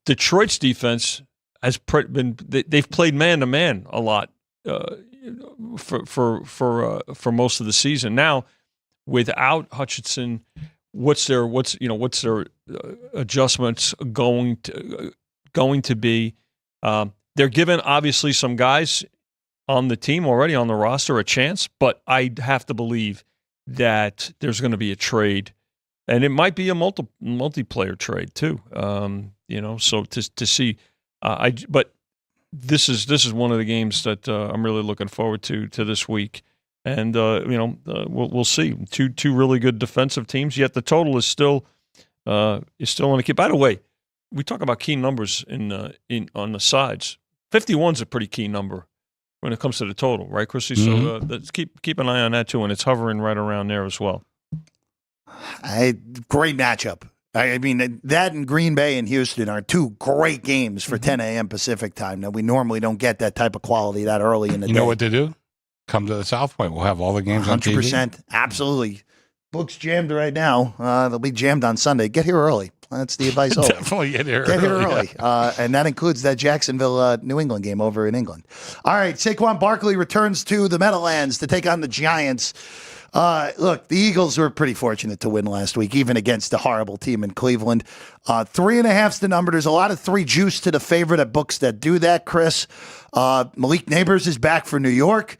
Detroit's defense has they've played man to man a lot for most of the season. Now, without Hutchinson, what's their adjustments going to be? They're given obviously some guys on the team already on the roster a chance, but I have to believe that there's going to be a trade, and it might be a multiplayer trade too. So to see, but this is one of the games that I'm really looking forward to this week, and we'll see two really good defensive teams. Yet the total is still on the key. By the way, we talk about key numbers on the sides. 51's a pretty key number when it comes to the total, right, Chrissy? So let's keep an eye on that too, and it's hovering right around there as well. Great matchup. I mean, that and Green Bay and Houston are 2 great games for 10 a.m. Pacific time. Now, we normally don't get that type of quality that early in the day. You know what to do? Come to the South Point. We'll have all the games on TV. 100%. Absolutely. Book's jammed right now. They'll be jammed on Sunday. Get here early. That's the advice. Definitely get here early. And that includes that Jacksonville, New England game over in England. All right, Saquon Barkley returns to the Meadowlands to take on the Giants. Look, the Eagles were pretty fortunate to win last week, even against a horrible team in Cleveland. 3.5's the number. There's a lot of 3 juice to the favorite at books that do that, Chris. Malik Neighbors is back for New York.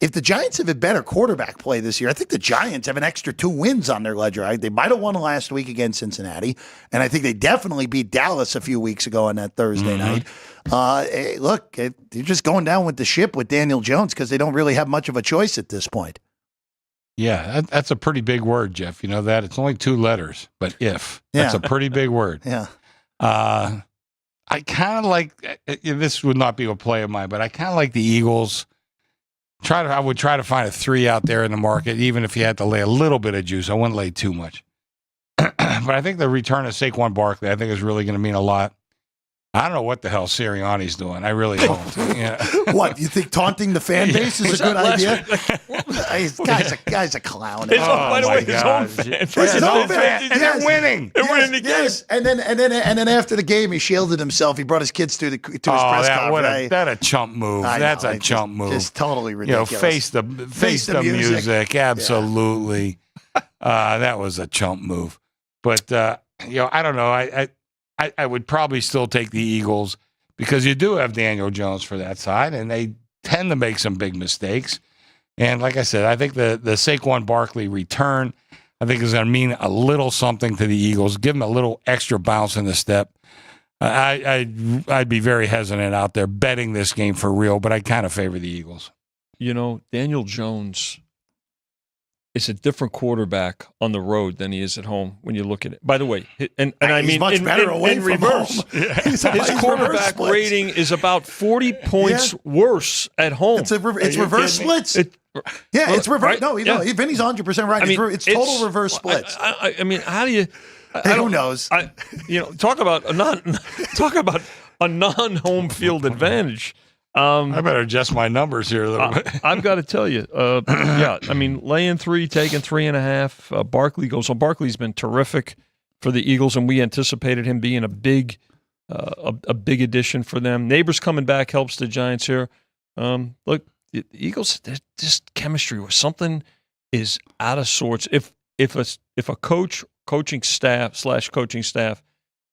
If the Giants have a better quarterback play this year, I think the Giants have an extra 2 wins on their ledger. They might have won last week against Cincinnati, and I think they definitely beat Dallas a few weeks ago on that Thursday night. They're just going down with the ship with Daniel Jones because they don't really have much of a choice at this point. Yeah, that's a pretty big word, Jeff. You know that? It's only 2 letters, but if. That's a pretty big word. Yeah. I kind of like, this would not be a play of mine, but I kind of like the Eagles. I would try to find a 3 out there in the market, even if you had to lay a little bit of juice. I wouldn't lay too much. But I think the return of Saquon Barkley, I think, is really going to mean a lot. I don't know what the hell Sirianni's doing. I really don't. Yeah. What, you think taunting the fan base is a good idea? Guy's a clown. By the way, his own fans. His own fans. And they're winning. They're winning the game. Yes, and then after the game, he shielded himself. He brought his kids to his press conference. That's a chump move. That's a chump move. Just totally ridiculous. Face the music. Absolutely. That was a chump move. But I don't know. I would probably still take the Eagles because you do have Daniel Jones for that side, and they tend to make some big mistakes. And like I said, I think the Saquon Barkley return, I think is going to mean a little something to the Eagles. Give them a little extra bounce in the step. I'd be very hesitant out there betting this game for real, but I kind of favor the Eagles. Daniel Jones is a different quarterback on the road than he is at home when you look at it. By the way, and I He's mean much better away in from reverse. home. His quarterback rating is about 40 points worse at home. It's reverse splits. It's reverse. Right? No, Vinny's 100% right. I mean, it's total reverse splits. I mean, how do you? Who knows? Talk about a non-home field advantage. I better adjust my numbers here a little bit. I've got to tell you, I mean, laying 3, taking 3.5. Barkley goes. So Barkley's been terrific for the Eagles, and we anticipated him being a big addition for them. Neighbors coming back helps the Giants here. Look, the Eagles, there's just chemistry where something is out of sorts. If a coaching staff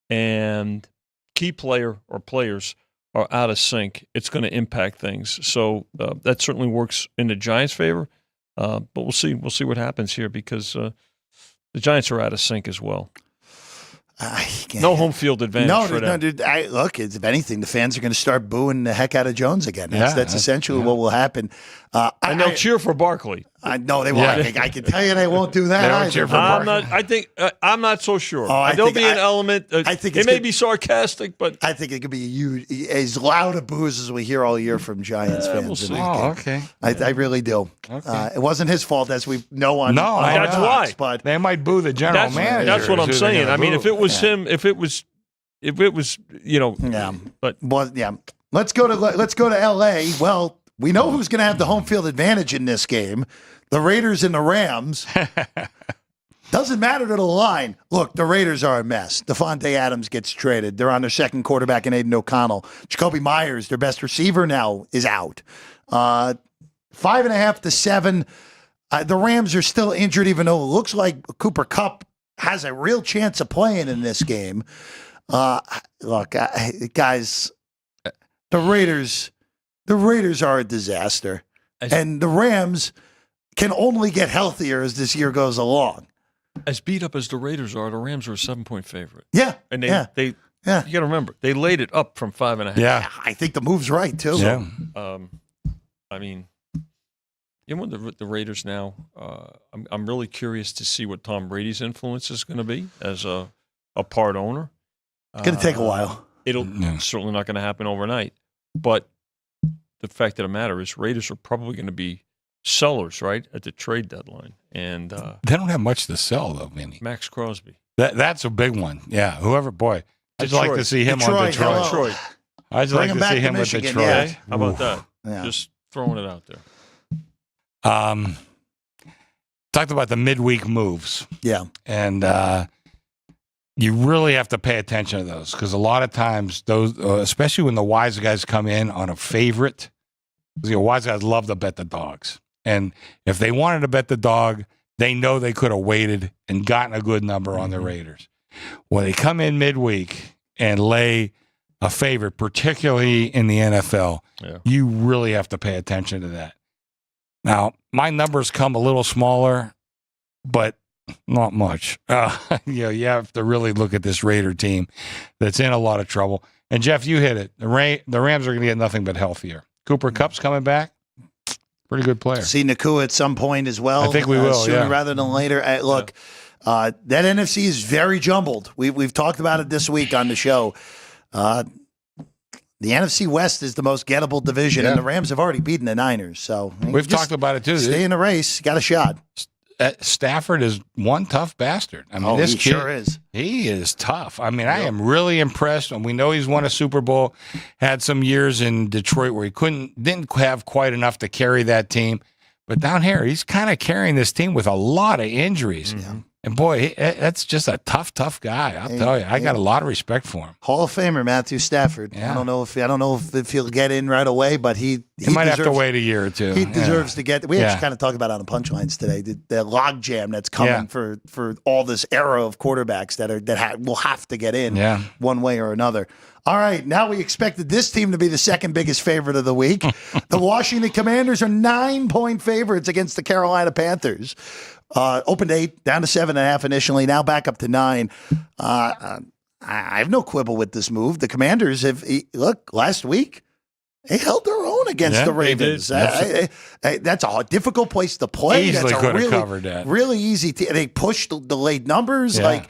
and key player or players are out of sync, it's going to impact things. So that certainly works in the Giants' favor. But we'll see. We'll see what happens here because the Giants are out of sync as well. No home field advantage for them. No, dude. Look, if anything, the fans are going to start booing the heck out of Jones again. That's essentially what will happen. And they'll cheer for Barkley. No, they won't. I can tell you they won't do that. They won't cheer for Barkley. I'm not so sure. Oh, There'll be an element. I think it may be sarcastic, but I think it could be as loud a boos as we hear all year from Giants fans. We'll see. Okay. I really do. Okay. It wasn't his fault, as we know on. No, that's why. But they might boo the general manager. That's what I'm saying. I mean, if it was him, if it was, But Let's go to L.A. Well, we know who's going to have the home field advantage in this game. The Raiders and the Rams. Doesn't matter to the line. Look, the Raiders are a mess. Devontae Adams gets traded. They're on their second quarterback in Aiden O'Connell. Jacoby Myers, their best receiver now, is out. 5.5 to 7. The Rams are still injured, even though it looks like Cooper Kupp has a real chance of playing in this game. Look, guys, the Raiders are a disaster. And the Rams can only get healthier as this year goes along. As beat up as the Raiders are, the Rams are a 7-point favorite. Yeah. And they you got to remember, they laid it up from 5.5. Yeah. I think the move's right, too. Yeah. I mean, the Raiders now, I'm really curious to see what Tom Brady's influence is going to be as a part owner. It's going to take a while. It'll certainly not going to happen overnight. But the fact of the matter is Raiders are probably going to be sellers, right, at the trade deadline. And they don't have much to sell, though, Vinny. Max Crosby. That's a big one. Yeah, whoever, boy. I'd like to see him on Detroit. Detroit. I'd like to see him with Michigan, Detroit. yeah. How about that? Yeah. Just throwing it out there. Talked about the midweek moves. Yeah. And you really have to pay attention to those because a lot of times those, especially when the wise guys come in on a favorite, because wise guys love to bet the dogs. And if they wanted to bet the dog, they know they could have waited and gotten a good number on the Raiders. When they come in midweek and lay a favorite, particularly in the NFL, you really have to pay attention to that. Now, my numbers come a little smaller, but not much. You have to really look at this Raider team that's in a lot of trouble. And, Jeff, you hit it. The Rams are going to get nothing but healthier. Cooper Kupp's coming back. Pretty good player. See Nakua at some point as well. I think we will, sooner rather than later. Look, that NFC is very jumbled. We've talked about it this week on the show. The NFC West is the most gettable division, and the Rams have already beaten the Niners. So we've talked about it too. Stay in the race. Got a shot. Stafford is one tough bastard. I mean, this he kid, sure is. He is tough. I mean, I am really impressed. And we know he's won a Super Bowl, had some years in Detroit where he didn't have quite enough to carry that team. But down here, he's kind of carrying this team with a lot of injuries. Yeah. And boy, that's just a tough guy. I'll tell you, I got a lot of respect for him. Hall of Famer Matthew Stafford. Yeah. I don't know if he'll get in right away, but he might have to wait a year or two. He deserves to get. We actually kind of talked about it on the punchlines today. The log jam that's coming for all this era of quarterbacks that will have to get in one way or another. All right, now we expected this team to be the second biggest favorite of the week. The Washington Commanders are 9-point favorites against the Carolina Panthers. Opened 8, down to 7.5 initially, now back up to 9. I have no quibble with this move. The Commanders last week, they held their own against the Ravens. That's a difficult place to play. Easily That's could have really, covered that. Really easy. They pushed the late numbers. Yeah. Like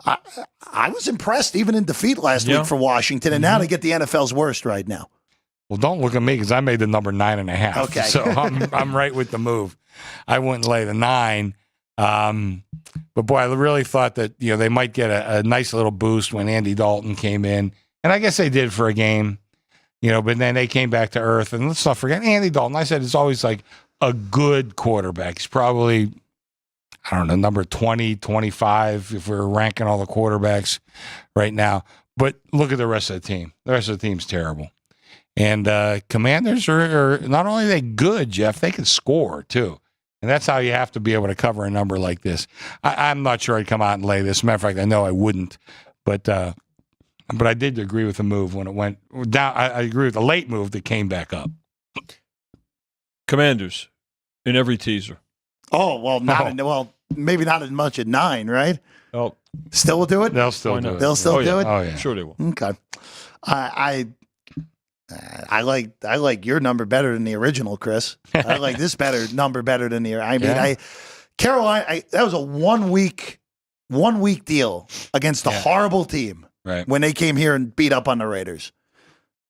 I was impressed even in defeat last week for Washington, and now they get the NFL's worst right now. Well, don't look at me because I made the number 9.5. Okay. So I'm right with the move. I wouldn't lay the 9. But boy, I really thought that they might get a nice little boost when Andy Dalton came in, and I guess they did for a game. But then they came back to earth, and let's not forget Andy Dalton. I said it's always like a good quarterback. He's probably, I don't know, number 20, 25 if we're ranking all the quarterbacks right now. But look at the rest of the team. The rest of the team's terrible. And Commanders are not only are they good, Jeff, they can score too. And that's how you have to be able to cover a number like this. I'm not sure I'd come out and lay this. Matter of fact, I know I wouldn't. But I did agree with the move when it went down. I agree with the late move that came back up. Commanders in every teaser. Oh, well, maybe not as much at 9, right? Oh, still will do it? They'll still do it. They'll still do it? Oh, yeah. Sure they will. Okay. I like your number better than the original, Chris. I like this number better than the. I mean, Carolina. That was a 1 week deal against a horrible team. Right. When they came here and beat up on the Raiders.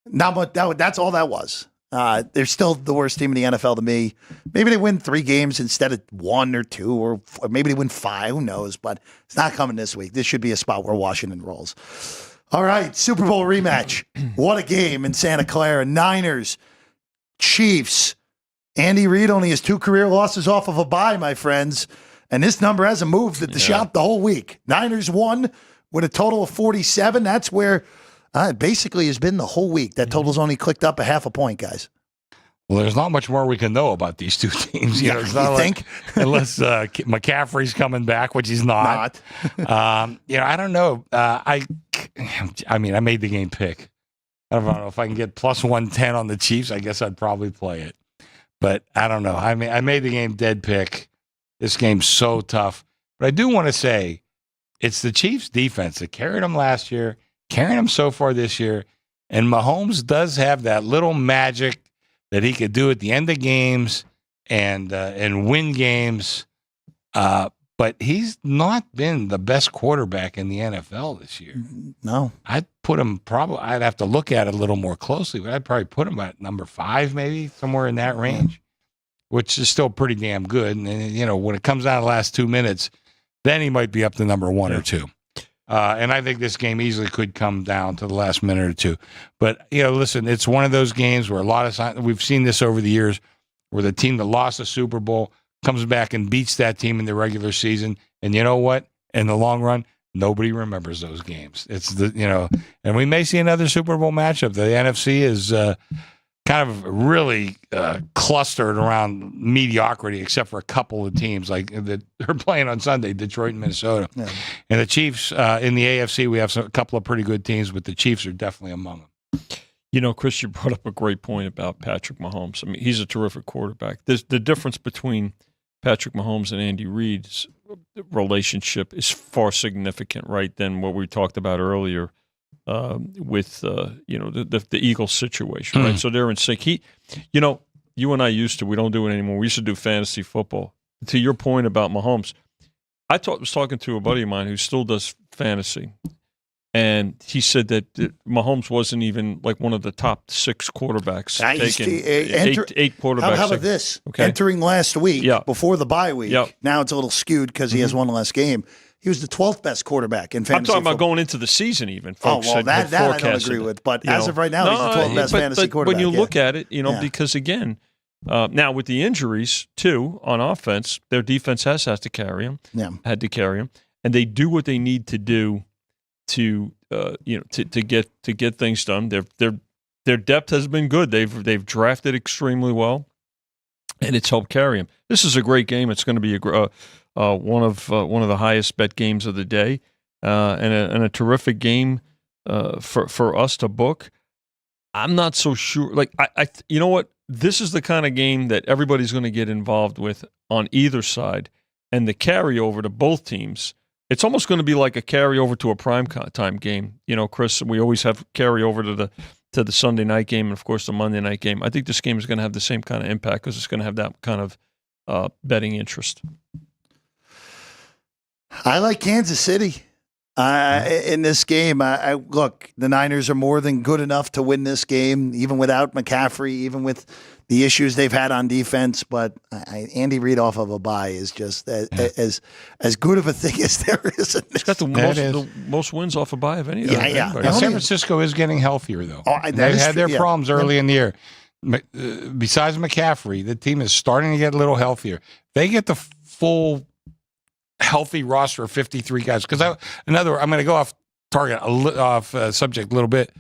Not much. That's all that was. They're still the worst team in the NFL to me. Maybe they win 3 games instead of 1 or 2, or maybe they win 5. Who knows? But it's not coming this week. This should be a spot where Washington rolls. All right, Super Bowl rematch. What a game in Santa Clara. Niners, Chiefs. Andy Reid only has 2 career losses off of a bye, my friends. And this number hasn't moved at the shop the whole week. Niners won with a total of 47. That's where it basically has been the whole week. That total's only clicked up a half a point, guys. Well, there's not much more we can know about these two teams. It's not think? Unless McCaffrey's coming back, which he's not. I don't know. I made the game pick. I don't know if I can get plus 110 on the Chiefs. I guess I'd probably play it. But I don't know. I made the game dead pick. This game's so tough. But I do want to say it's the Chiefs' defense that carried them last year, carrying them so far this year. And Mahomes does have that little magic that he could do at the end of games and win games. But he's not been the best quarterback in the NFL this year. No. I'd put him I'd have to look at it a little more closely, but I'd probably put him at number 5, maybe somewhere in that range, which is still pretty damn good. And, when it comes down to the last 2 minutes, then he might be up to number 1 or 2. And I think this game easily could come down to the last minute or 2. But, listen, it's one of those games where we've seen this over the years, where the team that lost the Super Bowl comes back and beats that team in the regular season. And you know what? In the long run, nobody remembers those games. It's and we may see another Super Bowl matchup. The NFC is kind of really clustered around mediocrity, except for a couple of teams like that are playing on Sunday, Detroit and Minnesota. Yeah. And the Chiefs in the AFC, we have a couple of pretty good teams, but the Chiefs are definitely among them. Chris, you brought up a great point about Patrick Mahomes. I mean, he's a terrific quarterback. There's the difference between Patrick Mahomes and Andy Reid's relationship is far significant, right, than what we talked about earlier with the Eagles situation, right? So they're in sync. You and I we don't do it anymore. We used to do fantasy football. To your point about Mahomes, I was talking to a buddy of mine who still does fantasy, and he said that Mahomes wasn't even like one of the top 6 quarterbacks taken. 8 quarterbacks. How about this? Okay. Entering last week, before the bye week, now it's a little skewed because he has one less game. He was the 12th best quarterback in fantasy I'm talking football. about going into the season even, folks. Oh, well, that I don't agree with. But as of right now, he's the 12th best fantasy quarterback. When you look at it, because again, now with the injuries, too, on offense, their defense has to carry him. Yeah. Had to carry him. And they do what they need to do to get things done. Their depth has been good. They've drafted extremely well, and it's helped carry him. This is a great game. It's going to be one of the highest bet games of the day, and a terrific game for us to book. I'm not so sure. Like you know what? This is the kind of game that everybody's going to get involved with on either side, and the carryover to both teams. It's almost going to be like a carryover to a prime time game. Chris, we always have carryover to to the Sunday night game and, of course, the Monday night game. I think this game is going to have the same kind of impact because it's going to have that kind of betting interest. I like Kansas City in this game. Look, the Niners are more than good enough to win this game, even without McCaffrey, even with the issues they've had on defense. But Andy Reid off of a bye is just as good of a thing as there is. He's got the most wins off a bye of any. Yeah. San Francisco is getting healthier, though. They've had their problems early in the year. Besides McCaffrey, the team is starting to get a little healthier. They get the full healthy roster of 53 guys. Because I'm going to go off target, off subject a little bit.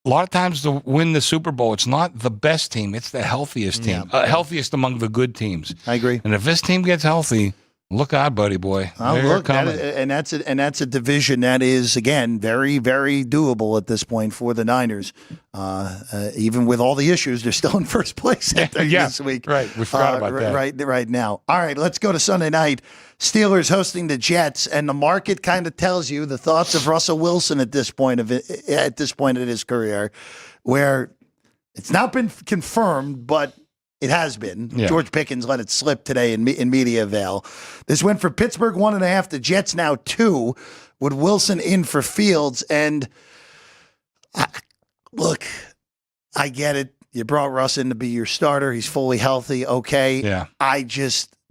A lot of times to win the Super Bowl, it's not the best team; it's the healthiest team, healthiest among the good teams. I agree. And if this team gets healthy, look out, buddy boy. That's a division that is, again, very, very doable at this point for the Niners. Even with all the issues, they're still in first place this week. Right, we forgot about that. Right now. All right, let's go to Sunday night. Steelers hosting the Jets, and the market kind of tells you the thoughts of Russell Wilson at this point of his career, where it's not been confirmed, but it has been. Yeah. George Pickens let it slip today in Mediavale. This went for Pittsburgh 1.5. The Jets now 2 with Wilson in for Fields. And look, I get it. You brought Russ in to be your starter. He's fully healthy. Okay. Yeah.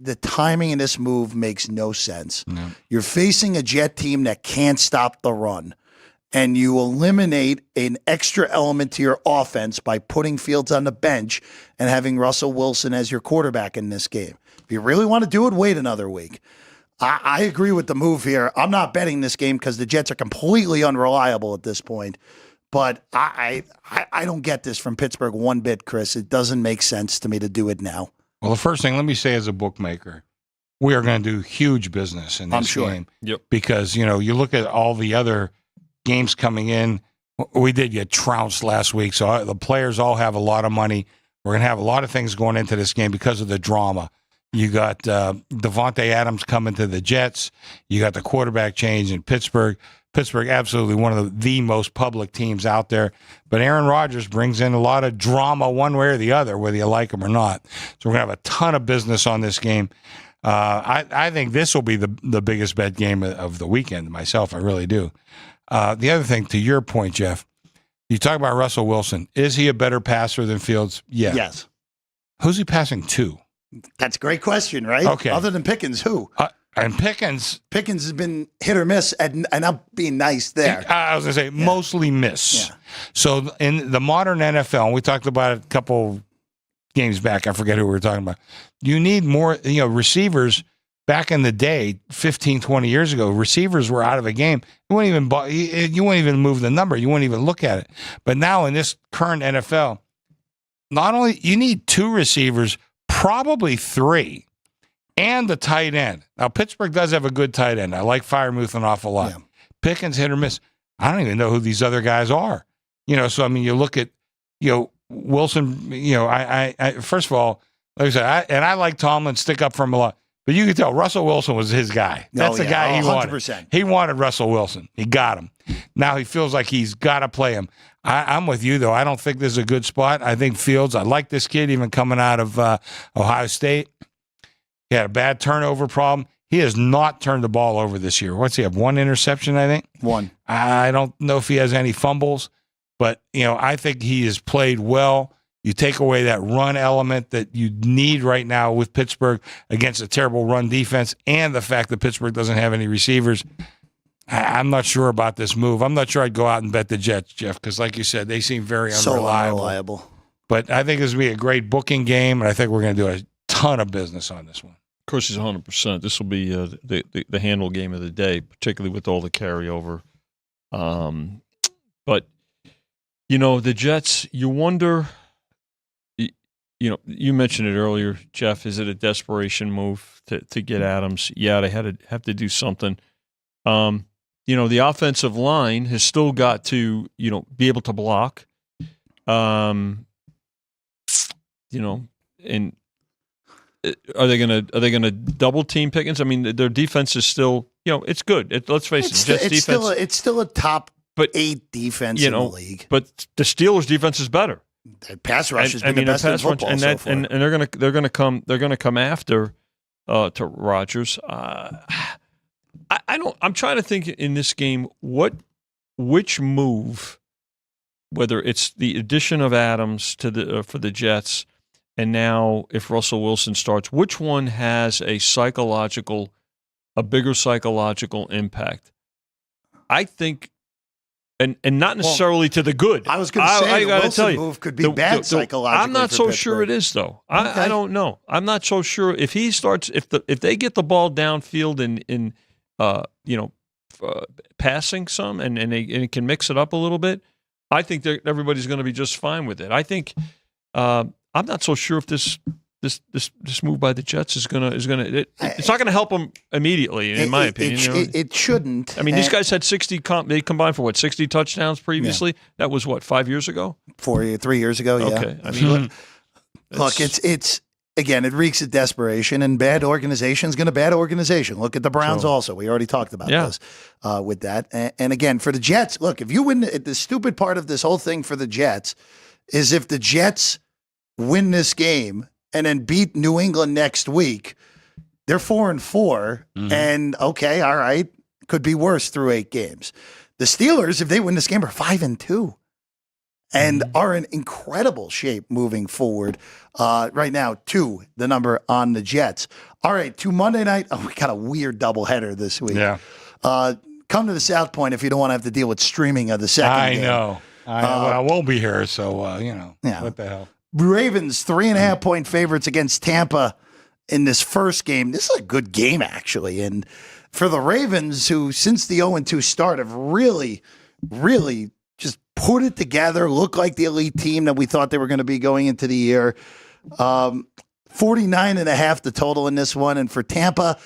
The timing in this move makes no sense. No. You're facing a Jet team that can't stop the run. And you eliminate an extra element to your offense by putting Fields on the bench and having Russell Wilson as your quarterback in this game. If you really want to do it, wait another week. I agree with the move here. I'm not betting this game because the Jets are completely unreliable at this point. But I don't get this from Pittsburgh one bit, Chris. It doesn't make sense to me to do it now. Well, the first thing, let me say as a bookmaker, we are going to do huge business in this game. Yep. Because, you look at all the other games coming in. We did get trounced last week, so the players all have a lot of money. We're going to have a lot of things going into this game because of the drama. You got Devontae Adams coming to the Jets. You got the quarterback change in Pittsburgh. Pittsburgh, absolutely one of the most public teams out there. But Aaron Rodgers brings in a lot of drama one way or the other, whether you like him or not. So we're going to have a ton of business on this game. I think this will be the biggest bet game of the weekend myself. I really do. The other thing, to your point, Jeff, you talk about Russell Wilson. Is he a better passer than Fields? Yeah. Yes. Who's he passing to? That's a great question, right? Okay. Other than Pickens, who? And Pickens has been hit or miss, and I'm being nice there. I was going to say mostly miss. Yeah. So in the modern NFL, and we talked about it a couple games back, I forget who we were talking about, you need more, receivers. Back in the day, 15, 20 years ago, receivers were out of a game. You wouldn't even move the number. You wouldn't even look at it. But now in this current NFL, not only you need 2 receivers, probably 3, and the tight end. Now, Pittsburgh does have a good tight end. I like Freiermuth an awful lot. Yeah. Pickens, hit or miss. I don't even know who these other guys are. So, I mean, you look at, Wilson, I first of all, like I said, I like Tomlin, stick up for him a lot. But you can tell Russell Wilson was his guy. That's the guy he 100%. wanted. He wanted Russell Wilson. He got him. Now he feels like he's got to play him. I'm with you, though. I don't think this is a good spot. I think Fields, I like this kid even coming out of Ohio State. He had a bad turnover problem. He has not turned the ball over this year. What's he have? 1 interception, I think? 1. I don't know if he has any fumbles, but, I think he has played well. You take away that run element that you need right now with Pittsburgh against a terrible run defense and the fact that Pittsburgh doesn't have any receivers. I'm not sure about this move. I'm not sure I'd go out and bet the Jets, Jeff, because like you said, they seem very unreliable. But I think this will be a great booking game, and I think we're going to do a ton of business on this one. Of course, he's 100%. This will be the handle game of the day, particularly with all the carryover. But, the Jets, you wonder – you mentioned it earlier, Jeff. Is it a desperation move to get Adams? Yeah, they have to do something. The offensive line has still got to be able to block. And are they gonna double team Pickens? I mean, their defense is still it's good. Let's face it, Jets defense. It's still a top 8 defense in the league. But the Steelers' defense is better. Their pass rush has been the best in football and so far. And they're gonna come after to Rodgers. I'm trying to think in this game which move, whether it's the addition of Adams to the for the Jets, and now if Russell Wilson starts, which one has a bigger psychological impact? I think, and not necessarily to the good. I was going to say the Wilson move could be bad psychologically. I'm not so sure it is, though. I don't know. I'm not so sure if he starts if they get the ball downfield in passing some and they can mix it up a little bit. I think everybody's going to be just fine with it. I think I'm not so sure if this move by the Jets is gonna it's not gonna help them immediately, in my opinion. It shouldn't. I mean, these guys had 60. They combined for 60 touchdowns previously. Yeah. That was 5 years ago. 3 years ago. Yeah. Okay. I mean, look, it's again, it reeks of desperation, and bad organization is going to bad organization. Look at the Browns. Also, we already talked about this with that. And again, for the Jets, look, if you win, the stupid part of this whole thing for the Jets is if the Jets win this game and then beat New England next week, they're 4-4, and okay, all right, could be worse through 8 games. The Steelers, if they win this game, are 5-2, and are in incredible shape moving forward right now. 2, the number on the Jets. All right, to Monday night. Oh, we got a weird doubleheader this week. Yeah. Come to the South Point if you don't want to have to deal with streaming of the second game. Know. I won't be here, so what the hell. Ravens 3.5-point favorites against Tampa in this first game. This is a good game, actually. And for the Ravens, who since the 0-2 start have really, really just put it together, look like the elite team that we thought they were going to be going into the year. 49.5 the total in this one. And for Tampa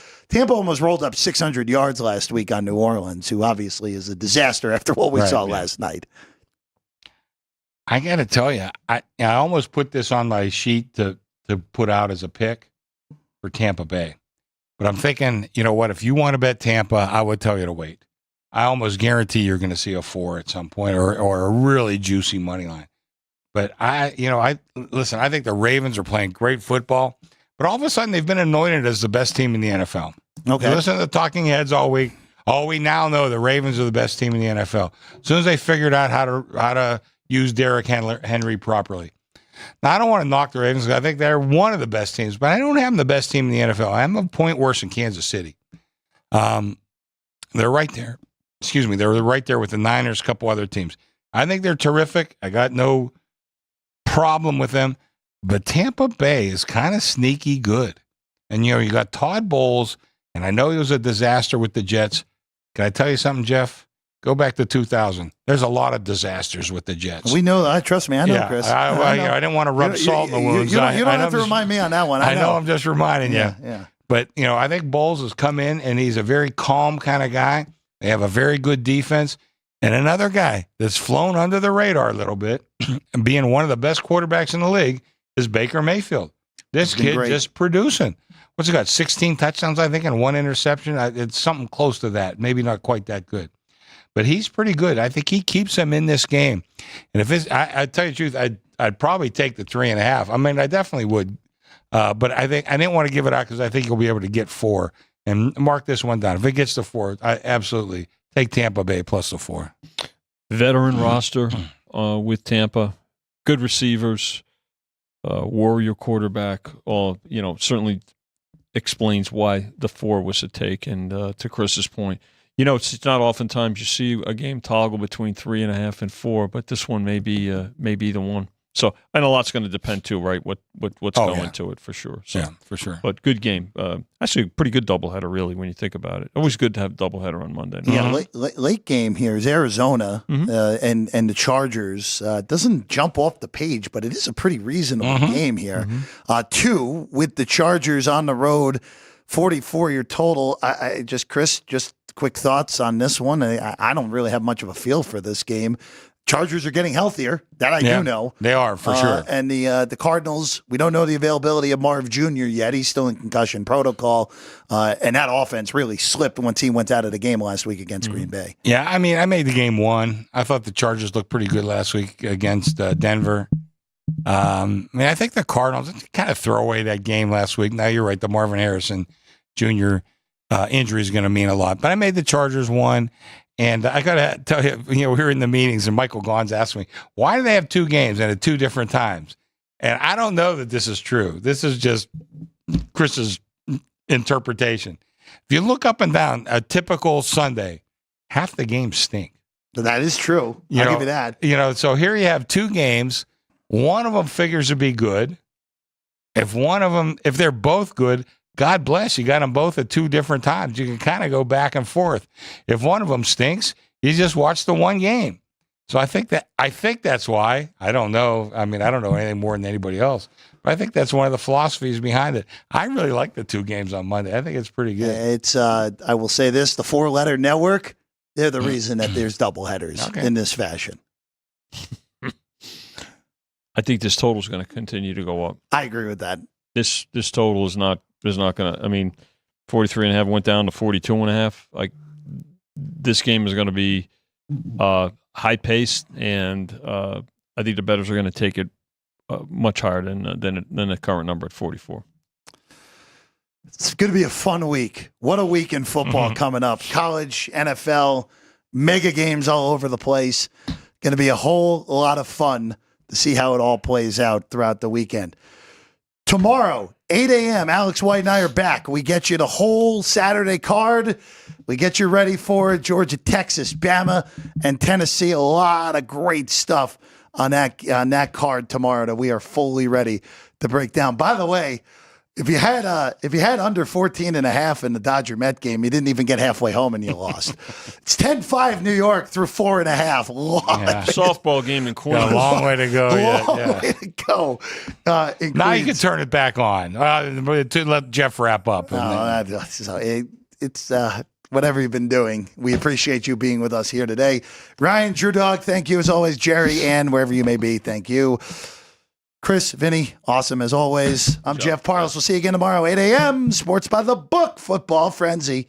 almost rolled up 600 yards last week on New Orleans, who obviously is a disaster after what we saw last night. I got to tell you, I almost put this on my sheet to put out as a pick for Tampa Bay. But I'm thinking, you know what, if you want to bet Tampa, I would tell you to wait. I almost guarantee you're going to see a 4 at some point or a really juicy money line. But I think the Ravens are playing great football, but all of a sudden they've been anointed as the best team in the NFL. Okay. You listen to the talking heads all week. Oh, we now know the Ravens are the best team in the NFL. As soon as they figured out how to use Derrick Henry properly. Now, I don't want to knock the Ravens. I think they're one of the best teams, but I don't have them the best team in the NFL. I am a point worse than Kansas City. They're right there. Excuse me. They're right there with the Niners, a couple other teams. I think they're terrific. I got no problem with them. But Tampa Bay is kind of sneaky good. And, you got Todd Bowles, and I know he was a disaster with the Jets. Can I tell you something, Jeff? Go back to 2000. There's a lot of disasters with the Jets. We know that. Trust me. I know, Chris. I didn't want to rub salt in the wounds. You don't have to remind me on that one. I know. I'm just reminding you. Yeah. But, I think Bowles has come in, and he's a very calm kind of guy. They have a very good defense. And another guy that's flown under the radar a little bit, and being one of the best quarterbacks in the league, is Baker Mayfield. This kid just producing. What's he got? 16 touchdowns, I think, and 1 interception. It's something close to that. Maybe not quite that good. But he's pretty good. I think he keeps them in this game. And if it's, I tell you the truth, I'd probably take the 3.5. I mean, I definitely would. But I think I didn't want to give it out because I think you'll be able to get 4. And mark this one down. If it gets to 4, I absolutely take Tampa Bay plus the 4. Veteran roster with Tampa, good receivers, warrior quarterback. All certainly explains why the 4 was a take. And to Chris's point. It's not oftentimes you see a game toggle between 3.5 and 4, but this one may be the one. So, and a lot's going to depend too, right? What's going to it for sure. So, yeah, for sure. But good game. Actually, a pretty good doubleheader, really, when you think about it. Always good to have a doubleheader on Monday. Yeah, late game here is Arizona and the Chargers. Doesn't jump off the page, but it is a pretty reasonable game here. 2 with the Chargers on the road, 44 your total. Chris, quick thoughts on this one. I don't really have much of a feel for this game. Chargers are getting healthier. That I do know. They are, for sure. And the Cardinals, we don't know the availability of Marv Jr. yet. He's still in concussion protocol. And that offense really slipped once he went out of the game last week against Green Bay. Yeah, I mean, I made the game 1. I thought the Chargers looked pretty good last week against Denver. I mean, I think the Cardinals kind of throw away that game last week. Now, you're right. The Marvin Harrison Jr. Injury is going to mean a lot. But I made the Chargers 1. And I got to tell you, we were in the meetings and Michael Gaughan's asked me, why do they have 2 games and at 2 different times? And I don't know that this is true. This is just Chris's interpretation. If you look up and down a typical Sunday, half the games stink. That is true. I'll give you that. So here you have 2 games. One of them figures to be good. If they're both good, God bless, you got them both at 2 different times. You can kind of go back and forth. If one of them stinks, you just watch the one game. So I think that's why. I don't know. I mean, I don't know anything more than anybody else. But I think that's one of the philosophies behind it. I really like the 2 games on Monday. I think it's pretty good. It's I will say this, the 4-letter network, they're the reason that there's doubleheaders in this fashion. I think this total is going to continue to go up. I agree with that. This total is not going to, I mean, 43.5 went down to 42.5. Like, this game is going to be high paced, and I think the bettors are going to take it much higher than the current number at 44. It's going to be a fun week. What a week in football coming up. College, NFL, mega games all over the place. Going to be a whole lot of fun to see how it all plays out throughout the weekend. Tomorrow, 8 a.m., Alex White and I are back. We get you the whole Saturday card. We get you ready for Georgia, Texas, Bama, and Tennessee. A lot of great stuff on that card tomorrow that we are fully ready to break down. By the way, if you had under 14.5 in the Dodger Met game, you didn't even get halfway home and you lost. It's 10-5 New York through 4.5 Softball game in Queens. A long way to go. Long way to go. Now you can turn it back on to let Jeff wrap up. It's whatever you've been doing. We appreciate you being with us here today. Ryan, Drew Dog, thank you as always. Jerry, and wherever you may be, thank you. Chris, Vinny, awesome as always. I'm Jeff Parles. We'll see you again tomorrow, 8 a.m. Sports by the Book, Football Frenzy.